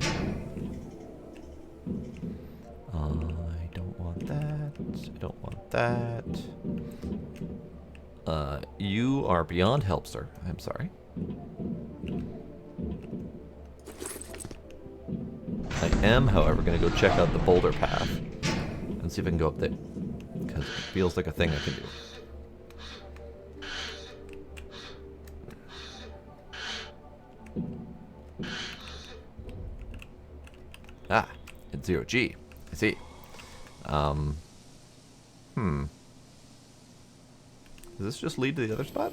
I don't want that. I don't want that. You are beyond help, sir. I'm sorry. I am, however, going to go check out the boulder path and see if I can go up there, because it feels like a thing I can do. Ah, it's 0G. I see. Does this just lead to the other spot?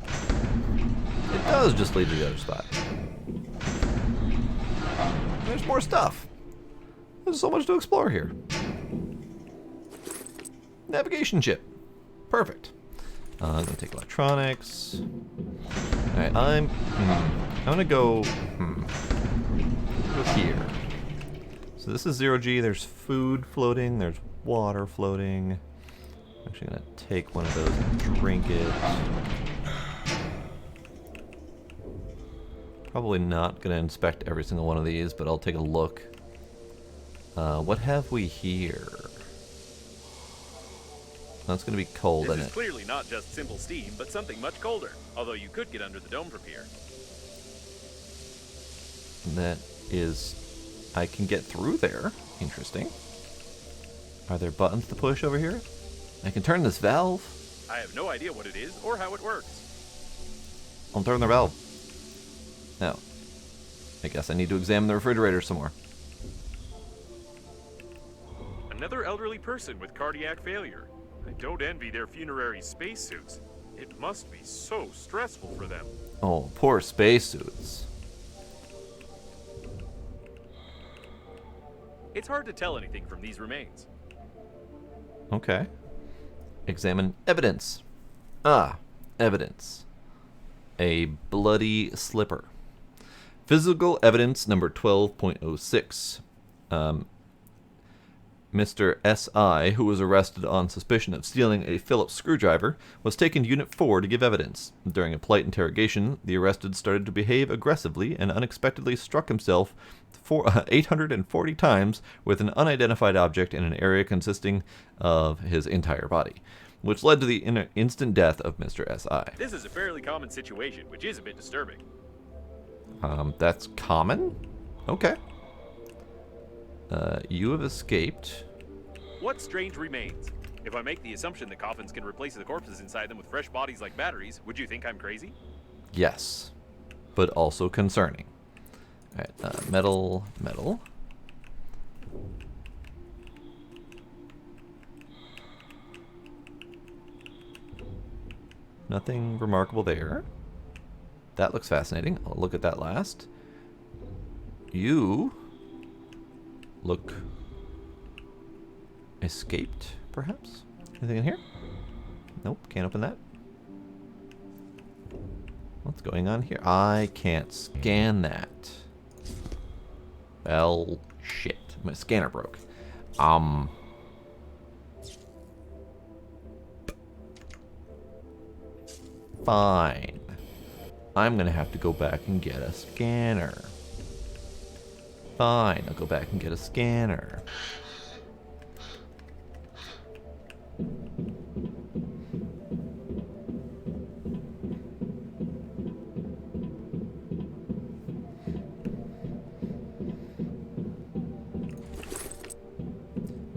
It does just lead to the other spot. There's more stuff. There's so much to explore here. Navigation chip. Perfect. I'm gonna take electronics. Alright, I'm gonna go here. So this is 0G. There's food floating. There's water floating. I'm actually gonna take one of those and drink it. Probably not gonna inspect every single one of these, but I'll take a look. What have we here? That's gonna be cold, isn't it? This is clearly not just simple steam, but something much colder. Although you could get under the dome from here. And that is... I can get through there. Interesting. Are there buttons to push over here? I can turn this valve. I have no idea what it is or how it works. I'll turn the valve. Now, I guess I need to examine the refrigerator some more. Another elderly person with cardiac failure. I don't envy their funerary spacesuits. It must be so stressful for them. Oh, poor spacesuits. It's hard to tell anything from these remains. Okay. Examine evidence. Ah, evidence. A bloody slipper. Physical evidence number 12.06. Mr. S.I., who was arrested on suspicion of stealing a Phillips screwdriver, was taken to Unit 4 to give evidence. During a polite interrogation, the arrested started to behave aggressively and unexpectedly struck himself 840 times with an unidentified object in an area consisting of his entire body, which led to the instant death of Mr. S.I. This is a fairly common situation, which is a bit disturbing. That's common? Okay. You have escaped. What strange remains? If I make the assumption that coffins can replace the corpses inside them with fresh bodies like batteries, would you think I'm crazy? Yes, but also concerning. Alright, metal. Nothing remarkable there. That looks fascinating. I'll look at that last. You look escaped, perhaps? Anything in here? Nope, can't open that. What's going on here? I can't scan that. Well, shit. My scanner broke. Fine. I'm gonna have to go back and get a scanner. Fine, I'll go back and get a scanner.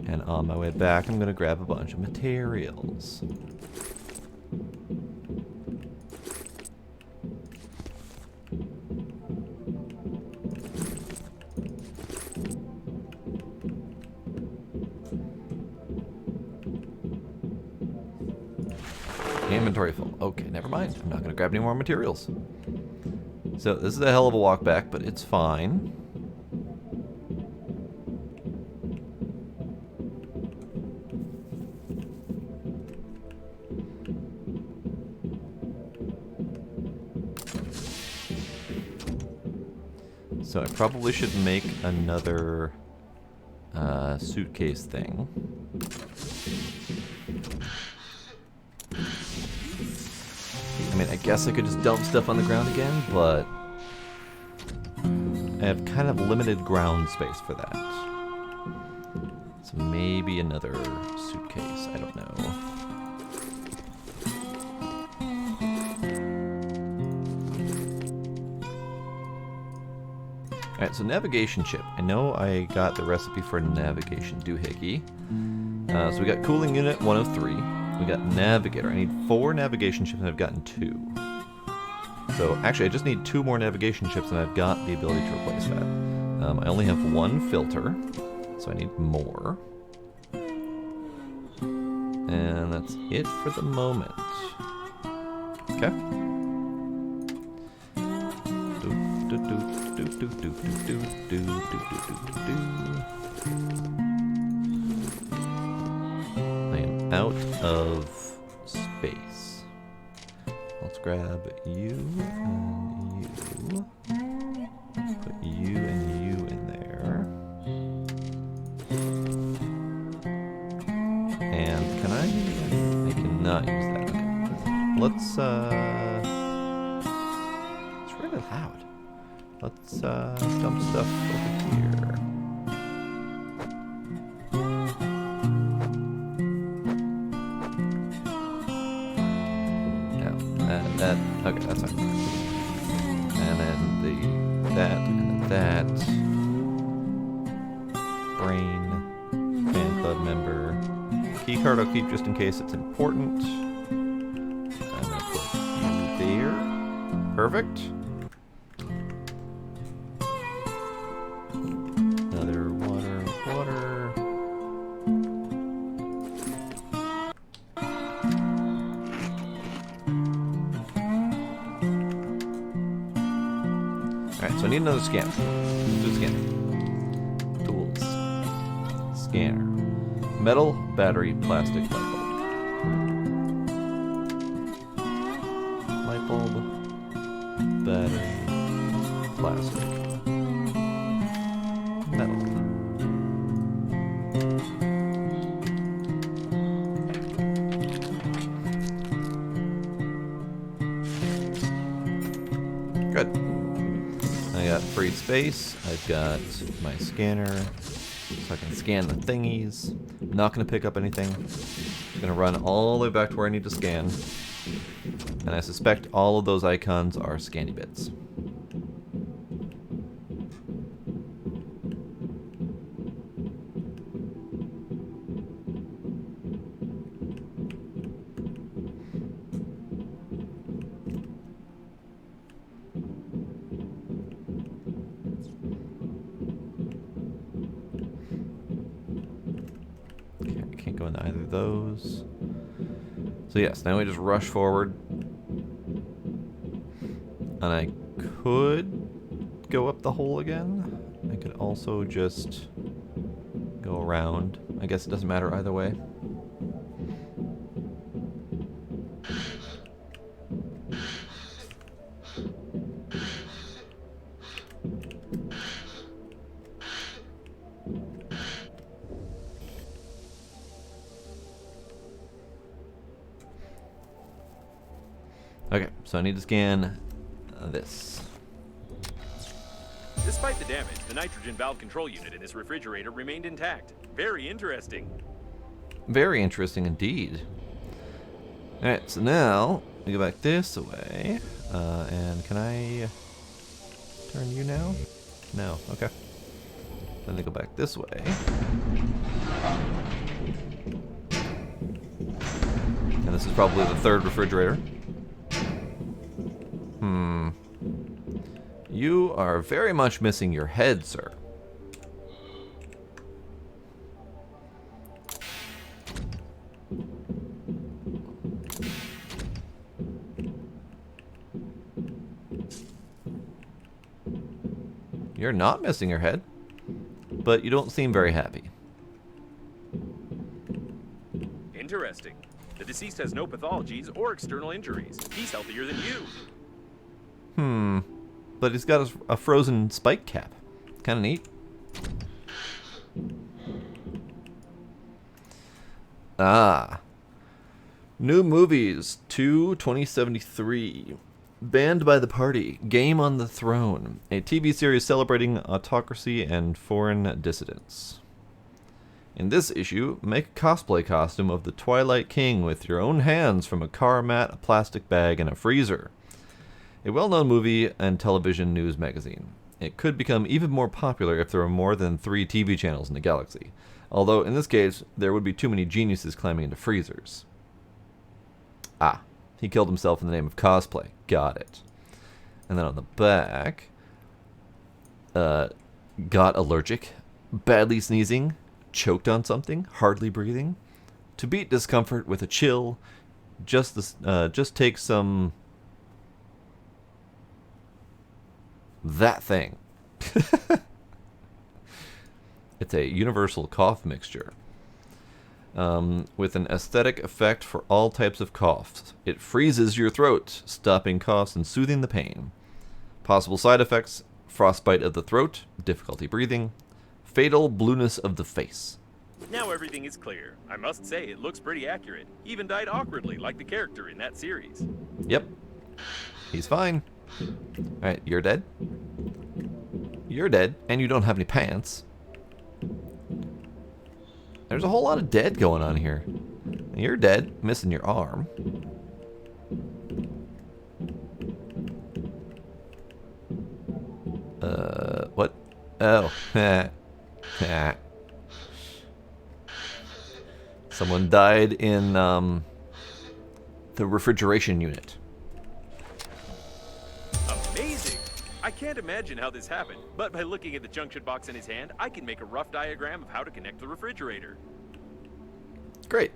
And on my way back, I'm gonna grab a bunch of materials. Inventory full. Okay, never mind. I'm not going to grab any more materials. So this is a hell of a walk back, but it's fine. So I probably should make another suitcase thing. I mean, I guess I could just dump stuff on the ground again, but I have kind of limited ground space for that. So maybe another suitcase, I don't know. Alright, so navigation chip. I know I got the recipe for navigation doohickey. So we got cooling unit 1 of 3. We got navigator. I need 4 navigation chips and I've gotten 2. So actually I just need 2 more navigation chips and I've got the ability to replace that. I only have 1 filter, so I need more. And that's it for the moment. Okay. I am out of space. Let's grab you and you. Put you and you in there. And can I cannot use that. Okay. Let's it's really loud. Let's dump stuff over here. Okay, that's fine. And then that. Brain, fan club member. Keycard I'll keep just in case it's important. I'm gonna put you there. Perfect. Another water. Alright, so I need another scanner. Let's do a scanner. Tools. Scanner. Metal, battery, plastic, light bulb. Light bulb, battery, plastic, metal. free space. I've got my scanner, so I can scan the thingies. I'm not going to pick up anything. I'm going to run all the way back to where I need to scan. And I suspect all of those icons are scanny bits. Go into either of those. So yes, now we just rush forward. And I could go up the hole again. I could also just go around. I guess it doesn't matter either way. Okay, so I need to scan this. Despite the damage, the nitrogen valve control unit in this refrigerator remained intact. Very interesting. Very interesting indeed. Alright, so now we go back this way. And can I turn you now? No, okay. Then I go back this way. And this is probably the third refrigerator. You are very much missing your head, sir. You're not missing your head, but you don't seem very happy. Interesting. The deceased has no pathologies or external injuries. He's healthier than you. But he's got a frozen spike cap. Kind of neat. Ah. New movies 2073. Banned by the Party. Game on the Throne. A TV series celebrating autocracy and foreign dissidents. In this issue, make a cosplay costume of the Twilight King with your own hands from a car mat, a plastic bag, and a freezer. A well-known movie and television news magazine. It could become even more popular if there were more than 3 TV channels in the galaxy. Although, in this case, there would be too many geniuses climbing into freezers. Ah, he killed himself in the name of cosplay. Got it. And then on the back, got allergic, badly sneezing, choked on something, hardly breathing. To beat discomfort with a chill, just take some... that thing. It's a universal cough mixture. With an aesthetic effect for all types of coughs. It freezes your throat, stopping coughs and soothing the pain. Possible side effects: frostbite of the throat, difficulty breathing, fatal blueness of the face. Now everything is clear. I must say, it looks pretty accurate. He even died awkwardly, like the character in that series. Yep. He's fine. Alright, you're dead. You're dead, and you don't have any pants. There's a whole lot of dead going on here. You're dead, missing your arm. What? Oh. Someone died in, the refrigeration unit. Amazing! I can't imagine how this happened, but by looking at the junction box in his hand, I can make a rough diagram of how to connect the refrigerator. Great.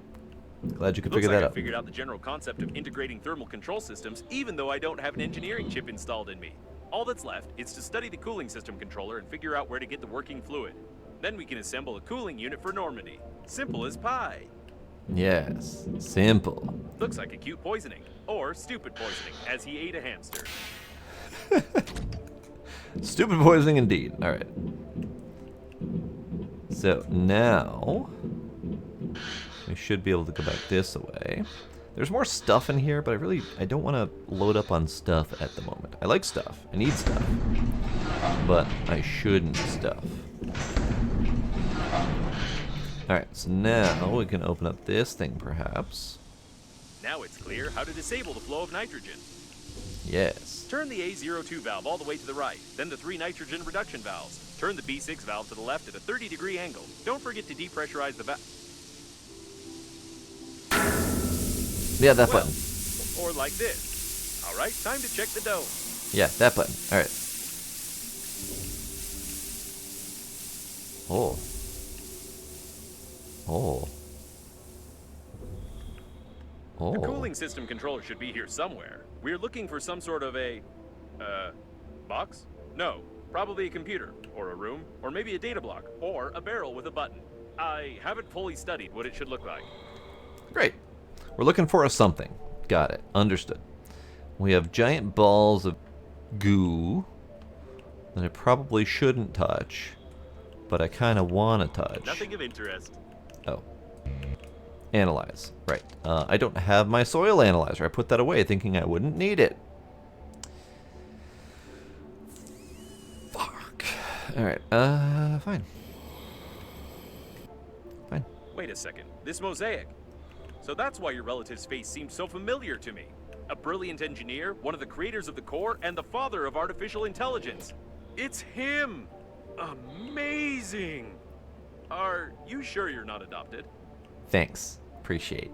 Glad you could Looks figure like that I out. figured out the general concept of integrating thermal control systems, even though I don't have an engineering chip installed in me. All that's left is to study the cooling system controller and figure out where to get the working fluid. Then we can assemble a cooling unit for Normandy. Simple as pie. Yes, simple. Looks like acute poisoning, or stupid poisoning, as he ate a hamster. Stupid poisoning indeed. Alright. So now we should be able to go back this way. There's more stuff in here, but I don't want to load up on stuff at the moment. I like stuff. I need stuff. but I shouldn't stuff. Alright, so now we can open up this thing, perhaps. Now it's clear how to disable the flow of nitrogen. Yes. Turn the A02 valve all the way to the right, then the 3 nitrogen reduction valves. Turn the B6 valve to the left at a 30-degree angle. Don't forget to depressurize the valve. Yeah, that button. Or like this. All right, time to check the dome. Yeah, that button. Alright. Oh. Oh. Oh. The cooling system controller should be here somewhere. We're looking for some sort of a, box? No, probably a computer, or a room, or maybe a data block, or a barrel with a button. I haven't fully studied what it should look like. Great. We're looking for a something. Got it. Understood. We have giant balls of goo that I probably shouldn't touch, but I kind of want to touch. Nothing of interest. Oh. Analyze. Right. I don't have my soil analyzer. I put that away thinking I wouldn't need it. Fuck. Alright. Fine. Fine. Wait a second. This mosaic. So that's why your relative's face seems so familiar to me. A brilliant engineer, one of the creators of the core, and the father of artificial intelligence. It's him! Amazing! Are you sure you're not adopted? Thanks. Appreciate.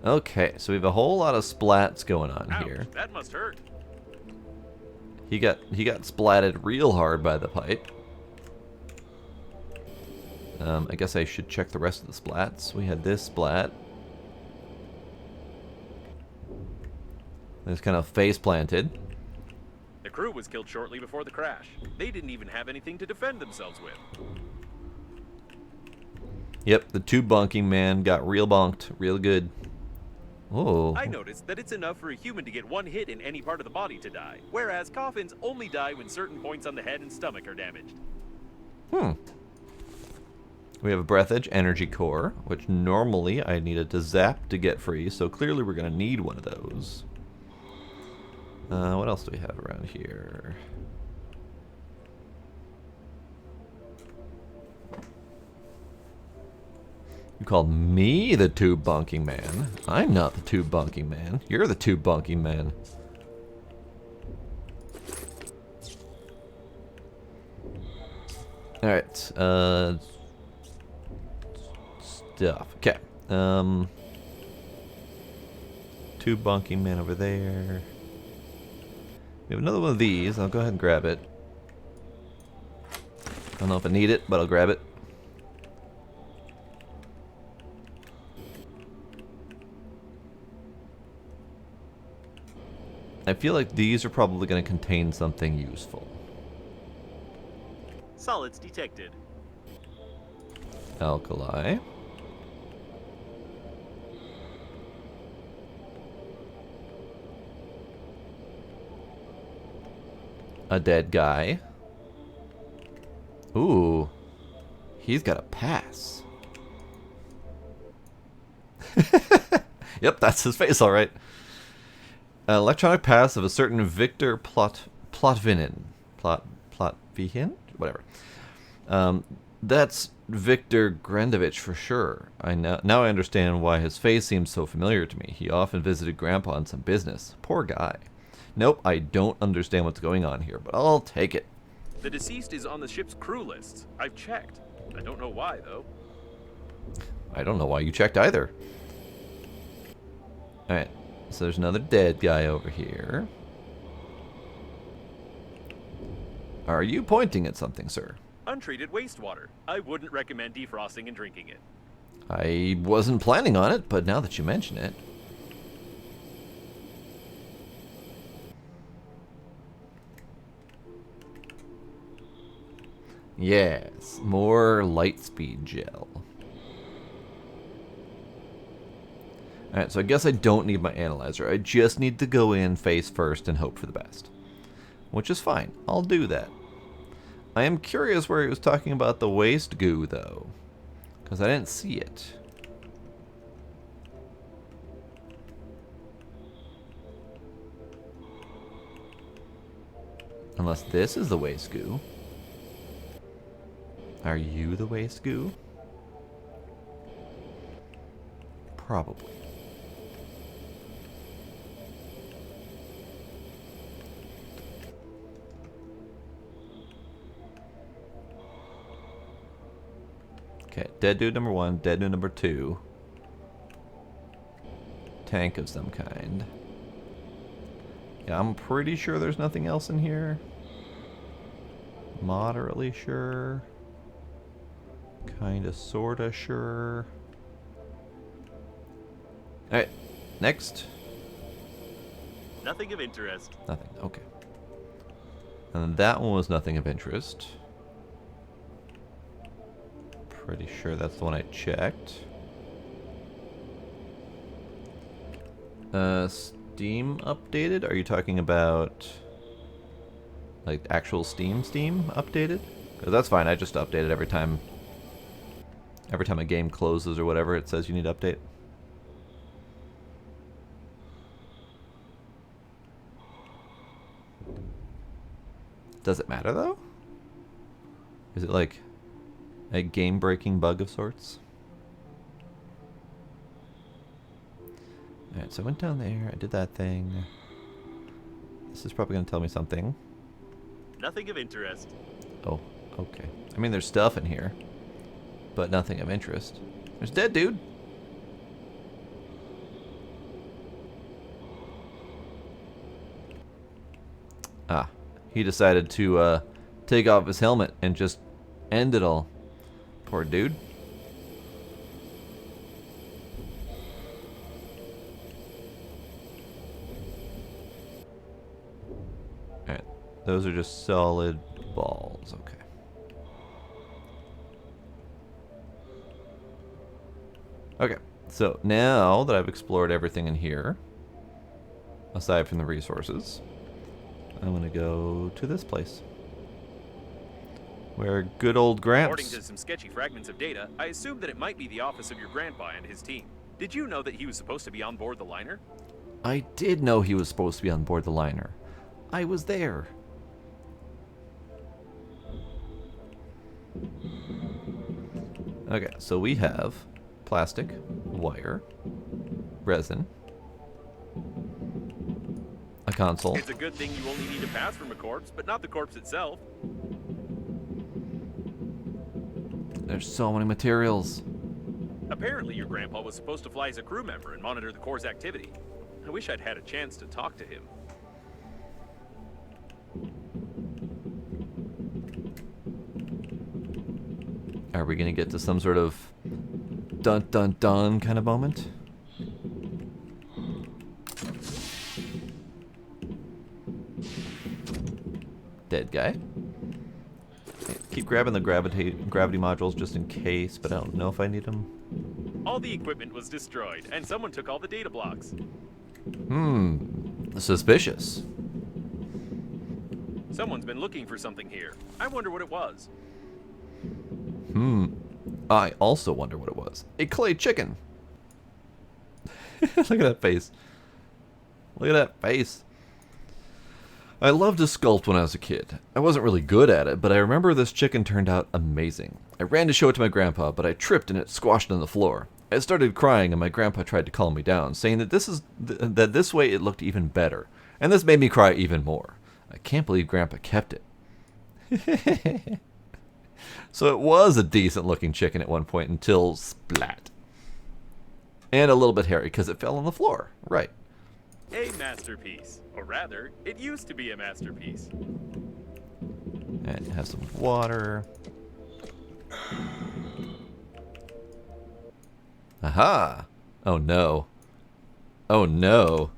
Okay, so we have a whole lot of splats going on Ouch, here. that must hurt. He got splatted real hard by the pipe. I guess I should check the rest of the splats. We had this splat. It's kind of face planted. The crew was killed shortly before the crash. They didn't even have anything to defend themselves with. Yep, the tube bunking man got real bonked, real good. Oh. I noticed that it's enough for a human to get one hit in any part of the body to die, whereas coffins only die when certain points on the head and stomach are damaged. We have a Breathedge energy core, which normally I needed to zap to get free, so clearly we're going to need one of those. What else do we have around here? You called me the tube bunking man. I'm not the tube bunking man. You're the tube bunking man. Alright, stuff. Okay. Tube bunking man over there. We have another one of these. I'll go ahead and grab it. I don't know if I need it, but I'll grab it. I feel like these are probably going to contain something useful. Solids detected. Alkali. A dead guy. Ooh. He's got a pass. Yep, that's his face, all right. Electronic pass of a certain Victor Plotvinin. Plotvinin? Whatever. That's Victor Grandovich for sure. Now I understand why his face seems so familiar to me. He often visited Grandpa on some business. Poor guy. Nope, I don't understand what's going on here, but I'll take it. The deceased is on the ship's crew list. I've checked. I don't know why, though. I don't know why you checked either. Alright, so there's another dead guy over here. Are you pointing at something, sir? Untreated wastewater. I wouldn't recommend defrosting and drinking it. I wasn't planning on it, but now that you mention it. Yes, more lightspeed gel. Alright, so I guess I don't need my analyzer. I just need to go in face first and hope for the best. Which is fine. I'll do that. I am curious where he was talking about the waste goo, though. Because I didn't see it. Unless this is the waste goo. Are you the waste goo? Probably. Okay, dead dude number 1, dead dude number 2. Tank of some kind. Yeah, I'm pretty sure there's nothing else in here. Moderately sure. Kinda, sorta sure. Alright, next. Nothing of interest. Nothing, okay. And that one was nothing of interest. Pretty sure that's the one I checked. Steam updated? Are you talking about like actual Steam updated? 'Cause that's fine, I just update it every time a game closes or whatever it says you need to update. Does it matter though? Is it like a game-breaking bug of sorts? Alright, so I went down there, I did that thing. This is probably going to tell me something. Nothing of interest. Oh, okay. I mean, there's stuff in here, but nothing of interest. There's dead dude. Ah, he decided to take off his helmet and just end it all. Poor dude. Alright, those are just solid balls, okay. Okay, so now that I've explored everything in here, aside from the resources, I'm gonna go to this place. Where good old According Gramps... to some sketchy fragments of data, I assume that it might be the office of your grandpa and his team. Did you know that he was supposed to be on board the liner? I did know he was supposed to be on board the liner. I was there. Okay, so we have plastic, wire, resin, a console. It's a good thing you only need a pass from a corpse, but not the corpse itself. There's so many materials. Apparently, your grandpa was supposed to fly as a crew member and monitor the Corps' activity. I wish I'd had a chance to talk to him. Are we gonna get to some sort of dun dun dun kind of moment? Dead guy. Keep grabbing the gravity modules just in case, but I don't know if I need them. All the equipment was destroyed, and someone took all the data blocks. Suspicious. Someone's been looking for something here. I wonder what it was. I also wonder what it was. A clay chicken. Look at that face. Look at that face. I loved to sculpt when I was a kid. I wasn't really good at it, but I remember this chicken turned out amazing. I ran to show it to my grandpa, but I tripped and it squashed on the floor. I started crying and my grandpa tried to calm me down, saying that this way it looked even better. And this made me cry even more. I can't believe Grandpa kept it. So it was a decent looking chicken at one point until splat. And a little bit hairy because it fell on the floor. Right. A masterpiece. Or rather, it used to be a masterpiece. And it has some water. Aha! Oh no. Oh no.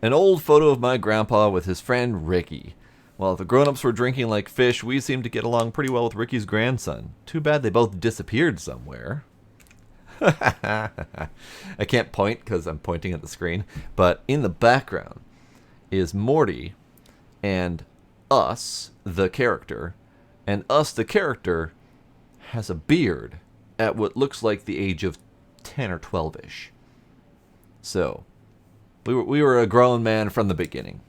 An old photo of my grandpa with his friend Ricky. While the grown-ups were drinking like fish, we seemed to get along pretty well with Ricky's grandson. Too bad they both disappeared somewhere. I can't point because I'm pointing at the screen, but in the background is Morty and us, the character, and us, the character, has a beard at what looks like the age of 10 or 12-ish. So, we were a grown man from the beginning.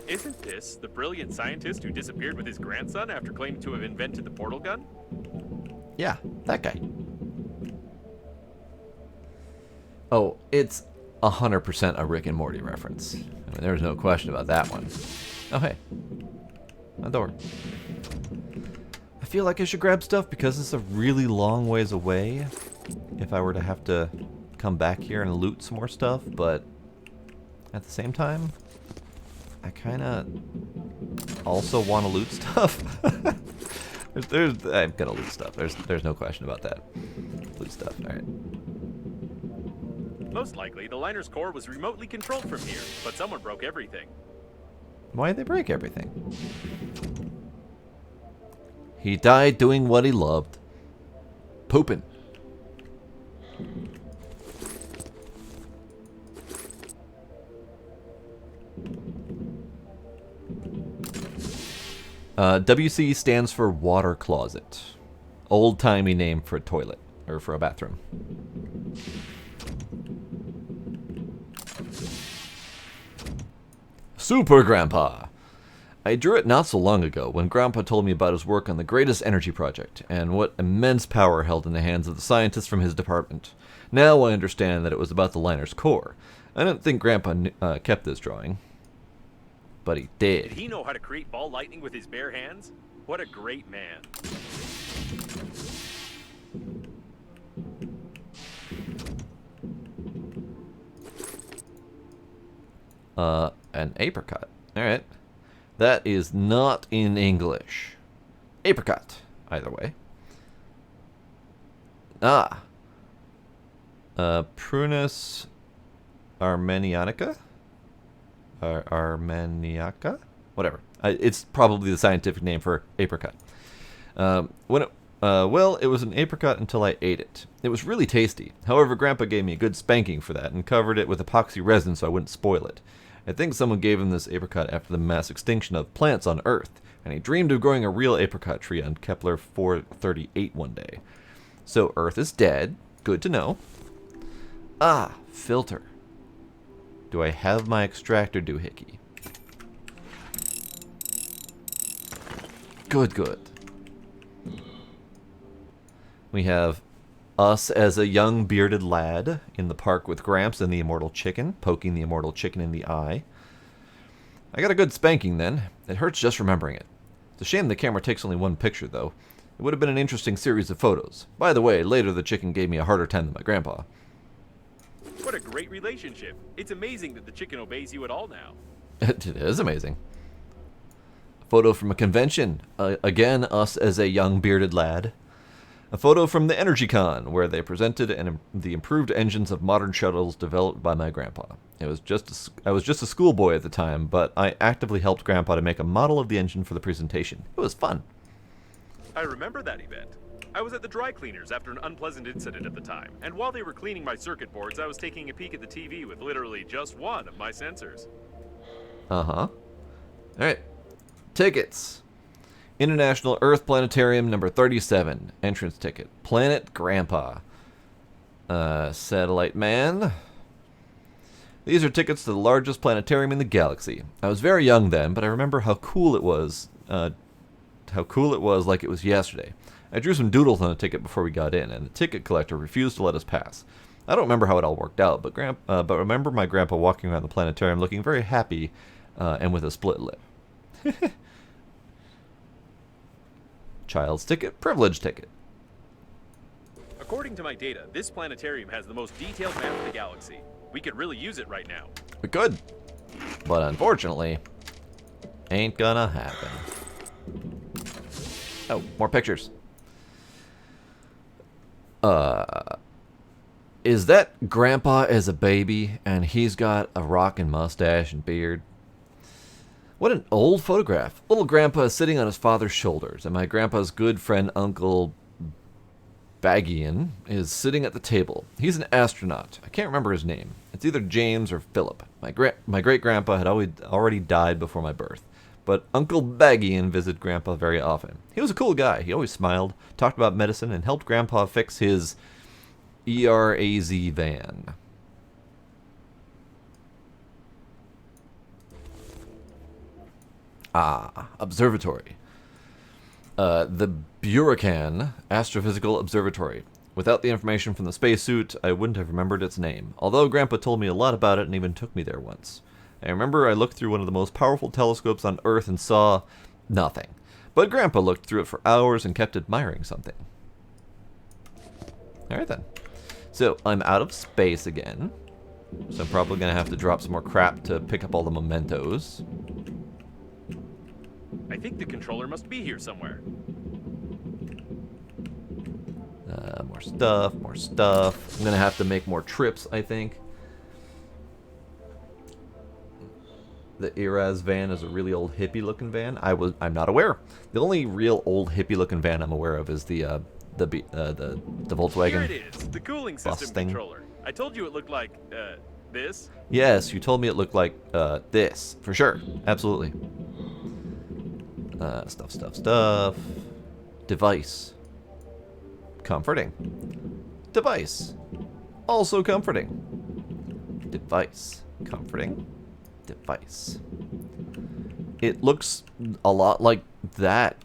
Isn't this the brilliant scientist who disappeared with his grandson after claiming to have invented the portal gun? Yeah, that guy. Oh, it's 100% a Rick and Morty reference. I mean, there's no question about that one. Oh, hey. A door. I feel like I should grab stuff because it's a really long ways away if I were to have to come back here and loot some more stuff, but at the same time, I kind of also want to loot stuff. I'm gonna loot stuff. There's no question about that. Loot stuff. All right. Most likely, the liner's core was remotely controlled from here, but someone broke everything. Why'd they break everything? He died doing what he loved. Pooping. WC stands for water closet. Old-timey name for a toilet, or for a bathroom. Super Grandpa! I drew it not so long ago when Grandpa told me about his work on the greatest energy project, and what immense power held in the hands of the scientists from his department. Now I understand that it was about the liner's core. I don't think Grandpa kept this drawing. But he did. Did he know how to create ball lightning with his bare hands? What a great man. An apricot. Alright. That is not in English. Apricot, either way. Ah. Prunus armenianica? Armeniaca? Whatever. It's probably the scientific name for apricot. Well, it was an apricot until I ate it. It was really tasty. However, Grandpa gave me a good spanking for that and covered it with epoxy resin so I wouldn't spoil it. I think someone gave him this apricot after the mass extinction of plants on Earth, and he dreamed of growing a real apricot tree on Kepler 438 one day. So Earth is dead. Good to know. Ah, filter. Do I have my extractor doohickey? Good, good. We have us as a young bearded lad in the park with Gramps and the immortal chicken, poking the immortal chicken in the eye. I got a good spanking then. It hurts just remembering it. It's a shame the camera takes only one picture, though. It would have been an interesting series of photos. By the way, later the chicken gave me a harder time than my grandpa. What a great relationship. It's amazing that the chicken obeys you at all now. It is amazing. A photo from a convention. Again, us as a young bearded lad. A photo from the EnergyCon, where they presented the improved engines of modern shuttles developed by my grandpa. I was just a schoolboy at the time, but I actively helped Grandpa to make a model of the engine for the presentation. It was fun. I remember that event. I was at the dry cleaners after an unpleasant incident at the time, and while they were cleaning my circuit boards, I was taking a peek at the TV with literally just one of my sensors. Uh-huh. Alright. Tickets. International Earth Planetarium number 37. Entrance ticket. Planet Grandpa. Satellite Man. These are tickets to the largest planetarium in the galaxy. I was very young then, but I remember how cool it was. Like it was yesterday. I drew some doodles on the ticket before we got in, and the ticket collector refused to let us pass. I don't remember how it all worked out, but remember my grandpa walking around the planetarium looking very happy and with a split lip. Child's ticket, privilege ticket. According to my data, this planetarium has the most detailed map of the galaxy. We could really use it right now. We could, but unfortunately, ain't gonna happen. Oh, more pictures. Is that Grandpa as a baby, and he's got a rockin' mustache and beard? What an old photograph. Little Grandpa is sitting on his father's shoulders, and my grandpa's good friend Uncle Baggian is sitting at the table. He's an astronaut. I can't remember his name. It's either James or Philip. My great-grandpa had already died before my birth, but Uncle Baggian visited Grandpa very often. He was a cool guy. He always smiled, talked about medicine, and helped Grandpa fix his ERAZ van. Ah, observatory. The Buracan Astrophysical Observatory. Without the information from the spacesuit, I wouldn't have remembered its name, although Grandpa told me a lot about it and even took me there once. I remember I looked through one of the most powerful telescopes on Earth and saw nothing. But Grandpa looked through it for hours and kept admiring something. Alright then. So, I'm out of space again. So I'm probably going to have to drop some more crap to pick up all the mementos. I think the controller must be here somewhere. More stuff, more stuff. I'm going to have to make more trips, I think. The Iraz van is a really old hippie-looking van. I'm not aware. The only real old hippie-looking van I'm aware of is the Volkswagen. Here it is, the cooling system Busting. controller. I told you it looked like, this. Yes, you told me it looked like this, for sure. Absolutely. Stuff. Device. Comforting. Device. Also comforting. Device. Comforting. Device. It looks a lot like that.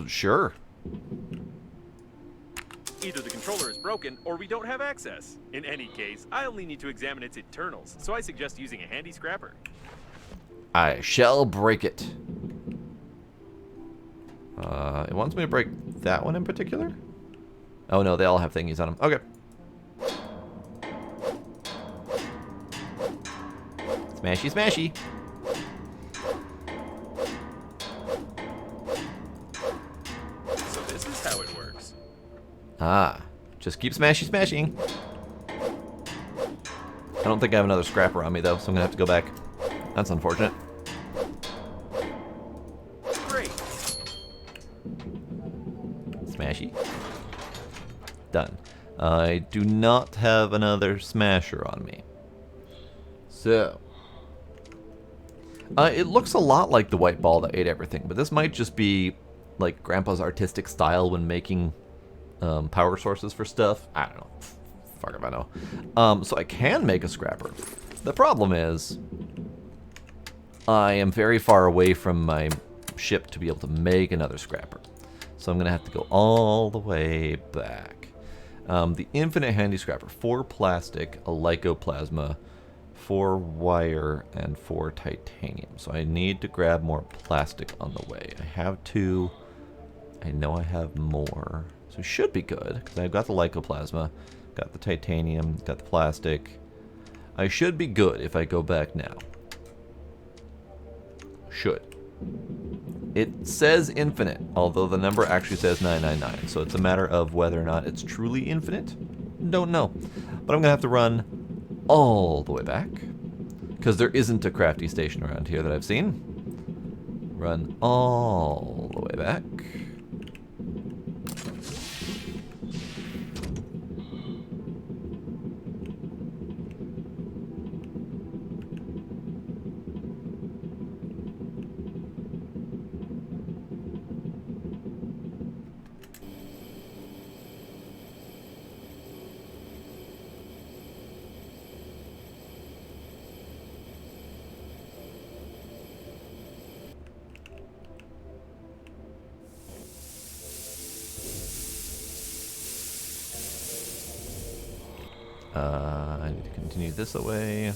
Sure. Either the controller is broken, or we don't have access. In any case, I only need to examine its internals, so I suggest using a handy scrapper. I shall break it. It wants me to break that one in particular? Oh no, they all have thingies on them. Okay. Smashy, smashy. So this is how it works. Ah, just keep smashing. I don't think I have another scrapper on me though, so I'm gonna have to go back. That's unfortunate. Great. Smashy. Done. I do not have another smasher on me. So. It looks a lot like the white ball that ate everything, but this might just be like Grandpa's artistic style when making power sources for stuff. I don't know. Fuck if I know. So I can make a scrapper. The problem is I am very far away from my ship to be able to make another scrapper. So I'm going to have to go all the way back. The infinite handy scrapper. 4 plastic, a lycoplasma, 4 wire, and 4 titanium. So I need to grab more plastic on the way. I have 2. I know I have more. So it should be good, because I've got the lycoplasma, got the titanium, got the plastic. I should be good if I go back now. Should. It says infinite, although the number actually says 999. So it's a matter of whether or not it's truly infinite. Don't know. But I'm going to have to run all the way back, because there isn't a crafty station around here that I've seen. Run all the way back. I need to continue this away.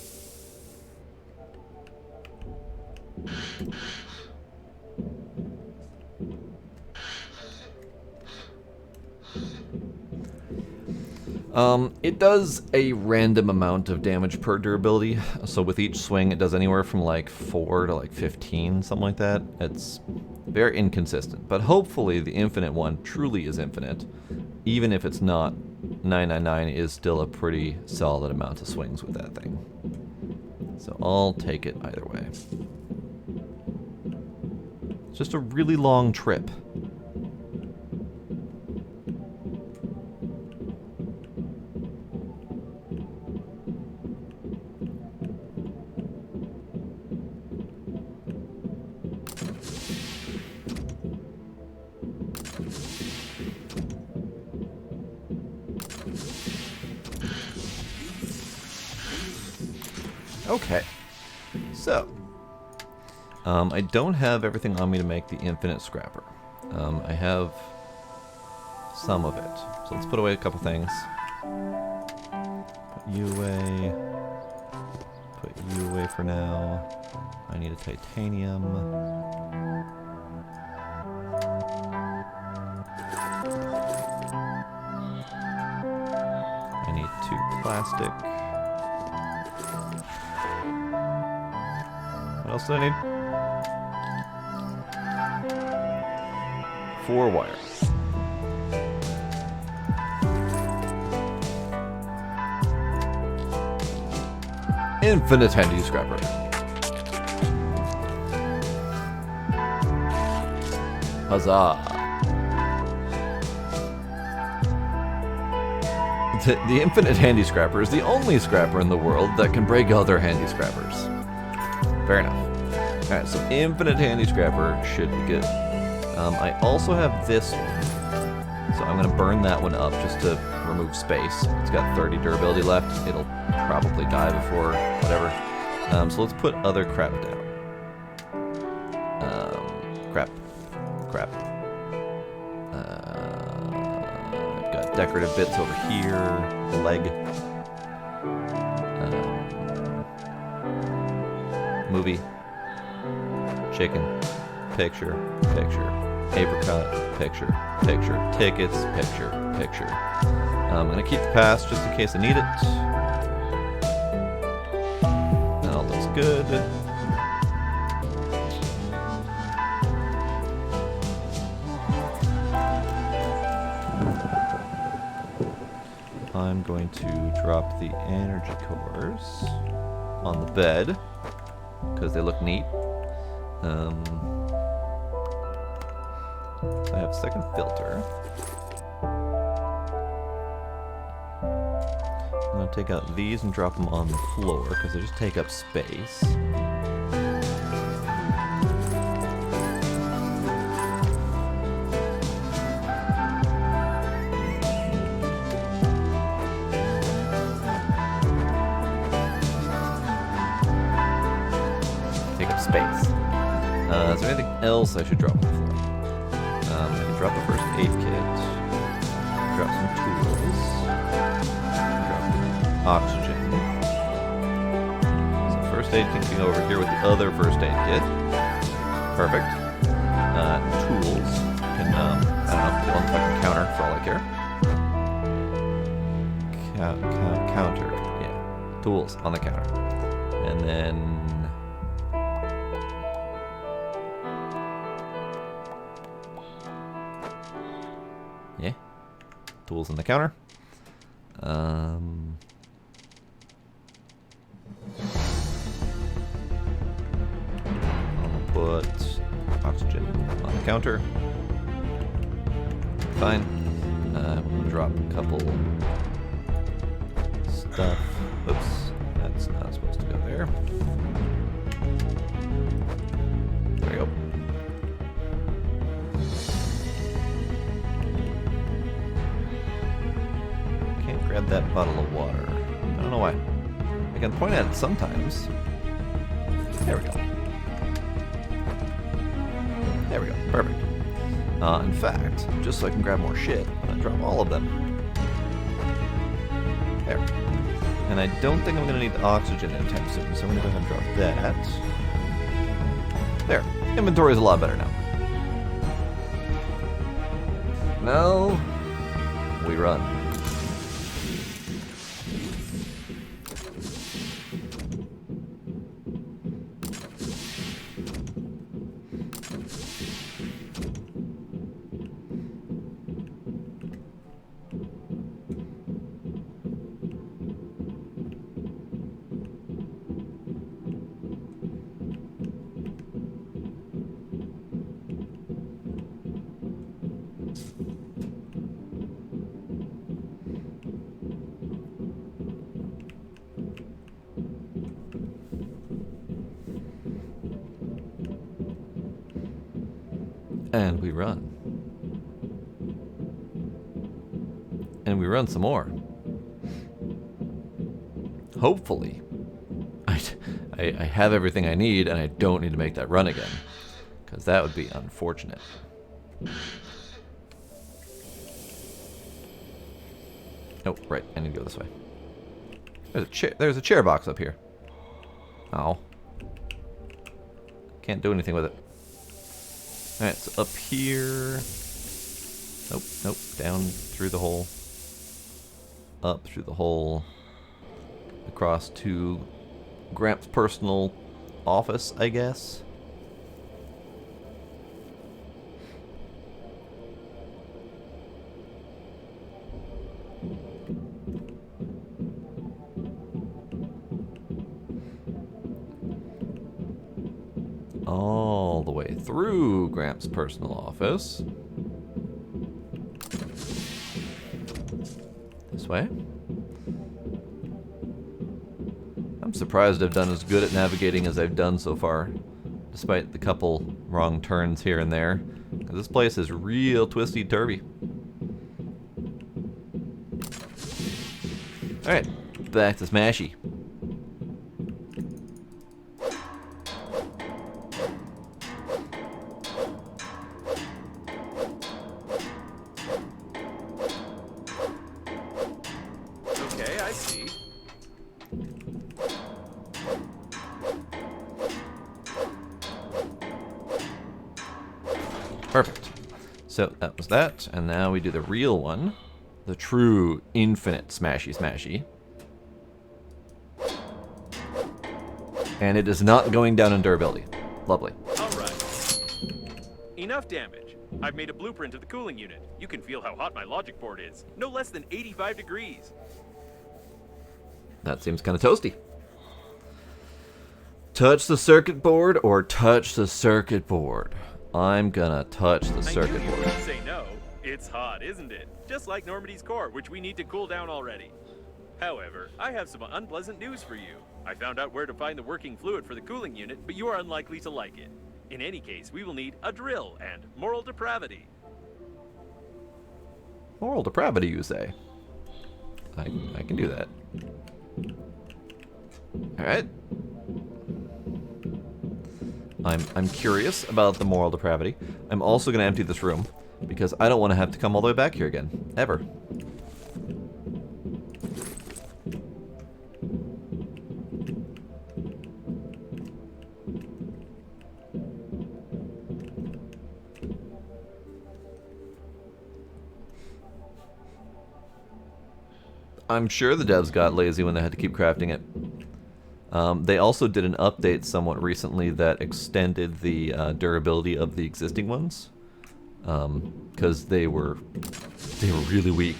It does a random amount of damage per durability, so with each swing it does anywhere from like 4 to like 15, something like that. It's very inconsistent, but hopefully the infinite one truly is infinite. Even if it's not, 999 is still a pretty solid amount of swings with that thing. So I'll take it either way. It's just a really long trip. Okay, so I don't have everything on me to make the infinite scrapper. I have some of it. So let's put away a couple things. Put you away. Put you away for now. I need a titanium. I need 2 plastic. What else do I need? 4 wire. Infinite handy scrapper. Huzzah! The infinite handy scrapper is the only scrapper in the world that can break other handy scrappers. Fair enough. Alright, so infinite handy scrapper should be good. I also have this one. So I'm going to burn that one up just to remove space. It's got 30 durability left. It'll probably die before whatever. So let's put other crap down. Crap. I've got decorative bits over here. Leg. Movie. Chicken. Picture. Apricot. Picture. Tickets. Picture. I'm going to keep the past just in case I need it. That all looks good. I'm going to drop the energy cores on the bed because they look neat. So I have a second filter. I'm going to take out these and drop them on the floor because they just take up space. Take up space. Is there anything else I should drop on the floor? I can drop the first aid kit. Drop some tools. Oxygen. So first aid kit can go over here with the other first aid kit. Perfect. Tools. Can, I don't know, put on the fucking counter for all I care. Counter. Yeah. Tools on the counter. And then... yeah. Tools on the counter. I'll put oxygen on the counter. Fine. We'll drop a couple stuff. Oops, that's not supposed to go there. There we go. Can't grab that bottle of water. I don't know why. I can point at it sometimes. There we go. There we go. Perfect. In fact, just so I can grab more shit, I'm gonna drop all of them. There. And I don't think I'm gonna need oxygen anytime soon, so I'm gonna go ahead and drop that. There. Inventory is a lot better now. Now we run. And we run. And we run some more. Hopefully. I I have everything I need, and I don't need to make that run again. Because that would be unfortunate. Oh, right. I need to go this way. There's a chair box up here. Oh. Can't do anything with it. Alright, so up here. Nope, nope. Down through the hole. Up through the hole. Across to Gramps' personal office, I guess. All the way through Gramps' personal office. This way. I'm surprised I've done as good at navigating as I've done so far, despite the couple wrong turns here and there. 'Cause this place is real twisty-turvy. Alright, back to Smashy. Okay, I see. Perfect. So that was that, and now we do the real one. The true infinite Smashy Smashy. And it is not going down in durability. Lovely. Alright. Enough damage. I've made a blueprint of the cooling unit. You can feel how hot my logic board is. No less than 85 degrees. That seems kind of toasty. Touch the circuit board or touch the circuit board? I'm gonna touch the circuit I knew you board. wouldn't say no. It's hot, isn't it? Just like Normandy's core, which we need to cool down already. However, I have some unpleasant news for you. I found out where to find the working fluid for the cooling unit, but you are unlikely to like it. In any case, we will need a drill and moral depravity. Moral depravity, you say? I can do that. Alright. I'm curious about the moral depravity. I'm also going to empty this room, because I don't want to have to come all the way back here again. Ever. I'm sure the devs got lazy when they had to keep crafting it. They also did an update somewhat recently that extended the durability of the existing ones, because they were really weak.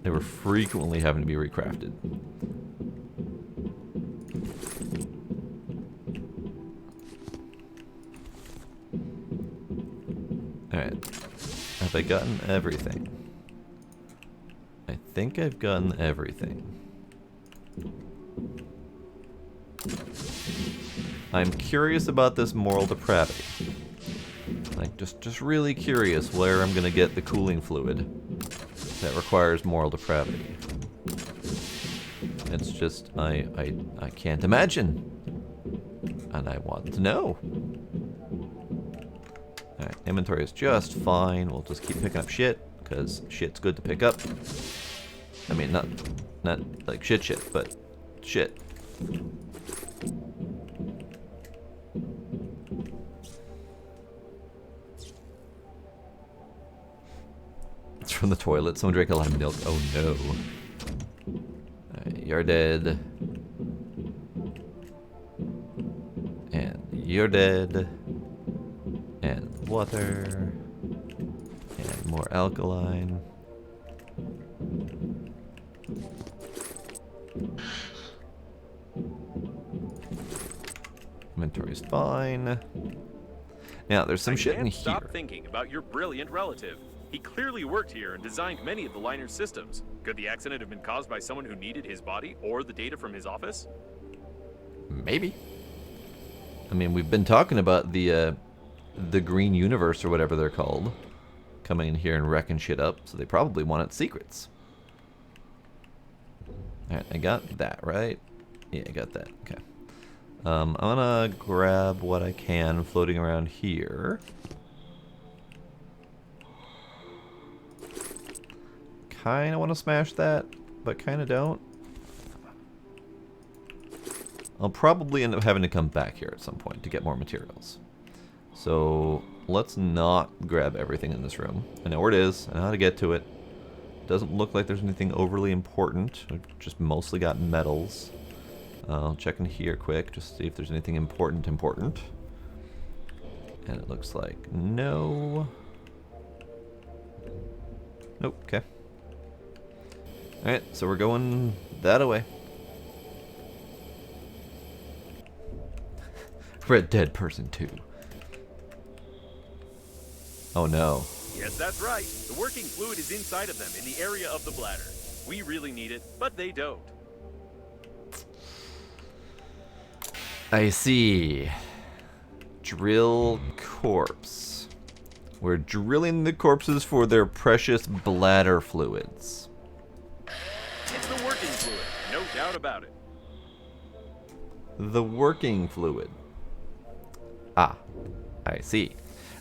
They were frequently having to be recrafted. Alright. Have I gotten everything? I think I've gotten everything. I'm curious about this moral depravity. Like, just really curious where I'm gonna get the cooling fluid that requires moral depravity. It's just, I can't imagine. And I want to know. Alright, inventory is just fine. We'll just keep picking up shit, because shit's good to pick up. I mean, not like shit, but shit. It's from the toilet. Someone drank a lot of milk. Oh no. Alright, you're dead. And you're dead. And water. And more alkaline. Inventory's fine. Now, there's some shit in can't here. stop thinking about your brilliant relative. He clearly worked here and designed many of the liner's systems. Could the accident have been caused by someone who needed his body or the data from his office? Maybe. I mean, we've been talking about the green universe or whatever they're called coming in here and wrecking shit up, so they probably wanted secrets. Alright, I got that, right? Yeah, I got that. Okay. I'm gonna grab what I can floating around here. Kinda want to smash that, but kinda don't. I'll probably end up having to come back here at some point to get more materials. So let's not grab everything in this room. I know where it is, I know how to get to it. Doesn't look like there's anything overly important. We've just mostly got metals. I'll check in here quick, just see if there's anything important. And it looks like no. Nope, okay. Alright, so we're going that away. For a dead person too. Oh no. Yes, that's right. The working fluid is inside of them, in the area of the bladder. We really need it, but they don't. I see. Drill corpse. We're drilling the corpses for their precious bladder fluids. It's the working fluid, no doubt about it. The working fluid. Ah, I see.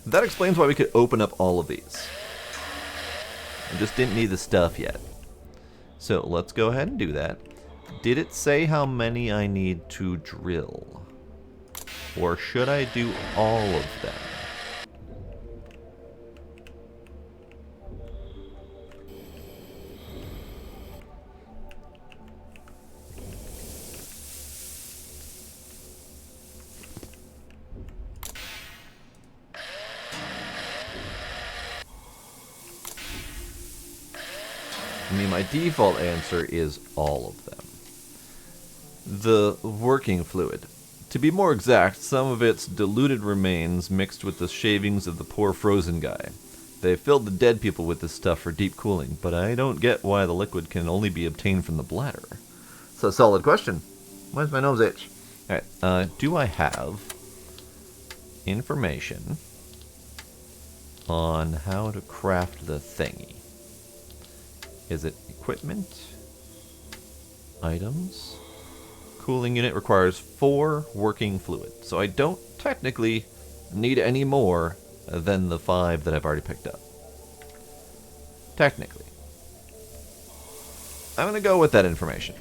That explains why we could open up all of these. I just didn't need the stuff yet. So let's go ahead and do that. Did it say how many I need to drill? Or should I do all of them? I mean, my default answer is all of them. The working fluid. To be more exact, some of its diluted remains mixed with the shavings of the poor frozen guy. They filled the dead people with this stuff for deep cooling, but I don't get why the liquid can only be obtained from the bladder. It's a solid question. Why does my nose itch? Alright, do I have information on how to craft the thingy? Is it equipment? Items? Cooling unit requires 4 working fluid, so I don't technically need any more than the 5 that I've already picked up. Technically. I'm going to go with that information.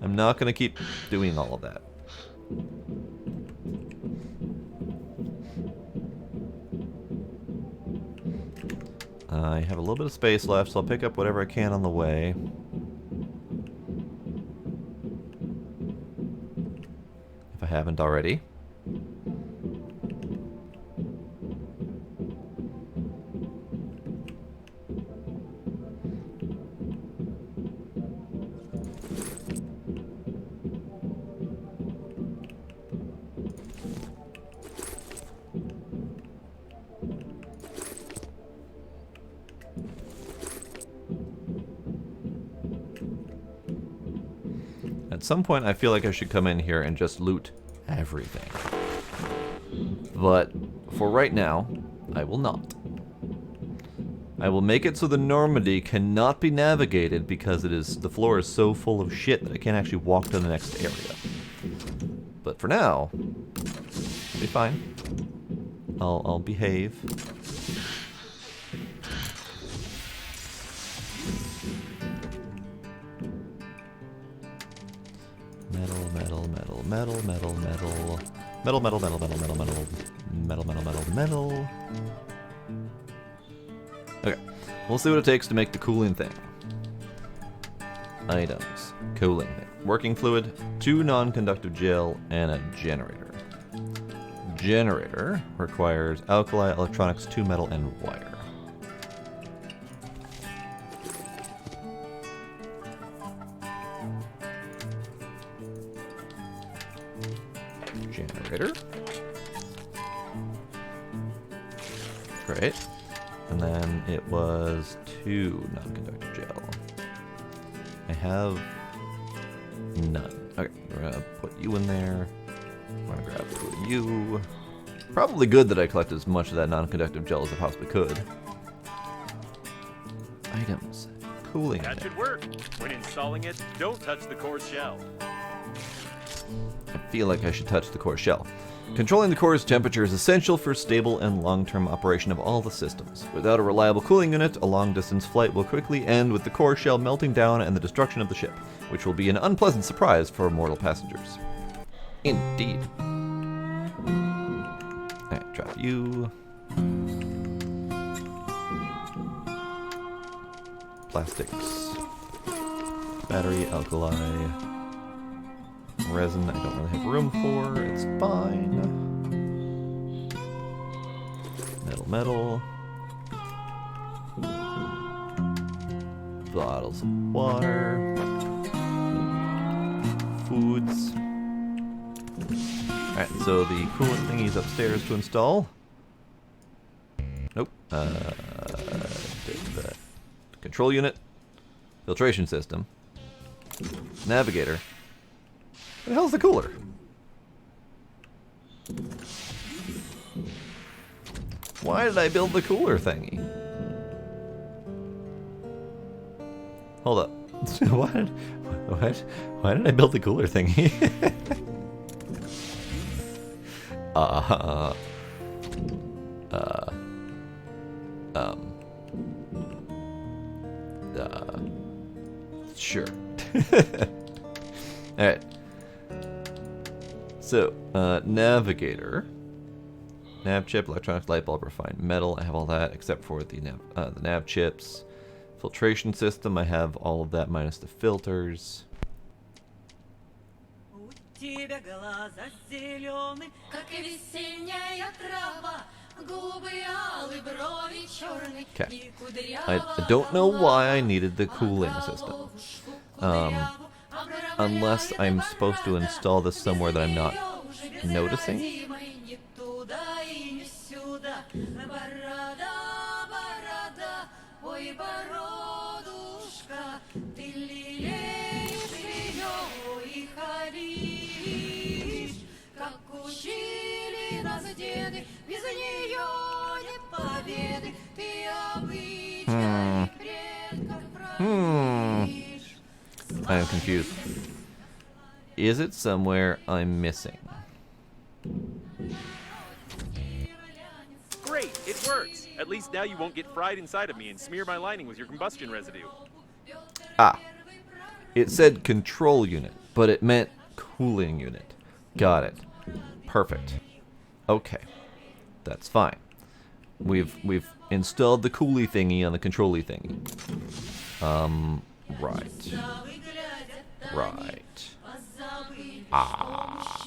I'm not going to keep doing all of that. I have a little bit of space left, so I'll pick up whatever I can on the way. If I haven't already. At some point, I feel like I should come in here and just loot everything. But for right now, I will not. I will make it so the Normandy cannot be navigated because the floor is so full of shit that I can't actually walk to the next area. But for now, I'll be fine. I'll behave. Metal. Okay, we'll see what it takes to make the cooling thing. Items. Cooling thing. Working fluid, 2 non-conductive gel, and a generator. Generator requires alkali, electronics, 2 metal, and wire. Generator. Great. And then it was 2 non-conductive gel. I have none. Okay, we're gonna put you in there. We're gonna grab 2 of you. Probably good that I collected as much of that non-conductive gel as I possibly could. Items. Cooling. That should work. When installing it, don't touch the core shell. I feel like I should touch the core shell. Controlling the core's temperature is essential for stable and long-term operation of all the systems. Without a reliable cooling unit, a long-distance flight will quickly end with the core shell melting down and the destruction of the ship, which will be an unpleasant surprise for mortal passengers. Indeed. Alright, drop you. Plastics. Battery, alkali. Resin I don't really have room for. It's fine. Metal. Bottles of water. Foods. Alright, so the coolant thingy's upstairs to install. Nope. The control unit. Filtration system. Navigator. Where the hell's the cooler? Why did I build the cooler thingy? Hold up. Why did I build the cooler thingy? Sure. Alright. So, navigator. Nav chip, electronics, light bulb, refined metal. I have all that except for the nav chips. Filtration system, I have all of that minus the filters. тебя глаза зеленые, как весенняя трава, губы алые, брови черные, и кудрява. I don't know why I needed the cooling system. Unless I'm supposed to install this somewhere that I'm not noticing. I am confused. Is it somewhere I'm missing? Great, it works. At least now you won't get fried inside of me and smear my lining with your combustion residue. Ah. It said control unit, but it meant cooling unit. Got it. Perfect. Okay. That's fine. We've installed the coolie thingy on the controlly thingy. Right. Right. Ah.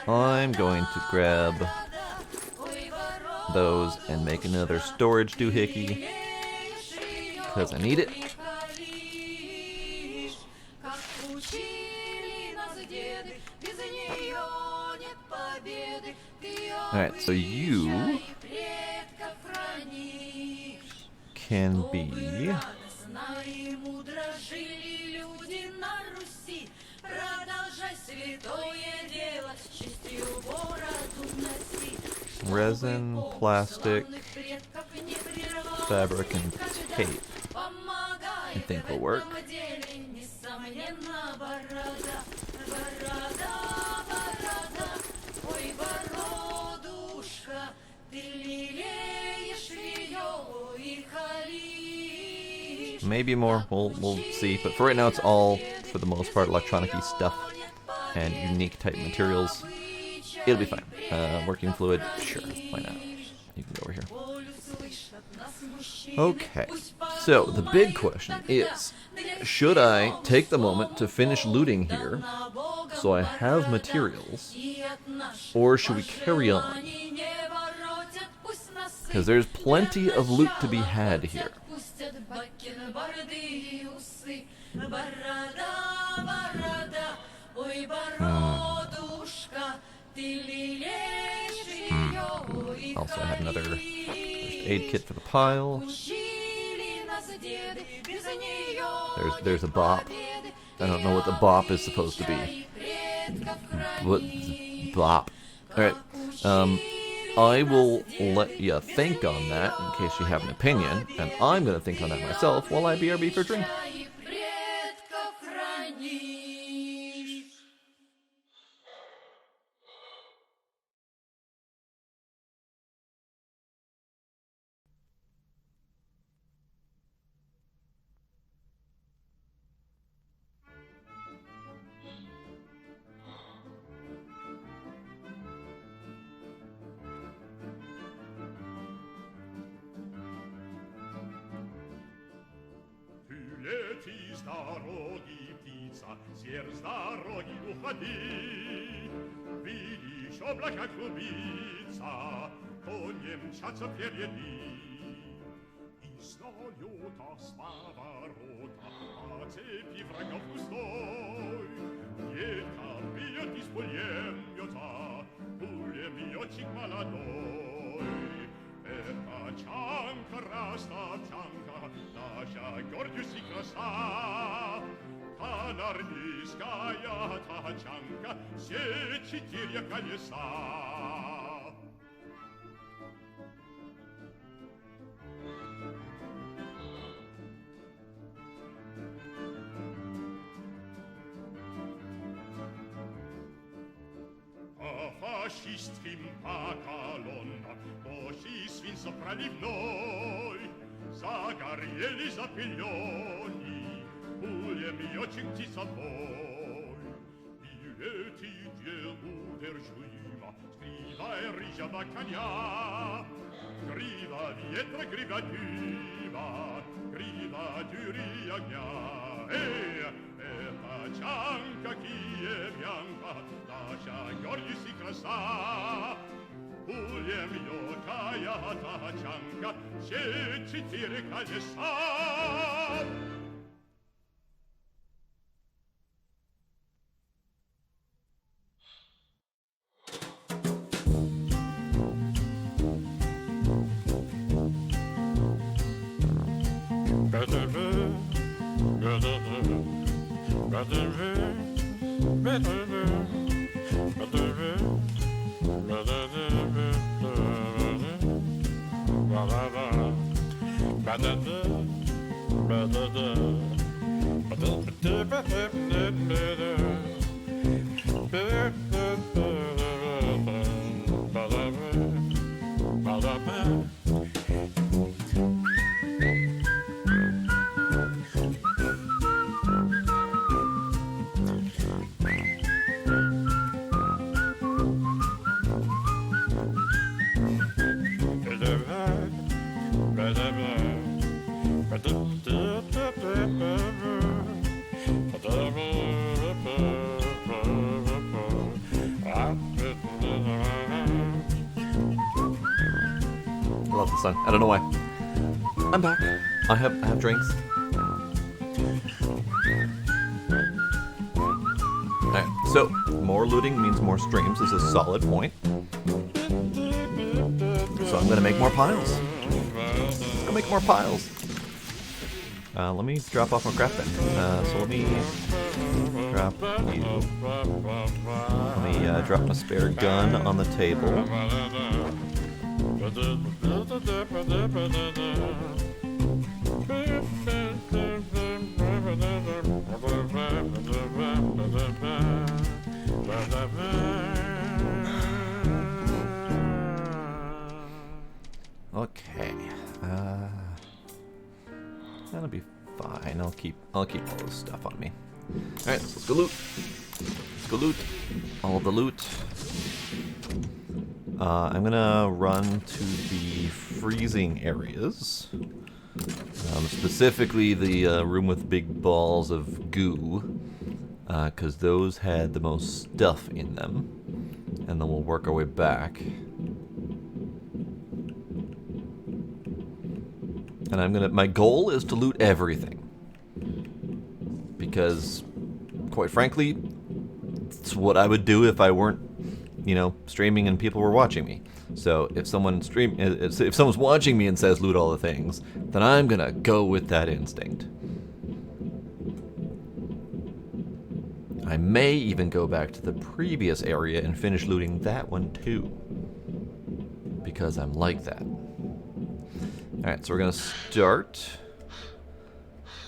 I'm going to grab those and make another storage doohickey because I need it. Alright, so you can be resin, plastic, fabric, and tape. I think will work. Maybe more, we'll see. But for right now, it's all, for the most part, electronic-y stuff and unique type materials. It'll be fine. Working fluid, sure, why not? You can go over here. Okay, so the big question is, should I take the moment to finish looting here so I have materials, or should we carry on? Because there's plenty of loot to be had here. Also, I have another first aid kit for the pile. There's a bop. I don't know what the bop is supposed to be. What bop? All right. I will let you think on that in case you have an opinion, and I'm going to think on that myself while I BRB for drink. Лети с дороги, птица, сер с дороги уходи. Видишь, облака клубится, то не мчатся впереди. И снуют с поворота, по цепи врагов густой. Ветер бьет из пулемета, пулеметчик молодой. Это чанка, растовчанка, наша гордость и краса. Канарнийская тачанка, все 4 колеса. По фашистским поколонам, плохий свинцов проливной, загорели запыленный пулеметчик птицобой. И летит неудержимо с гривой рыжего коня, грива ветра, грива дыма, грива дыри огня. Это чанка, киевянка, наша гордость и краса. Пулеметная тачанка, все 4 колеса. I love the song. I don't know why. I'm back. I have drinks. Alright, so more looting means more streams is a solid point. So I'm gonna make more piles. Go make more piles. Let me drop off my crap then. So let me drop you. Let me drop my spare gun on the table. Okay. That'll be fine. I'll keep all this stuff on me. Alright, let's go loot. Let's go loot. All the loot. I'm gonna run to the freezing areas. Specifically the room with big balls of goo. Because those had the most stuff in them. And then we'll work our way back. And my goal is to loot everything. Because, quite frankly, it's what I would do if I weren't, streaming and people were watching me. So if someone's watching me and says loot all the things, then I'm gonna go with that instinct. I may even go back to the previous area and finish looting that one too. because I'm like that. Alright, so we're going to start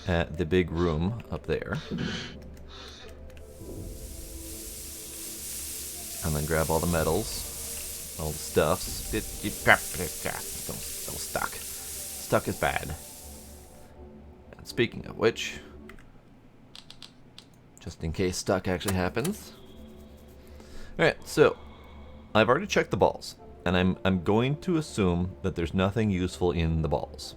at the big room up there. And then grab all the metals, all the stuffs. Don't stuck. Stuck is bad. And speaking of which, just in case stuck actually happens. Alright, so I've already checked the balls, and I'm going to assume that there's nothing useful in the balls.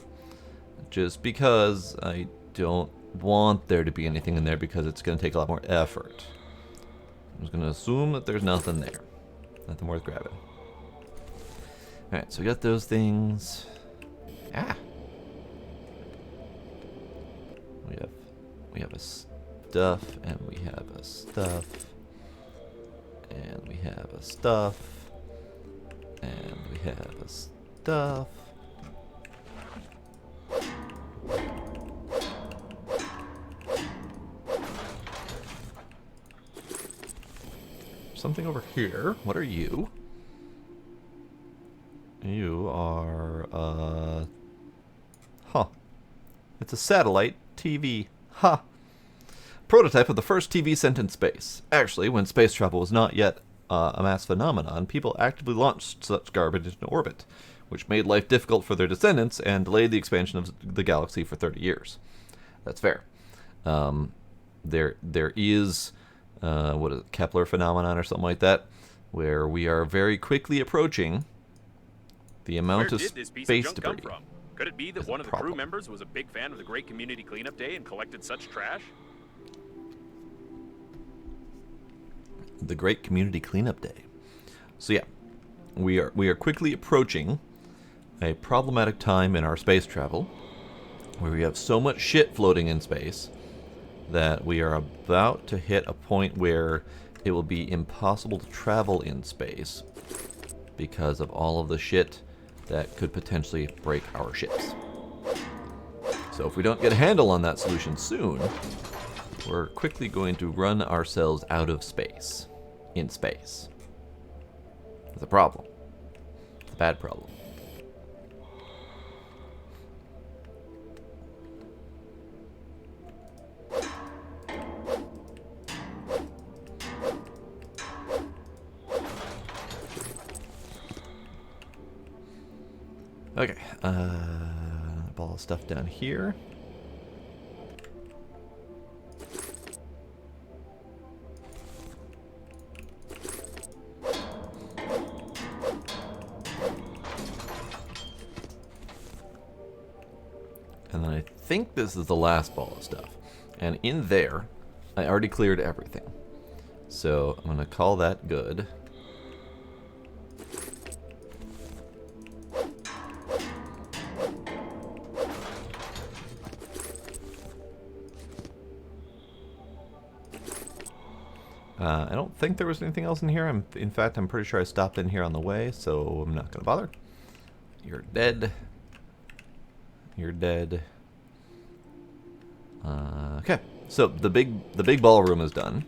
Just because I don't want there to be anything in there because it's going to take a lot more effort. I'm just going to assume that there's nothing there. Nothing worth grabbing. Alright, so we got those things. Ah! We have a stuff, and we have a stuff. And we have a stuff. And we have a stuff. Something over here. What are you? You are, huh. It's a satellite TV. Ha! Prototype of the first TV sent in space. Actually, when space travel was not yet a mass phenomenon, people actively launched such garbage into orbit, which made life difficult for their descendants and delayed the expansion of the galaxy for 30 years. That's fair. There is... what is it, Kepler phenomenon or something like that, where we are very quickly approaching the amount of space debris. Come from? Could it be that one of the crew members was a big fan of the Great Community Cleanup Day and collected such trash? The Great Community Cleanup Day. So yeah, we are quickly approaching a problematic time in our space travel, where we have so much shit floating in space that we are about to hit a point where it will be impossible to travel in space because of all of the shit that could potentially break our ships. So if we don't get a handle on that solution soon, we're quickly going to run ourselves out of space. In space. It's a problem. It's a bad problem. Okay, ball of stuff down here. And then I think this is the last ball of stuff. And in there, I already cleared everything. So I'm going to call that good. I don't think there was anything else in here. In fact, I'm pretty sure I stopped in here on the way, so I'm not going to bother. You're dead. You're dead. Okay, so the big ballroom is done.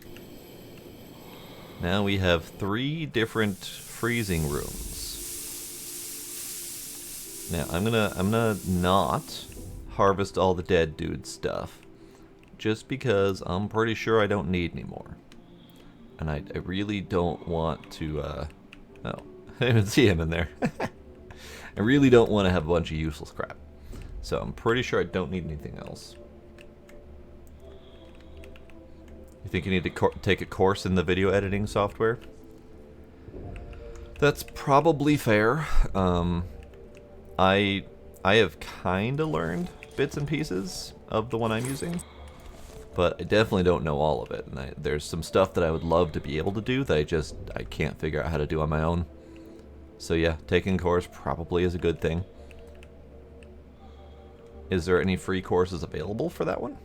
Now we have 3 different freezing rooms. Now I'm gonna not harvest all the dead dude stuff, just because I'm pretty sure I don't need any more. And I really don't want to, oh, I didn't even see him in there. I really don't want to have a bunch of useless crap. So I'm pretty sure I don't need anything else. You think you need to take a course in the video editing software? That's probably fair. I have kind of learned bits and pieces of the one I'm using, but I definitely don't know all of it. And there's some stuff that I would love to be able to do that I can't figure out how to do on my own. So yeah, taking a course probably is a good thing. Is there any free courses available for that one?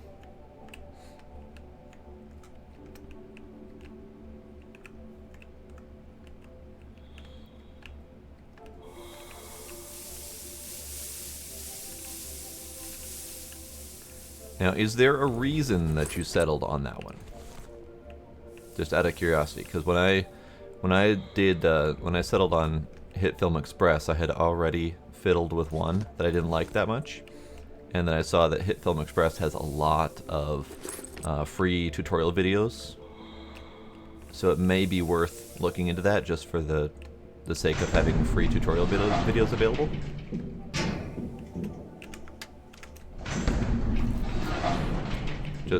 Now, is there a reason that you settled on that one? Just out of curiosity, because when I settled on Hit Film Express, I had already fiddled with one that I didn't like that much. And then I saw that Hit Film Express has a lot of free tutorial videos. So it may be worth looking into that just for the sake of having free tutorial videos available.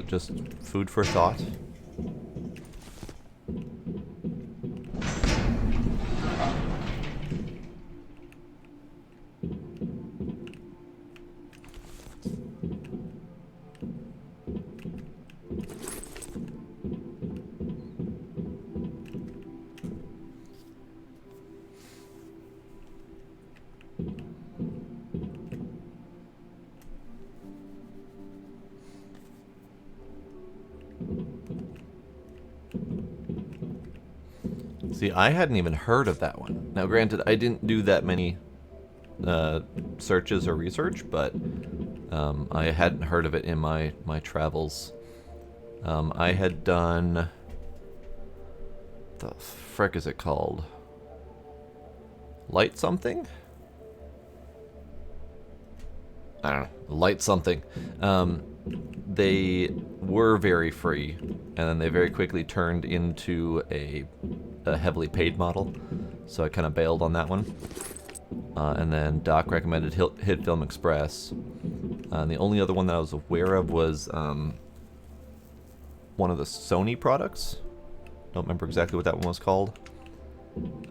Just food for thought. See, I hadn't even heard of that one. Now, granted, I didn't do that many searches or research, but I hadn't heard of it in my travels. I had done... the frick is it called? Light something? I don't know. Light something. They were very free, and then they very quickly turned into a heavily paid model, so I kind of bailed on that one. And then Doc recommended Hit Film Express. And the only other one that I was aware of was one of the Sony products. Don't remember exactly what that one was called.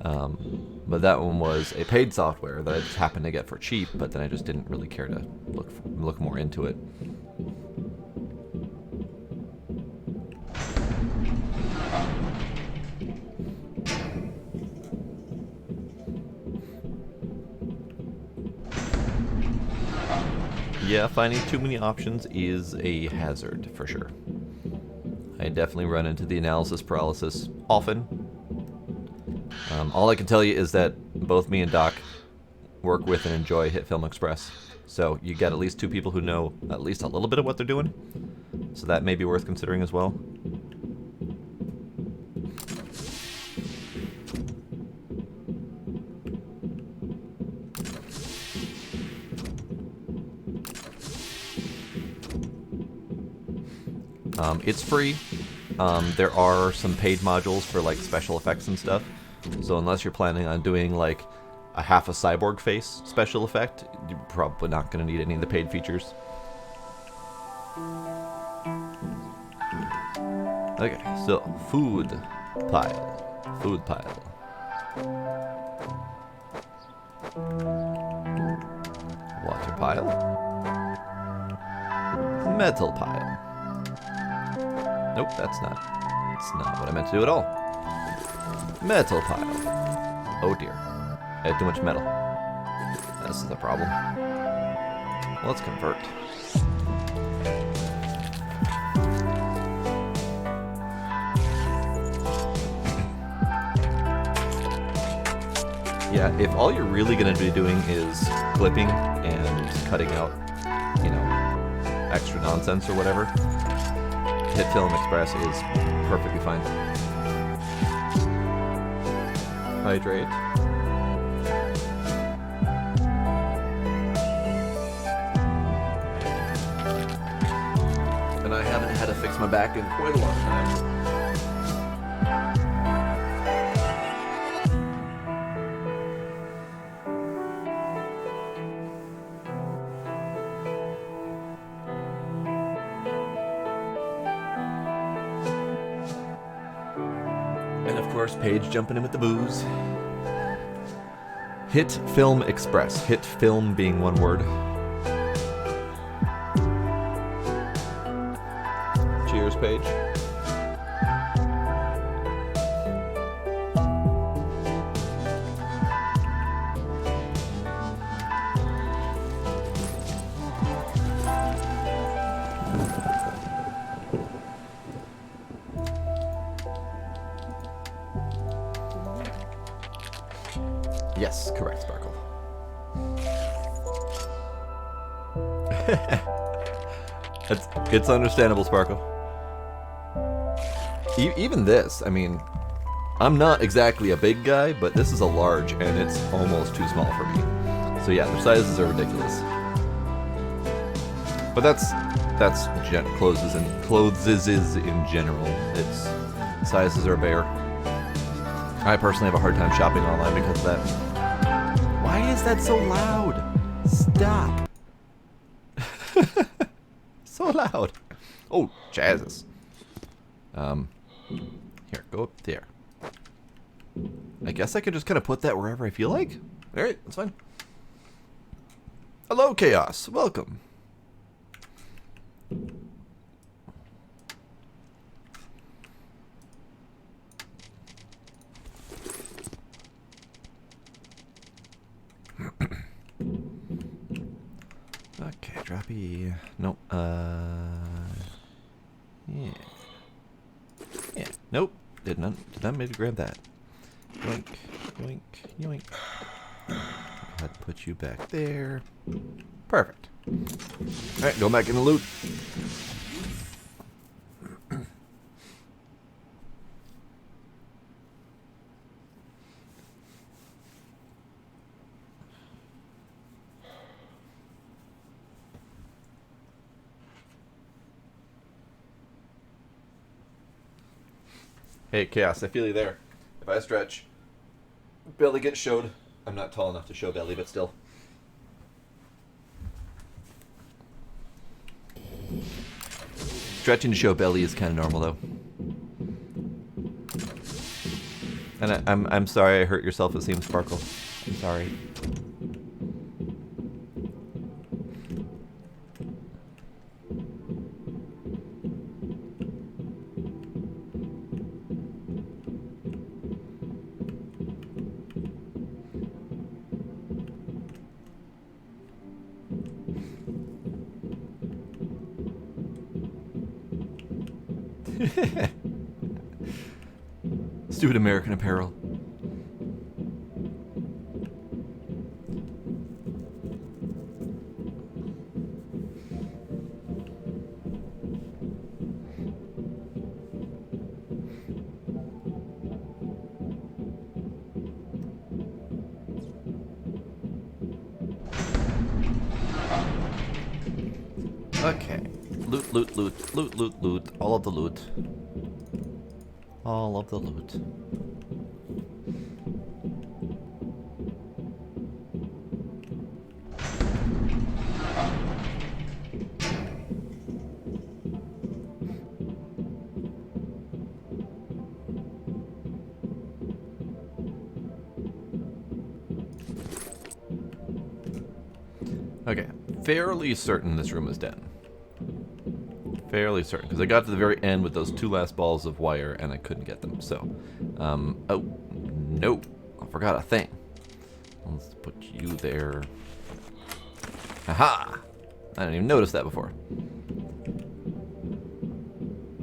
But that one was a paid software that I just happened to get for cheap, but then I just didn't really care to look more into it. Yeah, finding too many options is a hazard, for sure. I definitely run into the analysis paralysis often. All I can tell you is that both me and Doc work with and enjoy Hit Film Express. So you got at least two people who know at least a little bit of what they're doing. So that may be worth considering as well. It's free. There are some paid modules for like special effects and stuff. So unless you're planning on doing like a half a cyborg face special effect, you're probably not going to need any of the paid features. Okay, so food pile. Food pile. Water pile. Metal pile. Nope, that's not what I meant to do at all. Metal pile. Oh dear. I had too much metal. This is a problem. Let's convert. Yeah, if all you're really going to be doing is clipping and cutting out, you know, extra nonsense or whatever, Hit Film Express is perfectly fine. Hydrate. And I haven't had to fix my back in quite a long time. Paige jumping in with the booze. Hit Film Express. Hit film being one word. Cheers, Paige. Yes, correct, Sparkle. It's understandable, Sparkle. Even this, I mean, I'm not exactly a big guy, but this is a large, and it's almost too small for me. So yeah, their sizes are ridiculous. But that's clothes is in general. Its sizes are bare. I personally have a hard time shopping online because of that. Why is that so loud? Stop. So loud. Oh, Jesus. Here, go up there. I guess I could just kind of put that wherever I feel like. Alright, that's fine. Hello, Chaos. Welcome. Okay, droppy. Nope. Yeah. Yeah. Nope. Did not mean to grab that. Yoink, yoink, yoink. I'd put you back there. Perfect. Alright, go back in the loot. Hey, Chaos, I feel you there. If I stretch, belly gets showed. I'm not tall enough to show belly, but still. Stretching to show belly is kind of normal, though. And I'm sorry I hurt your self-esteem, Sparkle. I'm sorry. Stupid American Apparel. Okay. Loot, loot, loot, loot, loot, loot. All of the loot. All of the loot. Okay, fairly certain this room is dead. Fairly certain, because I got to the very end with those two last balls of wire and I couldn't get them. So, oh, no, I forgot a thing. Let's put you there. Aha! I didn't even notice that before.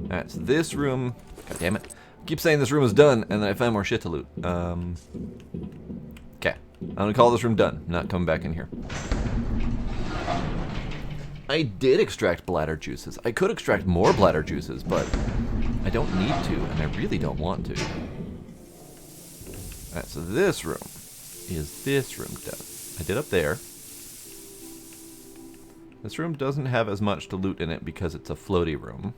Alright, so this room, god damn it. I keep saying this room is done, and then I find more shit to loot. Okay, I'm gonna call this room done. I'm not coming back in here. I did extract bladder juices. I could extract more bladder juices, but I don't need to, and I really don't want to. Alright, so this room is this room done. I did up there. This room doesn't have as much to loot in it because it's a floaty room.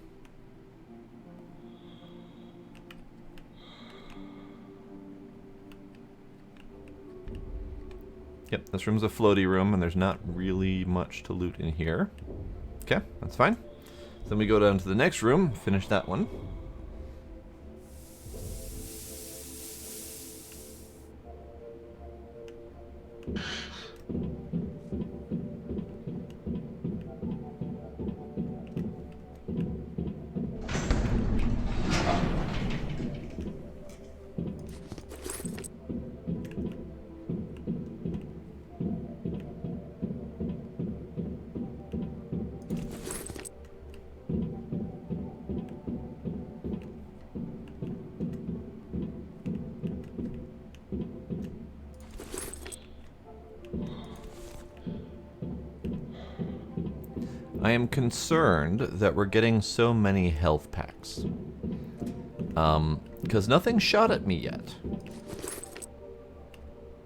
Yep, this room's a floaty room, and there's not really much to loot in here. Okay, that's fine. So then we go down to the next room, finish that one. I am concerned that we're getting so many health packs. because nothing shot at me yet.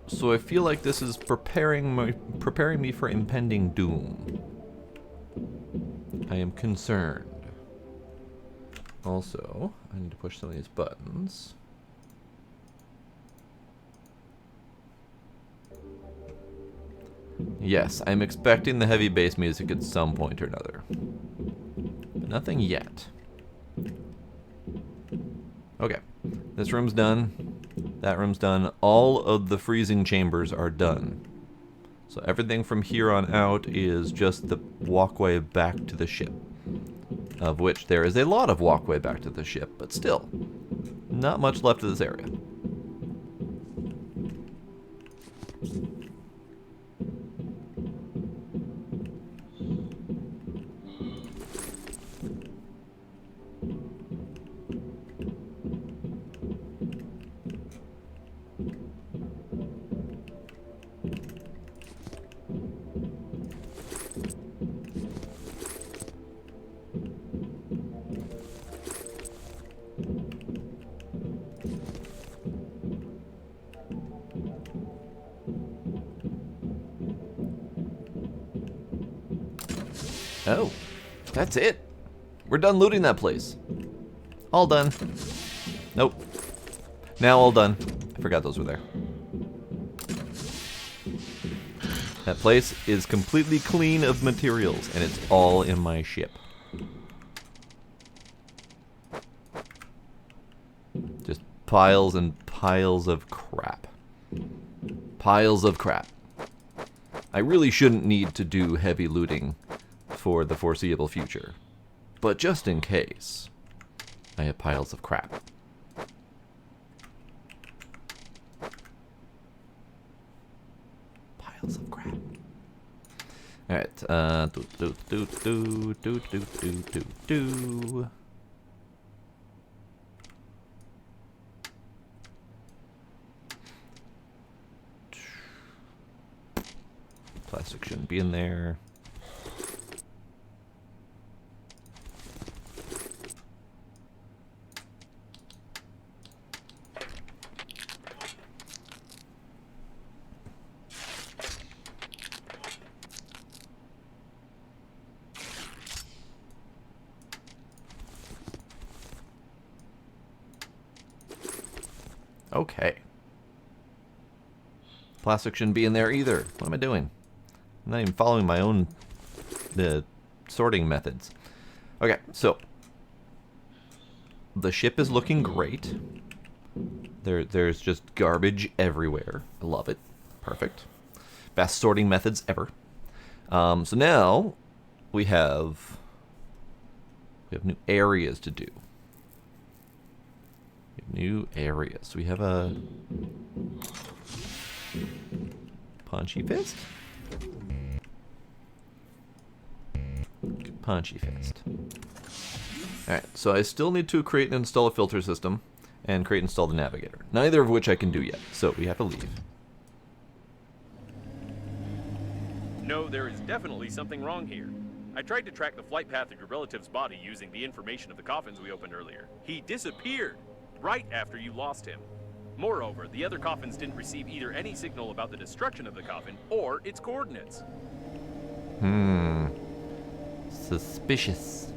So I feel like this is preparing me for impending doom. I am concerned. Also, I need to push some of these buttons. Yes, I'm expecting the heavy bass music at some point or another. But nothing yet. Okay, this room's done. That room's done. All of the freezing chambers are done. So everything from here on out is just the walkway back to the ship. Of which there is a lot of walkway back to the ship, but still, not much left of this area. Oh, that's it. We're done looting that place. All done. Nope. Now all done. I forgot those were there. That place is completely clean of materials, and it's all in my ship. Just piles and piles of crap. Piles of crap. I really shouldn't need to do heavy looting for the foreseeable future. But just in case, I have piles of crap. Piles of crap. Alright, Plastic shouldn't be in there. Okay. Plastic shouldn't be in there either. What am I doing? I'm not even following my own sorting methods. Okay, so the ship is looking great. There's just garbage everywhere. I love it. Perfect. Best sorting methods ever. So now we have new areas to do. New areas. We have a punchy fist. Punchy fist. Alright, so I still need to create and install a filter system and create and install the navigator. Neither of which I can do yet, so we have to leave. No, there is definitely something wrong here. I tried to track the flight path of your relative's body using the information of the coffins we opened earlier. He disappeared right after you lost him. Moreover, the other coffins didn't receive either any signal about the destruction of the coffin or its coordinates. Suspicious.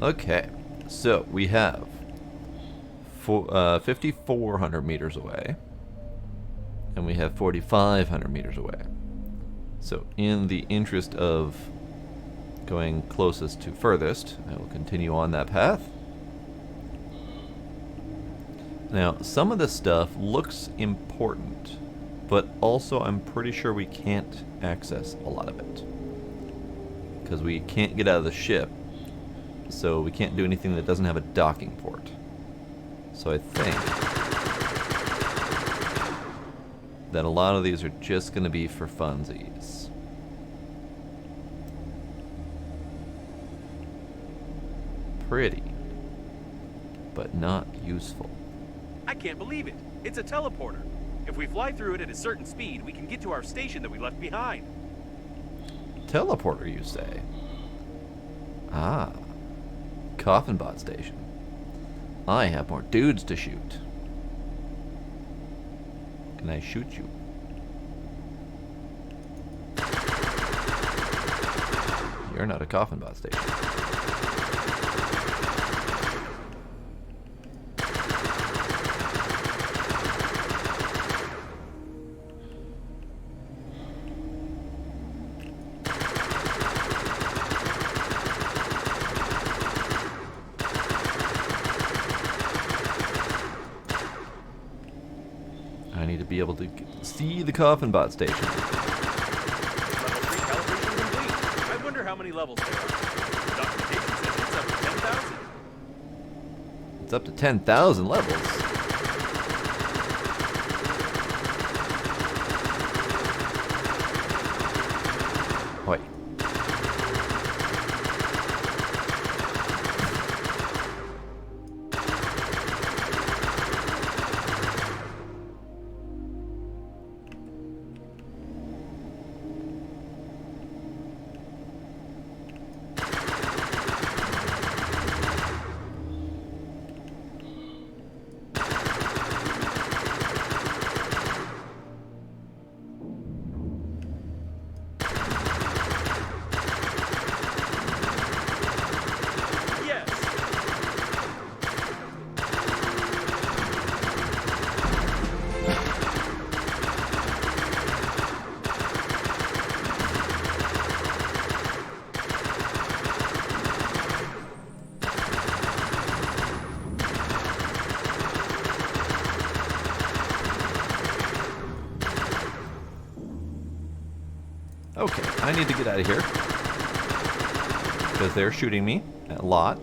Okay, so we have 5,400 meters away, and we have 4,500 meters away. So in the interest of going closest to furthest, I will continue on that path. Now, some of this stuff looks important, but also I'm pretty sure we can't access a lot of it, because we can't get out of the ship, so we can't do anything that doesn't have a docking port. So I think that a lot of these are just going to be for funsies. Pretty, but not useful. I can't believe it. It's a teleporter. If we fly through it at a certain speed, we can get to our station that we left behind. Teleporter, you say? Ah. Coffin bot station. I have more dudes to shoot. Can I shoot you? You're not a coffin bot station. I need to be able to see the coffin bot station. Level 3 calibration complete. I wonder how many levels there are. The documentation says it's up to 10,000. It's up to 10,000 levels. Wait. Yes. Okay, I need to get out of here. Because they're shooting me a lot.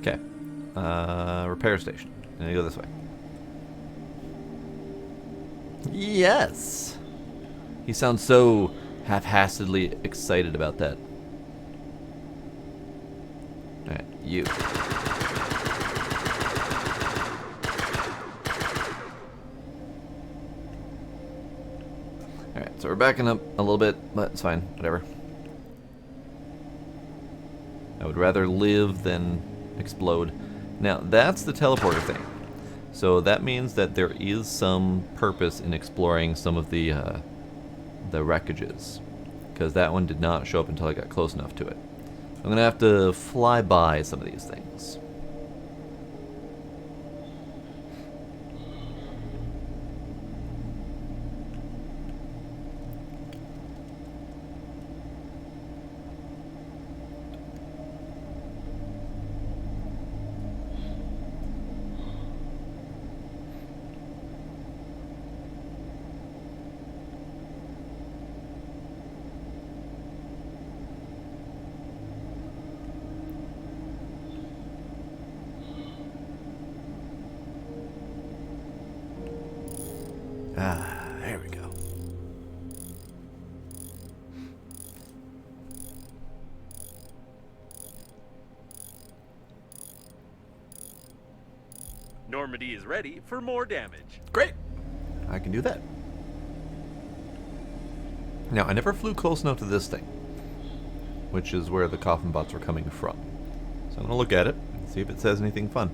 Okay. Repair station. I'm gonna go this way. Yes! He sounds so half-hassedly excited about that. Alright, you. Alright, so we're backing up a little bit, but it's fine, whatever. I would rather live than explode. Now, that's the teleporter thing. So that means that there is some purpose in exploring some of the wreckages, because that one did not show up until I got close enough to it. I'm gonna have to fly by some of these things. Ah, there we go. Normandy is ready for more damage. Great! I can do that. Now, I never flew close enough to this thing, which is where the coffin bots were coming from. So I'm gonna look at it and see if it says anything fun.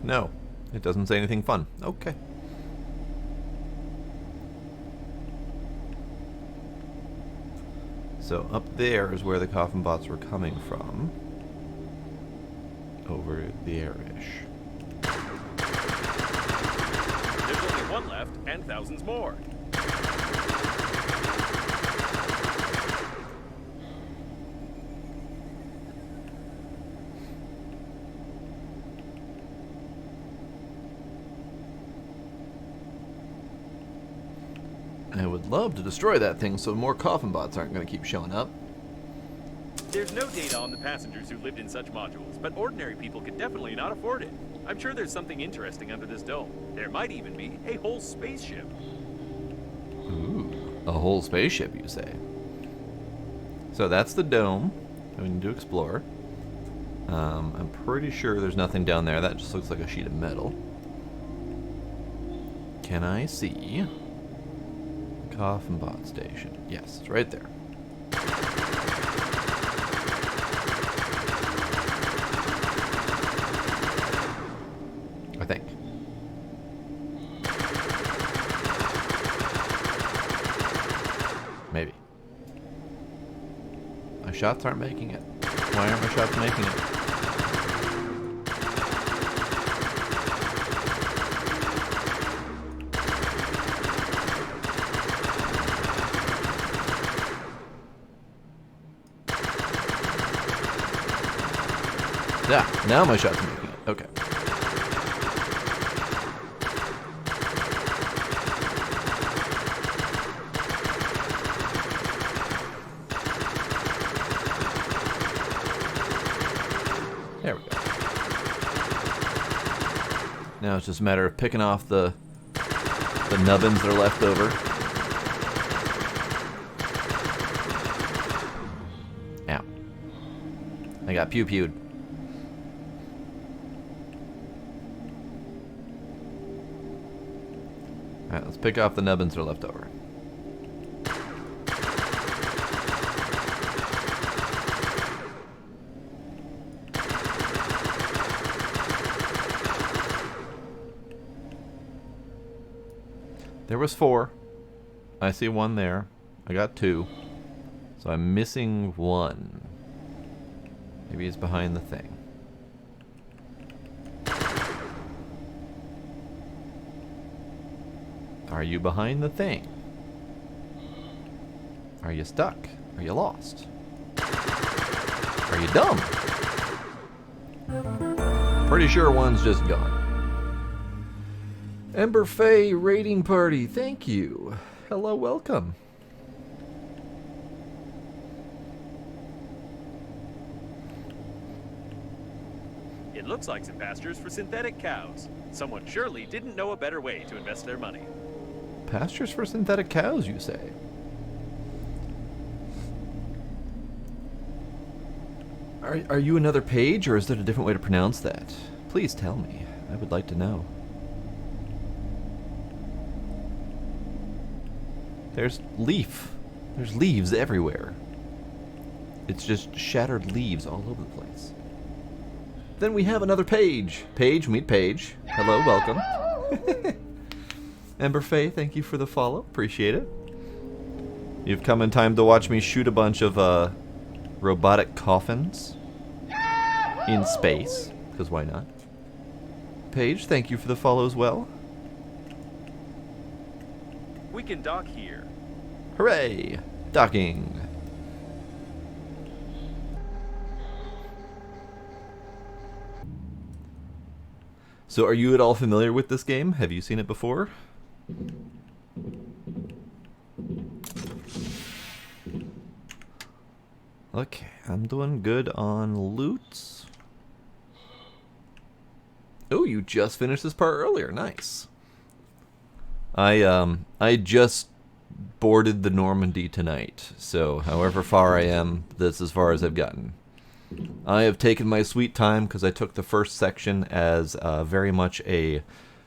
No, it doesn't say anything fun. Okay. So up there is where the coffin bots were coming from. Over there-ish. There's only one left, and thousands more. I would love to destroy that thing so more coffin bots aren't going to keep showing up. There's no data on the passengers who lived in such modules, but ordinary people could definitely not afford it. I'm sure there's something interesting under this dome. There might even be a whole spaceship. Ooh, a whole spaceship, you say? So that's the dome that we need to explore. I'm pretty sure there's nothing down there. That just looks like a sheet of metal. Can I see coffin bot station? Yes, it's right there. I think. Maybe. My shots aren't making it. Why aren't my shots making it? Yeah, now my shots are making it. Okay. There we go. Now it's just a matter of picking off the nubbins that are left over. Ow. I got pew-pewed. Alright, let's pick off the nubbins that are left over. There was 4. I see 1 there. I got 2. So I'm missing 1. Maybe he's behind the thing. Are you behind the thing? Are you stuck? Are you lost? Are you dumb? Pretty sure one's just gone. Ember Faye raiding party, thank you. Hello, welcome. It looks like some pastures for synthetic cows. Someone surely didn't know a better way to invest their money. Pastures for synthetic cows, you say? Are you another page, or is there a different way to pronounce that? Please tell me. I would like to know. There's leaf. There's leaves everywhere. It's just shattered leaves all over the place. Then we have another page. Page, meet Page. Hello, welcome. Ember Faye, thank you for the follow. Appreciate it. You've come in time to watch me shoot a bunch of robotic coffins in space, because why not? Paige, thank you for the follow as well. We can dock here. Hooray! Docking. So are you at all familiar with this game? Have you seen it before? Okay, I'm doing good on loot. Oh, you just finished this part earlier. Nice. I just boarded the Normandy tonight, so however far I am, that's as far as I've gotten. I have taken my sweet time because I took the first section as very much a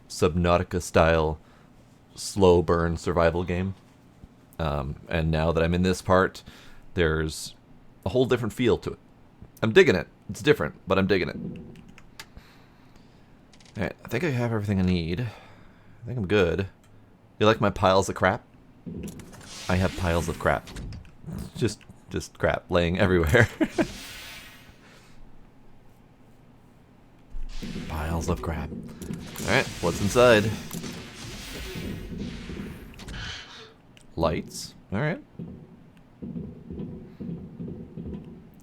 Subnautica-style slow burn survival game. And now that I'm in this part, there's a whole different feel to it. I'm digging it. It's different, but I'm digging it. Alright, I think I have everything I need. I think I'm good. You like my piles of crap? I have piles of crap. Just crap laying everywhere. Piles of crap. Alright, what's inside? Lights. Alright.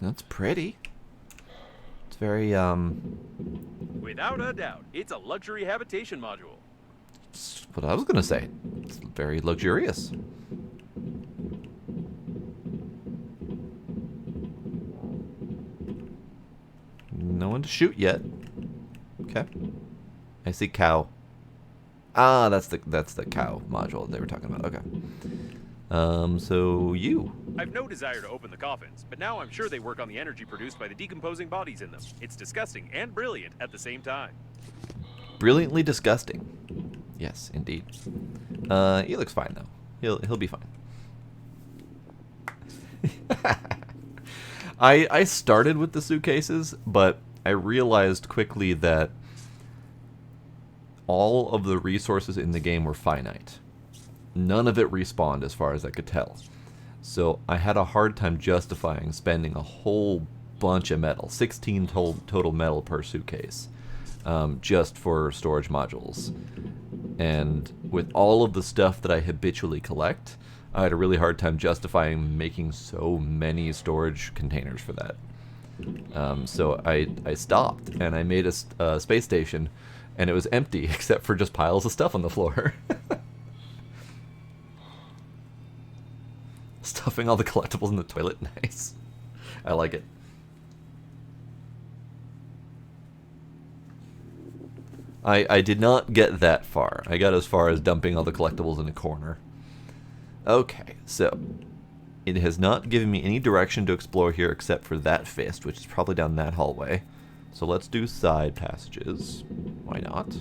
That's pretty. It's very, Without a doubt, it's a luxury habitation module. That's what I was gonna say. It's very luxurious. No one to shoot yet. Okay. I see cow. Ah, that's the cow module they were talking about. Okay. So you. I've no desire to open the coffins, but now I'm sure they work on the energy produced by the decomposing bodies in them. It's disgusting and brilliant at the same time. Brilliantly disgusting. Yes, indeed. He looks fine though. He'll be fine. I started with the suitcases, but I realized quickly that all of the resources in the game were finite. None of it respawned as far as I could tell. So I had a hard time justifying spending a whole bunch of metal, 16 total metal per suitcase, just for storage modules. And with all of the stuff that I habitually collect, I had a really hard time justifying making so many storage containers for that. So I stopped, and I made a space station, and it was empty except for just piles of stuff on the floor. Stuffing all the collectibles in the toilet. Nice. I like it. I did not get that far. I got as far as dumping all the collectibles in a corner. Okay, so it has not given me any direction to explore here except for that fist, which is probably down that hallway. So let's do side passages. Why not?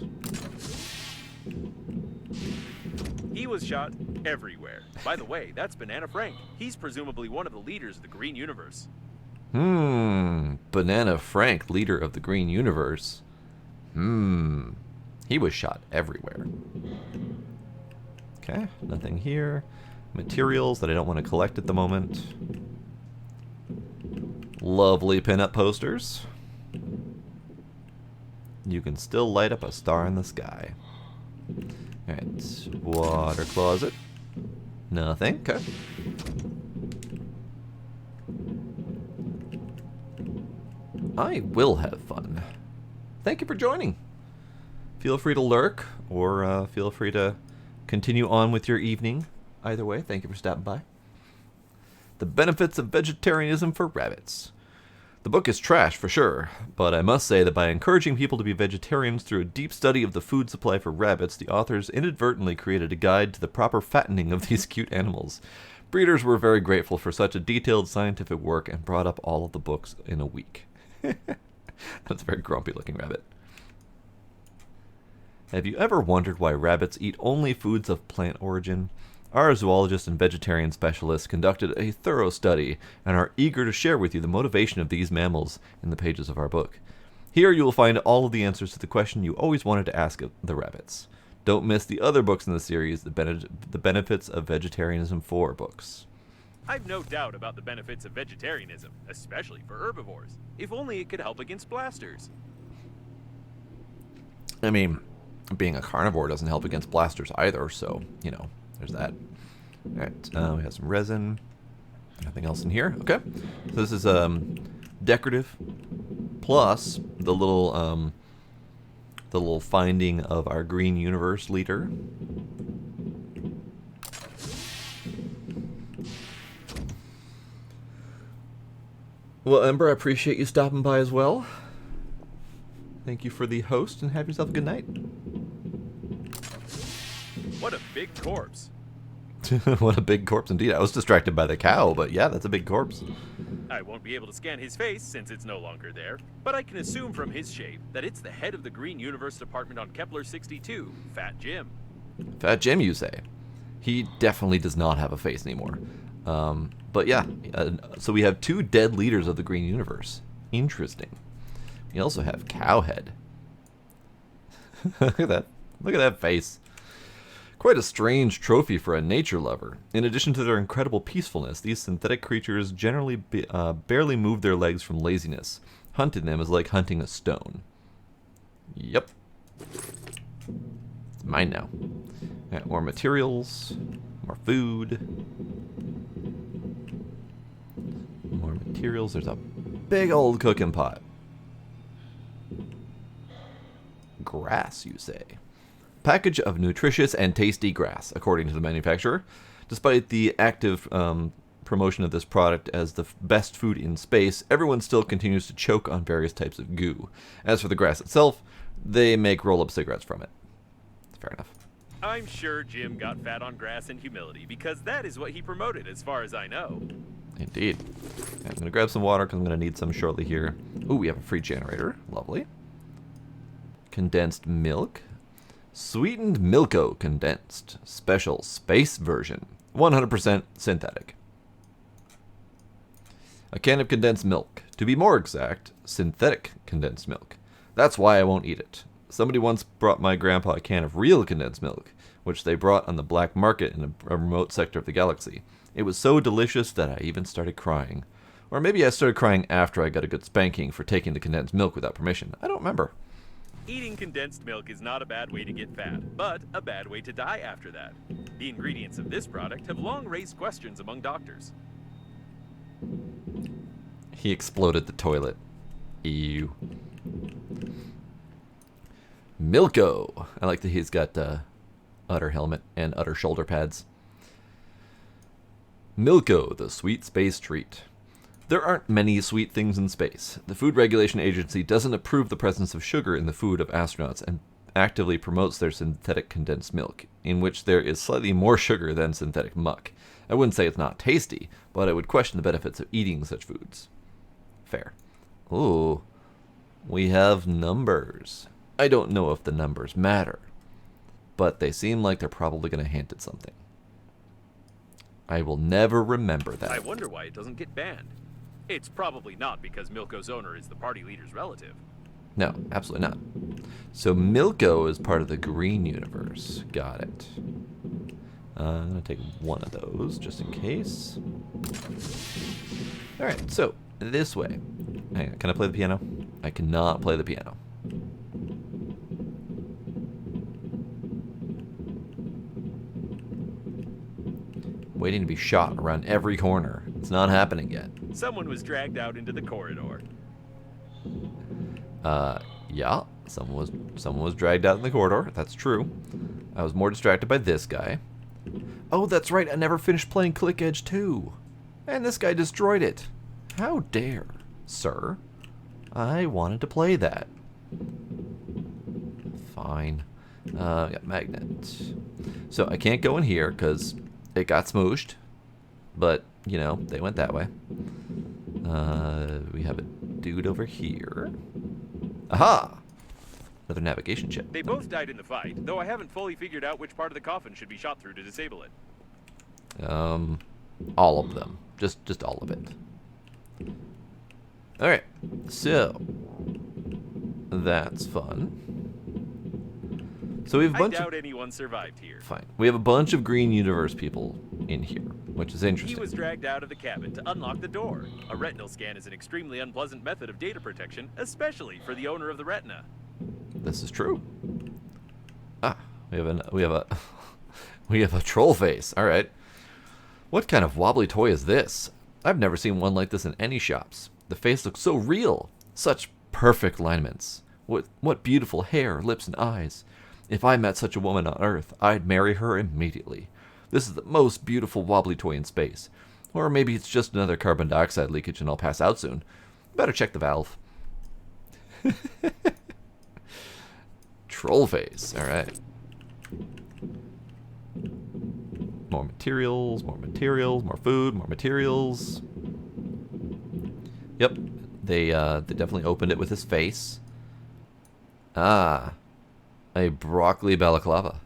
He was shot everywhere. By the way, that's Banana Frank. He's presumably one of the leaders of the Green Universe. Banana Frank, leader of the Green Universe. He was shot everywhere. Okay, nothing here. Materials that I don't want to collect at the moment. Lovely pinup posters. You can still light up a star in the sky. Alright, water closet. Nothing, okay. I will have fun. Thank you for joining. Feel free to lurk, or feel free to continue on with your evening. Either way, thank you for stopping by. The benefits of vegetarianism for rabbits. The book is trash for sure, but I must say that by encouraging people to be vegetarians through a deep study of the food supply for rabbits, the authors inadvertently created a guide to the proper fattening of these cute animals. Breeders were very grateful for such a detailed scientific work and brought up all of the books in a week. That's a very grumpy looking rabbit. Have you ever wondered why rabbits eat only foods of plant origin? Our zoologist and vegetarian specialists conducted a thorough study and are eager to share with you the motivation of these mammals in the pages of our book. Here you will find all of the answers to the question you always wanted to ask of the rabbits. Don't miss the other books in the series, the Benefits of Vegetarianism 4 books. I've no doubt about the benefits of vegetarianism, especially for herbivores. If only it could help against blasters. I mean, being a carnivore doesn't help against blasters either, so, you know, there's that. Alright, we have some resin. Nothing else in here. Okay. So this is decorative, plus the little finding of our Green Universe leader. Well, Ember, I appreciate you stopping by as well. Thank you for the host, and have yourself a good night. What a big corpse. What a big corpse indeed. I was distracted by the cow, but yeah, that's a big corpse. I won't be able to scan his face since it's no longer there, but I can assume from his shape that it's the head of the Green Universe Department on Kepler 62, Fat Jim. Fat Jim, you say? He definitely does not have a face anymore. But yeah, so we have two dead leaders of the Green Universe. Interesting. We also have Cowhead. Look at that. Look at that face. Quite a strange trophy for a nature lover. In addition to their incredible peacefulness, these synthetic creatures generally barely move their legs from laziness. Hunting them is like hunting a stone. Yep. It's mine now. Right, more materials, more food. More materials. There's a big old cooking pot. Grass, you say? Package of nutritious and tasty grass, according to the manufacturer. Despite the active promotion of this product as the best food in space, everyone still continues to choke on various types of goo. As for the grass itself, they make roll-up cigarettes from it. Fair enough. I'm sure Jim got fat on grass and humility, because that is what he promoted as far as I know. Indeed. Okay, I'm going to grab some water because I'm going to need some shortly here. Ooh, we have a free generator. Lovely. Condensed milk. Sweetened Milko condensed. Special space version. 100% synthetic. A can of condensed milk. To be more exact, synthetic condensed milk. That's why I won't eat it. Somebody once brought my grandpa a can of real condensed milk, which they brought on the black market in a remote sector of the galaxy. It was so delicious that I even started crying. Or maybe I started crying after I got a good spanking for taking the condensed milk without permission. I don't remember. Eating condensed milk is not a bad way to get fat, but a bad way to die after that. The ingredients of this product have long raised questions among doctors. He exploded the toilet. Ew. Milko. I like that he's got utter helmet and utter shoulder pads. Milko, the sweet space treat. There aren't many sweet things in space. The Food Regulation Agency doesn't approve the presence of sugar in the food of astronauts and actively promotes their synthetic condensed milk, in which there is slightly more sugar than synthetic muck. I wouldn't say it's not tasty, but I would question the benefits of eating such foods. Fair. Ooh. We have numbers. I don't know if the numbers matter, but they seem like they're probably going to hint at something. I will never remember that. I wonder why it doesn't get banned. It's probably not because Milko's owner is the party leader's relative. No, absolutely not. So Milko is part of the green universe. Got it. I'm going to take one of those just in case. Alright, so this way. Hang on, can I play the piano? I cannot play the piano. Waiting to be shot around every corner. It's not happening yet. Someone was dragged out into the corridor. Yeah. Someone was dragged out in the corridor. That's true. I was more distracted by this guy. Oh, that's right. I never finished playing Click Edge 2. And this guy destroyed it. How dare, sir? I wanted to play that. Fine. Got magnet. So I can't go in here because it got smooshed. But, you know, they went that way. We have a dude over here. Aha! Another navigation chip. They both died in the fight, though I haven't fully figured out which part of the coffin should be shot through to disable it. All of them. Just all of it. Alright, so that's fun. So we have a bunch I doubt anyone survived here. Fine. We have a bunch of Green Universe people in here, which is interesting. He was dragged out of the cabin to unlock the door. A retinal scan is an extremely unpleasant method of data protection, especially for the owner of the retina. This is true. Ah, we have a troll face. All right. What kind of wobbly toy is this? I've never seen one like this in any shops. The face looks so real. Such perfect lineaments. What beautiful hair, lips, and eyes. If I met such a woman on Earth, I'd marry her immediately. This is the most beautiful wobbly toy in space. Or maybe it's just another carbon dioxide leakage and I'll pass out soon. Better check the valve. Troll face. Alright. More materials, more food, more materials. Yep. They definitely opened it with his face. Ah. A broccoli balaclava.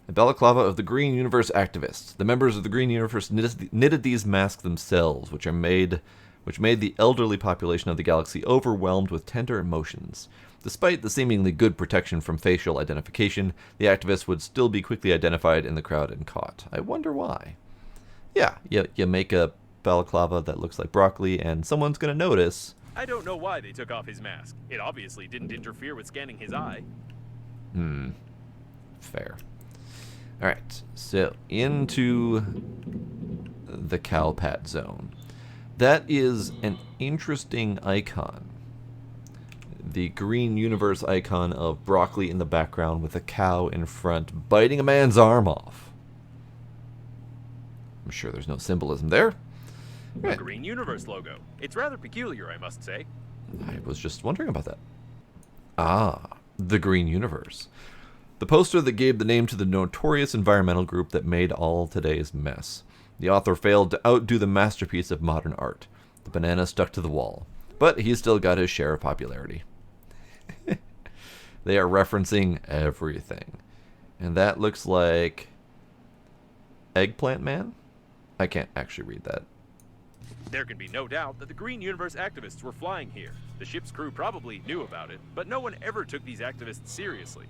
A balaclava of the Green Universe activists. The members of the Green Universe knitted these masks themselves, which made the elderly population of the galaxy overwhelmed with tender emotions. Despite the seemingly good protection from facial identification, the activists would still be quickly identified in the crowd and caught. I wonder why. Yeah, you make a balaclava that looks like broccoli, and someone's going to notice. I don't know why they took off his mask. It obviously didn't interfere with scanning his eye. Fair. Alright, so into the Cowpat zone. That is an interesting icon. The Green Universe icon of broccoli in the background with a cow in front biting a man's arm off. I'm sure there's no symbolism there. The Green Universe logo. It's rather peculiar, I must say. I was just wondering about that. Ah, the Green Universe. The poster that gave the name to the notorious environmental group that made all today's mess. The author failed to outdo the masterpiece of modern art. The banana stuck to the wall. But he still got his share of popularity. They are referencing everything. And that looks like Eggplant Man? I can't actually read that. There can be no doubt that the Green Universe activists were flying here. The ship's crew probably knew about it, but no one ever took these activists seriously.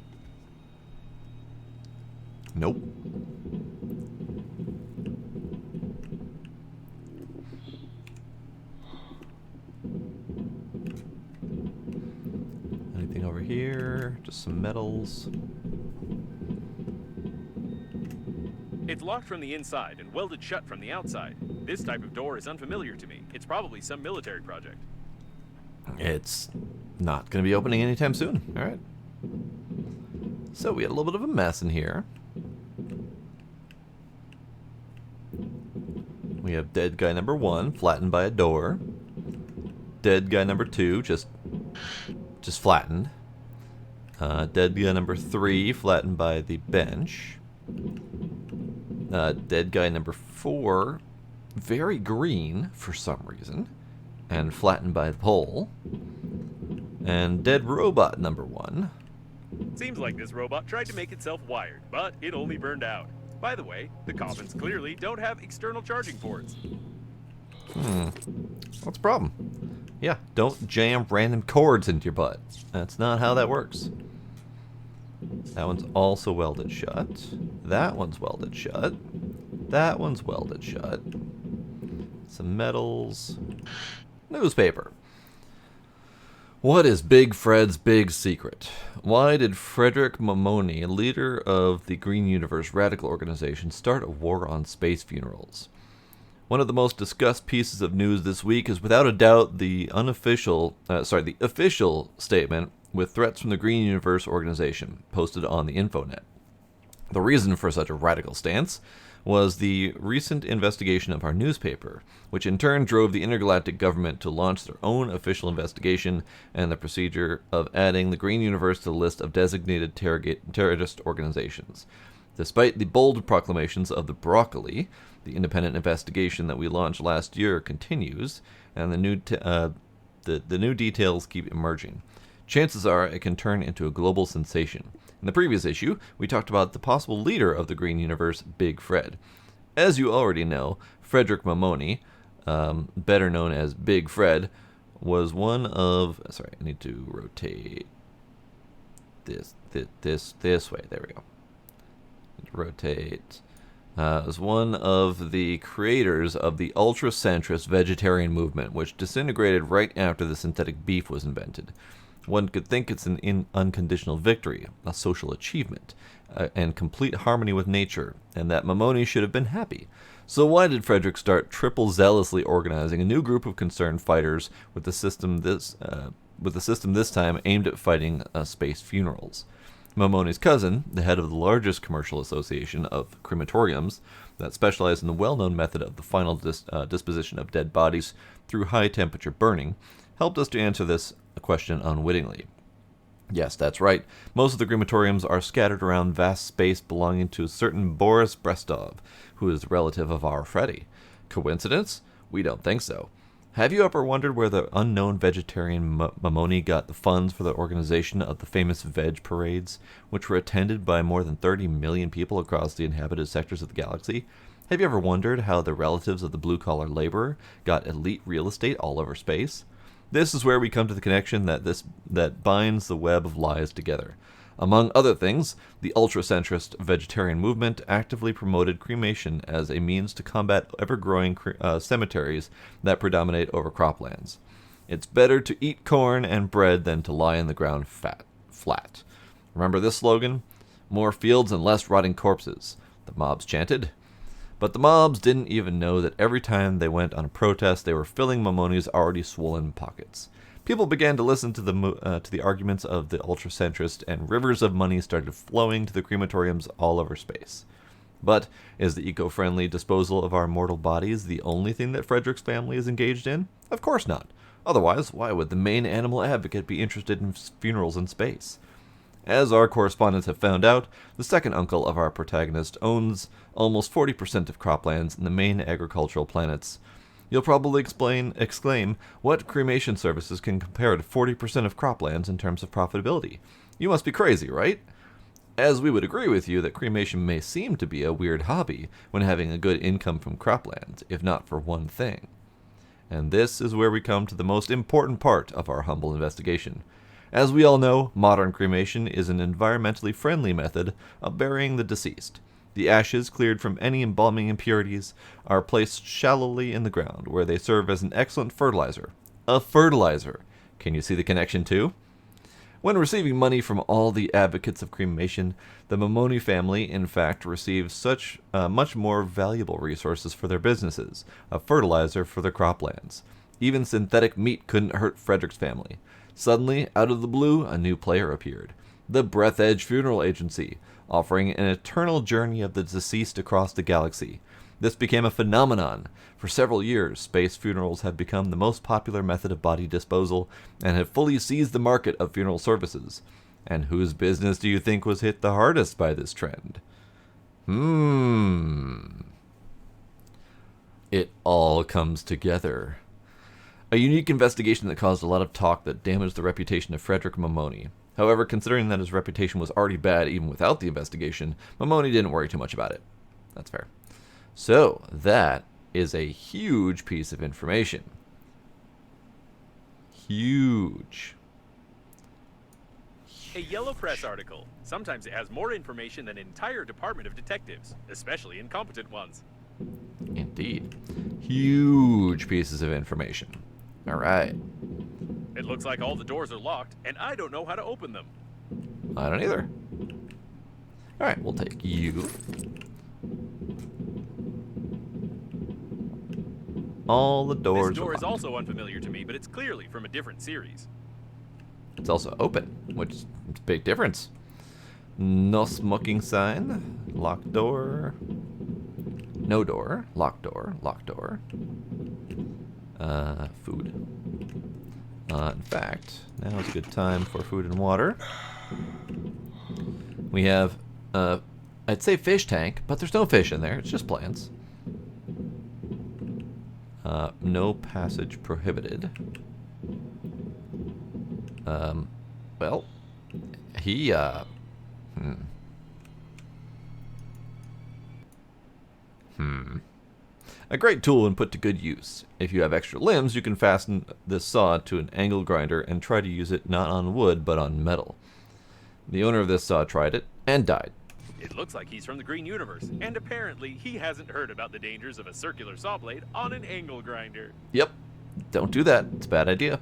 Nope. Anything over here? Just some metals. It's locked from the inside and welded shut from the outside. This type of door is unfamiliar to me. It's probably some military project. It's not going to be opening anytime soon. All right. So we had a little bit of a mess in here. We have dead guy number 1 flattened by a door. Dead guy number 2 just flattened. Dead guy number 3 flattened by the bench. Dead guy number 4 very green for some reason and flattened by the pole. And dead robot number 1. Seems like this robot tried to make itself wired, but it only burned out. By the way, the coffins clearly don't have external charging ports. What's the problem? Yeah, don't jam random cords into your butt. That's not how that works. That one's also welded shut. That one's welded shut. That one's welded shut. Some metals. Newspaper. What is Big Fred's big secret? Why did Frederick Mamoni, leader of the Green Universe radical organization, start a war on space funerals? One of the most discussed pieces of news this week is without a doubt the official statement with threats from the Green Universe organization posted on the Infonet. The reason for such a radical stance was the recent investigation of our newspaper, which in turn drove the intergalactic government to launch their own official investigation and the procedure of adding the Green Universe to the list of designated terrorist organizations. Despite the bold proclamations of the Broccoli, the independent investigation that we launched last year continues, and the new details keep emerging. Chances are it can turn into a global sensation. In the previous issue, we talked about the possible leader of the Green Universe, Big Fred. As you already know, Frederick Mamoni, better known as Big Fred, was one of... Sorry, I need to rotate this way. There we go. Rotate. Was one of the creators of the ultra-centrist vegetarian movement, which disintegrated right after the synthetic beef was invented. One could think it's an unconditional victory, a social achievement, and complete harmony with nature, and that Mamoni should have been happy. So why did Frederick start triple zealously organizing a new group of concerned fighters with the system this time aimed at fighting space funerals? Mamoni's cousin, the head of the largest commercial association of crematoriums that specialize in the well-known method of the final disposition of dead bodies through high-temperature burning, helped us to answer this question unwittingly. Yes, that's right. Most of the crematoriums are scattered around vast space belonging to a certain Boris Brestov, who is a relative of our Freddy. Coincidence? We don't think so. Have you ever wondered where the unknown vegetarian Mamoni got the funds for the organization of the famous veg parades, which were attended by more than 30 million people across the inhabited sectors of the galaxy? Have you ever wondered how the relatives of the blue-collar laborer got elite real estate all over space? This is where we come to the connection that binds the web of lies together. Among other things, the ultra-centrist vegetarian movement actively promoted cremation as a means to combat ever-growing cemeteries that predominate over croplands. It's better to eat corn and bread than to lie in the ground flat. Remember this slogan? More fields and less rotting corpses, the mobs chanted. But the mobs didn't even know that every time they went on a protest, they were filling Mamoni's already swollen pockets. People began to listen to the arguments of the ultra-centrist, and rivers of money started flowing to the crematoriums all over space. But is the eco-friendly disposal of our mortal bodies the only thing that Frederick's family is engaged in? Of course not. Otherwise, why would the main animal advocate be interested in funerals in space? As our correspondents have found out, the second uncle of our protagonist owns almost 40% of croplands in the main agricultural planets. You'll probably exclaim, what cremation services can compare to 40% of croplands in terms of profitability? You must be crazy, right? As we would agree with you that cremation may seem to be a weird hobby when having a good income from croplands, if not for one thing. And this is where we come to the most important part of our humble investigation. As we all know, modern cremation is an environmentally friendly method of burying the deceased. The ashes, cleared from any embalming impurities, are placed shallowly in the ground, where they serve as an excellent fertilizer. A fertilizer! Can you see the connection too? When receiving money from all the advocates of cremation, the Mamoni family, in fact, receives much more valuable resources for their businesses, a fertilizer for their croplands. Even synthetic meat couldn't hurt Frederick's family. Suddenly, out of the blue, a new player appeared. The Breathedge Funeral Agency, offering an eternal journey of the deceased across the galaxy. This became a phenomenon. For several years, space funerals have become the most popular method of body disposal and have fully seized the market of funeral services. And whose business do you think was hit the hardest by this trend? It all comes together. A unique investigation that caused a lot of talk that damaged the reputation of Frederick Mamoni. However, considering that his reputation was already bad even without the investigation, Mamoni didn't worry too much about it. That's fair. So, that is a huge piece of information. Huge. A yellow press article. Sometimes it has more information than an entire department of detectives, especially incompetent ones. Indeed. Huge pieces of information. All right. It looks like all the doors are locked, and I don't know how to open them. I don't either. All right, we'll take you. All the doors. This door are is locked. also unfamiliar to me, but it's clearly from a different series. It's also open, which is a big difference. No smoking sign. Locked door. No door. Locked door. Locked door. Food. In fact, now is a good time for food and water. We have, I'd say fish tank, but there's no fish in there. It's just plants. No passage prohibited. Well, he, A great tool when put to good use. If you have extra limbs, you can fasten this saw to an angle grinder and try to use it not on wood, but on metal. The owner of this saw tried it and died. It looks like he's from the Green Universe, and apparently he hasn't heard about the dangers of a circular saw blade on an angle grinder. Yep. Don't do that. It's a bad idea.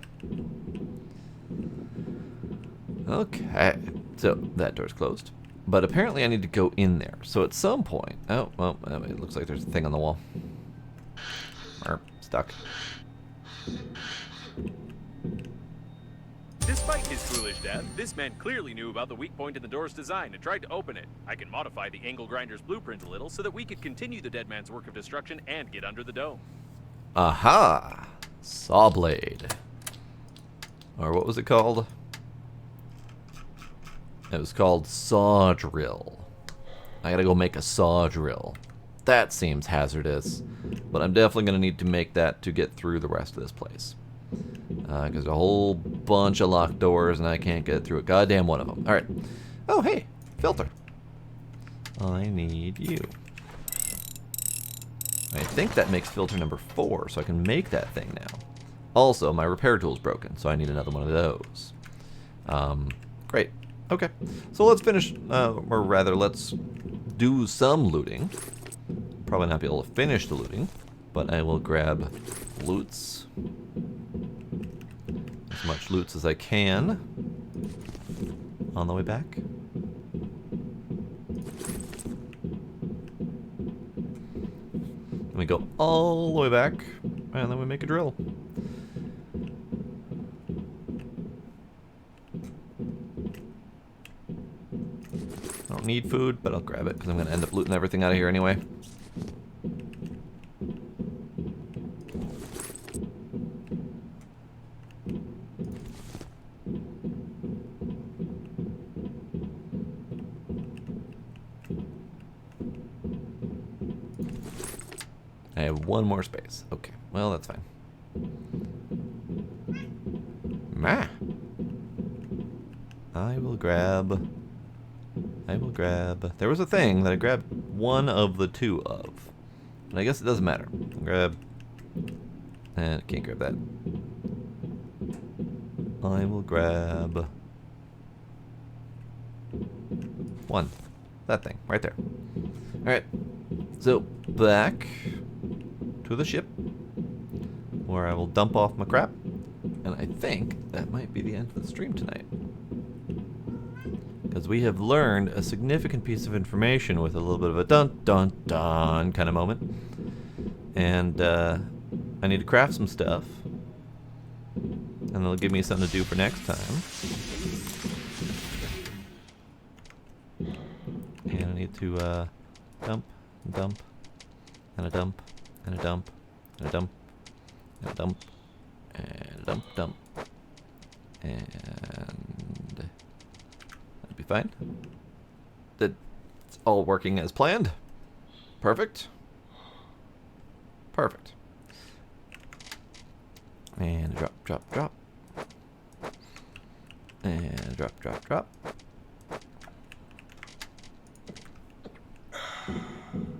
Okay. So, that door's closed. But apparently I need to go in there. So at some point... Oh, well, it looks like there's a thing on the wall. Stuck. Despite his foolish death, this man clearly knew about the weak point in the door's design and tried to open it. I can modify the angle grinder's blueprint a little so that we could continue the dead man's work of destruction and get under the dome. Aha! Saw blade. Or what was it called? It was called saw drill. I gotta go make a saw drill. That seems hazardous, but I'm definitely gonna need to make that to get through the rest of this place. Because there's a whole bunch of locked doors and I can't get through a goddamn one of them. Alright. Oh, hey, filter. I need you. I think that makes filter number 4, so I can make that thing now. Also, my repair tool's broken, so I need another one of those. Great. Okay. So let's finish, or rather, let's do some looting. Probably not be able to finish the looting, but I will grab loots. As much loots as I can on the way back. Then we go all the way back, and then we make a drill. I don't need food, but I'll grab it because I'm going to end up looting everything out of here anyway. I have one more space. Okay, well, that's fine. Ma. I will grab. There was a thing that I grabbed one of the two of. But I guess it doesn't matter. Grab. And I can't grab that. I will grab one. That thing, right there. Alright. So, back to the ship, where I will dump off my crap. And I think that might be the end of the stream tonight. Because we have learned a significant piece of information with a little bit of a dun-dun-dun kind of moment. And I need to craft some stuff. And it'll give me something to do for next time. And I need to dump, and dump, and a dump, and a dump, and a dump, and a dump, and a dump, dump. And that'll be fine. That's all working as planned. Perfect. Perfect. And drop, drop, drop. And drop, drop, drop.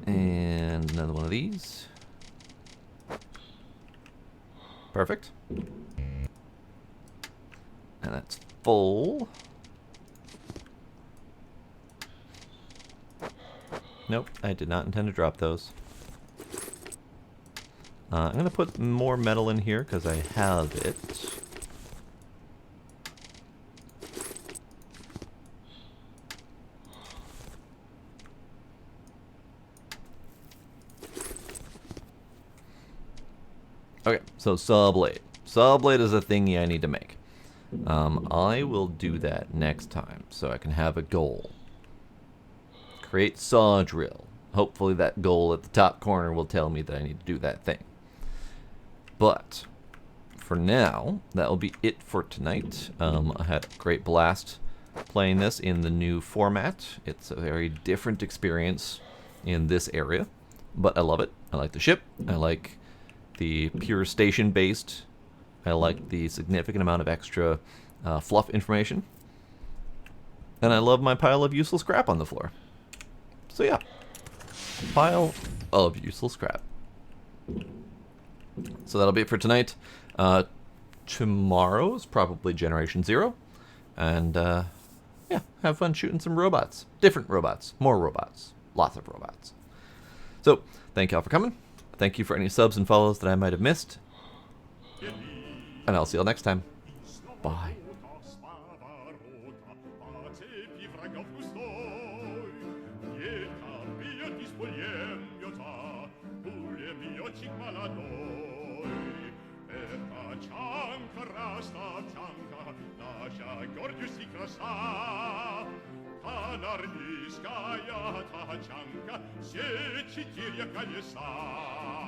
And another one of these. Perfect. And that's full. Nope, I did not intend to drop those. I'm going to put more metal in here because I have it. Okay, so saw blade. Saw blade is a thingy I need to make. I will do that next time so I can have a goal. Create saw drill. Hopefully that goal at the top corner will tell me that I need to do that thing. But for now, that will be it for tonight. I had a great blast playing this in the new format. It's a very different experience in this area, but I love it. I like the ship. I like the pure station-based. I like the significant amount of extra fluff information. And I love my pile of useless scrap on the floor. So yeah, pile of useless scrap. So that'll be it for tonight. Tomorrow's probably Generation Zero. And yeah, have fun shooting some robots. Different robots. More robots. Lots of robots. So, thank y'all for coming. Thank you for any subs and follows that I might have missed. And I'll see y'all next time. Bye. Канарнийская тачанка, все четыре колеса.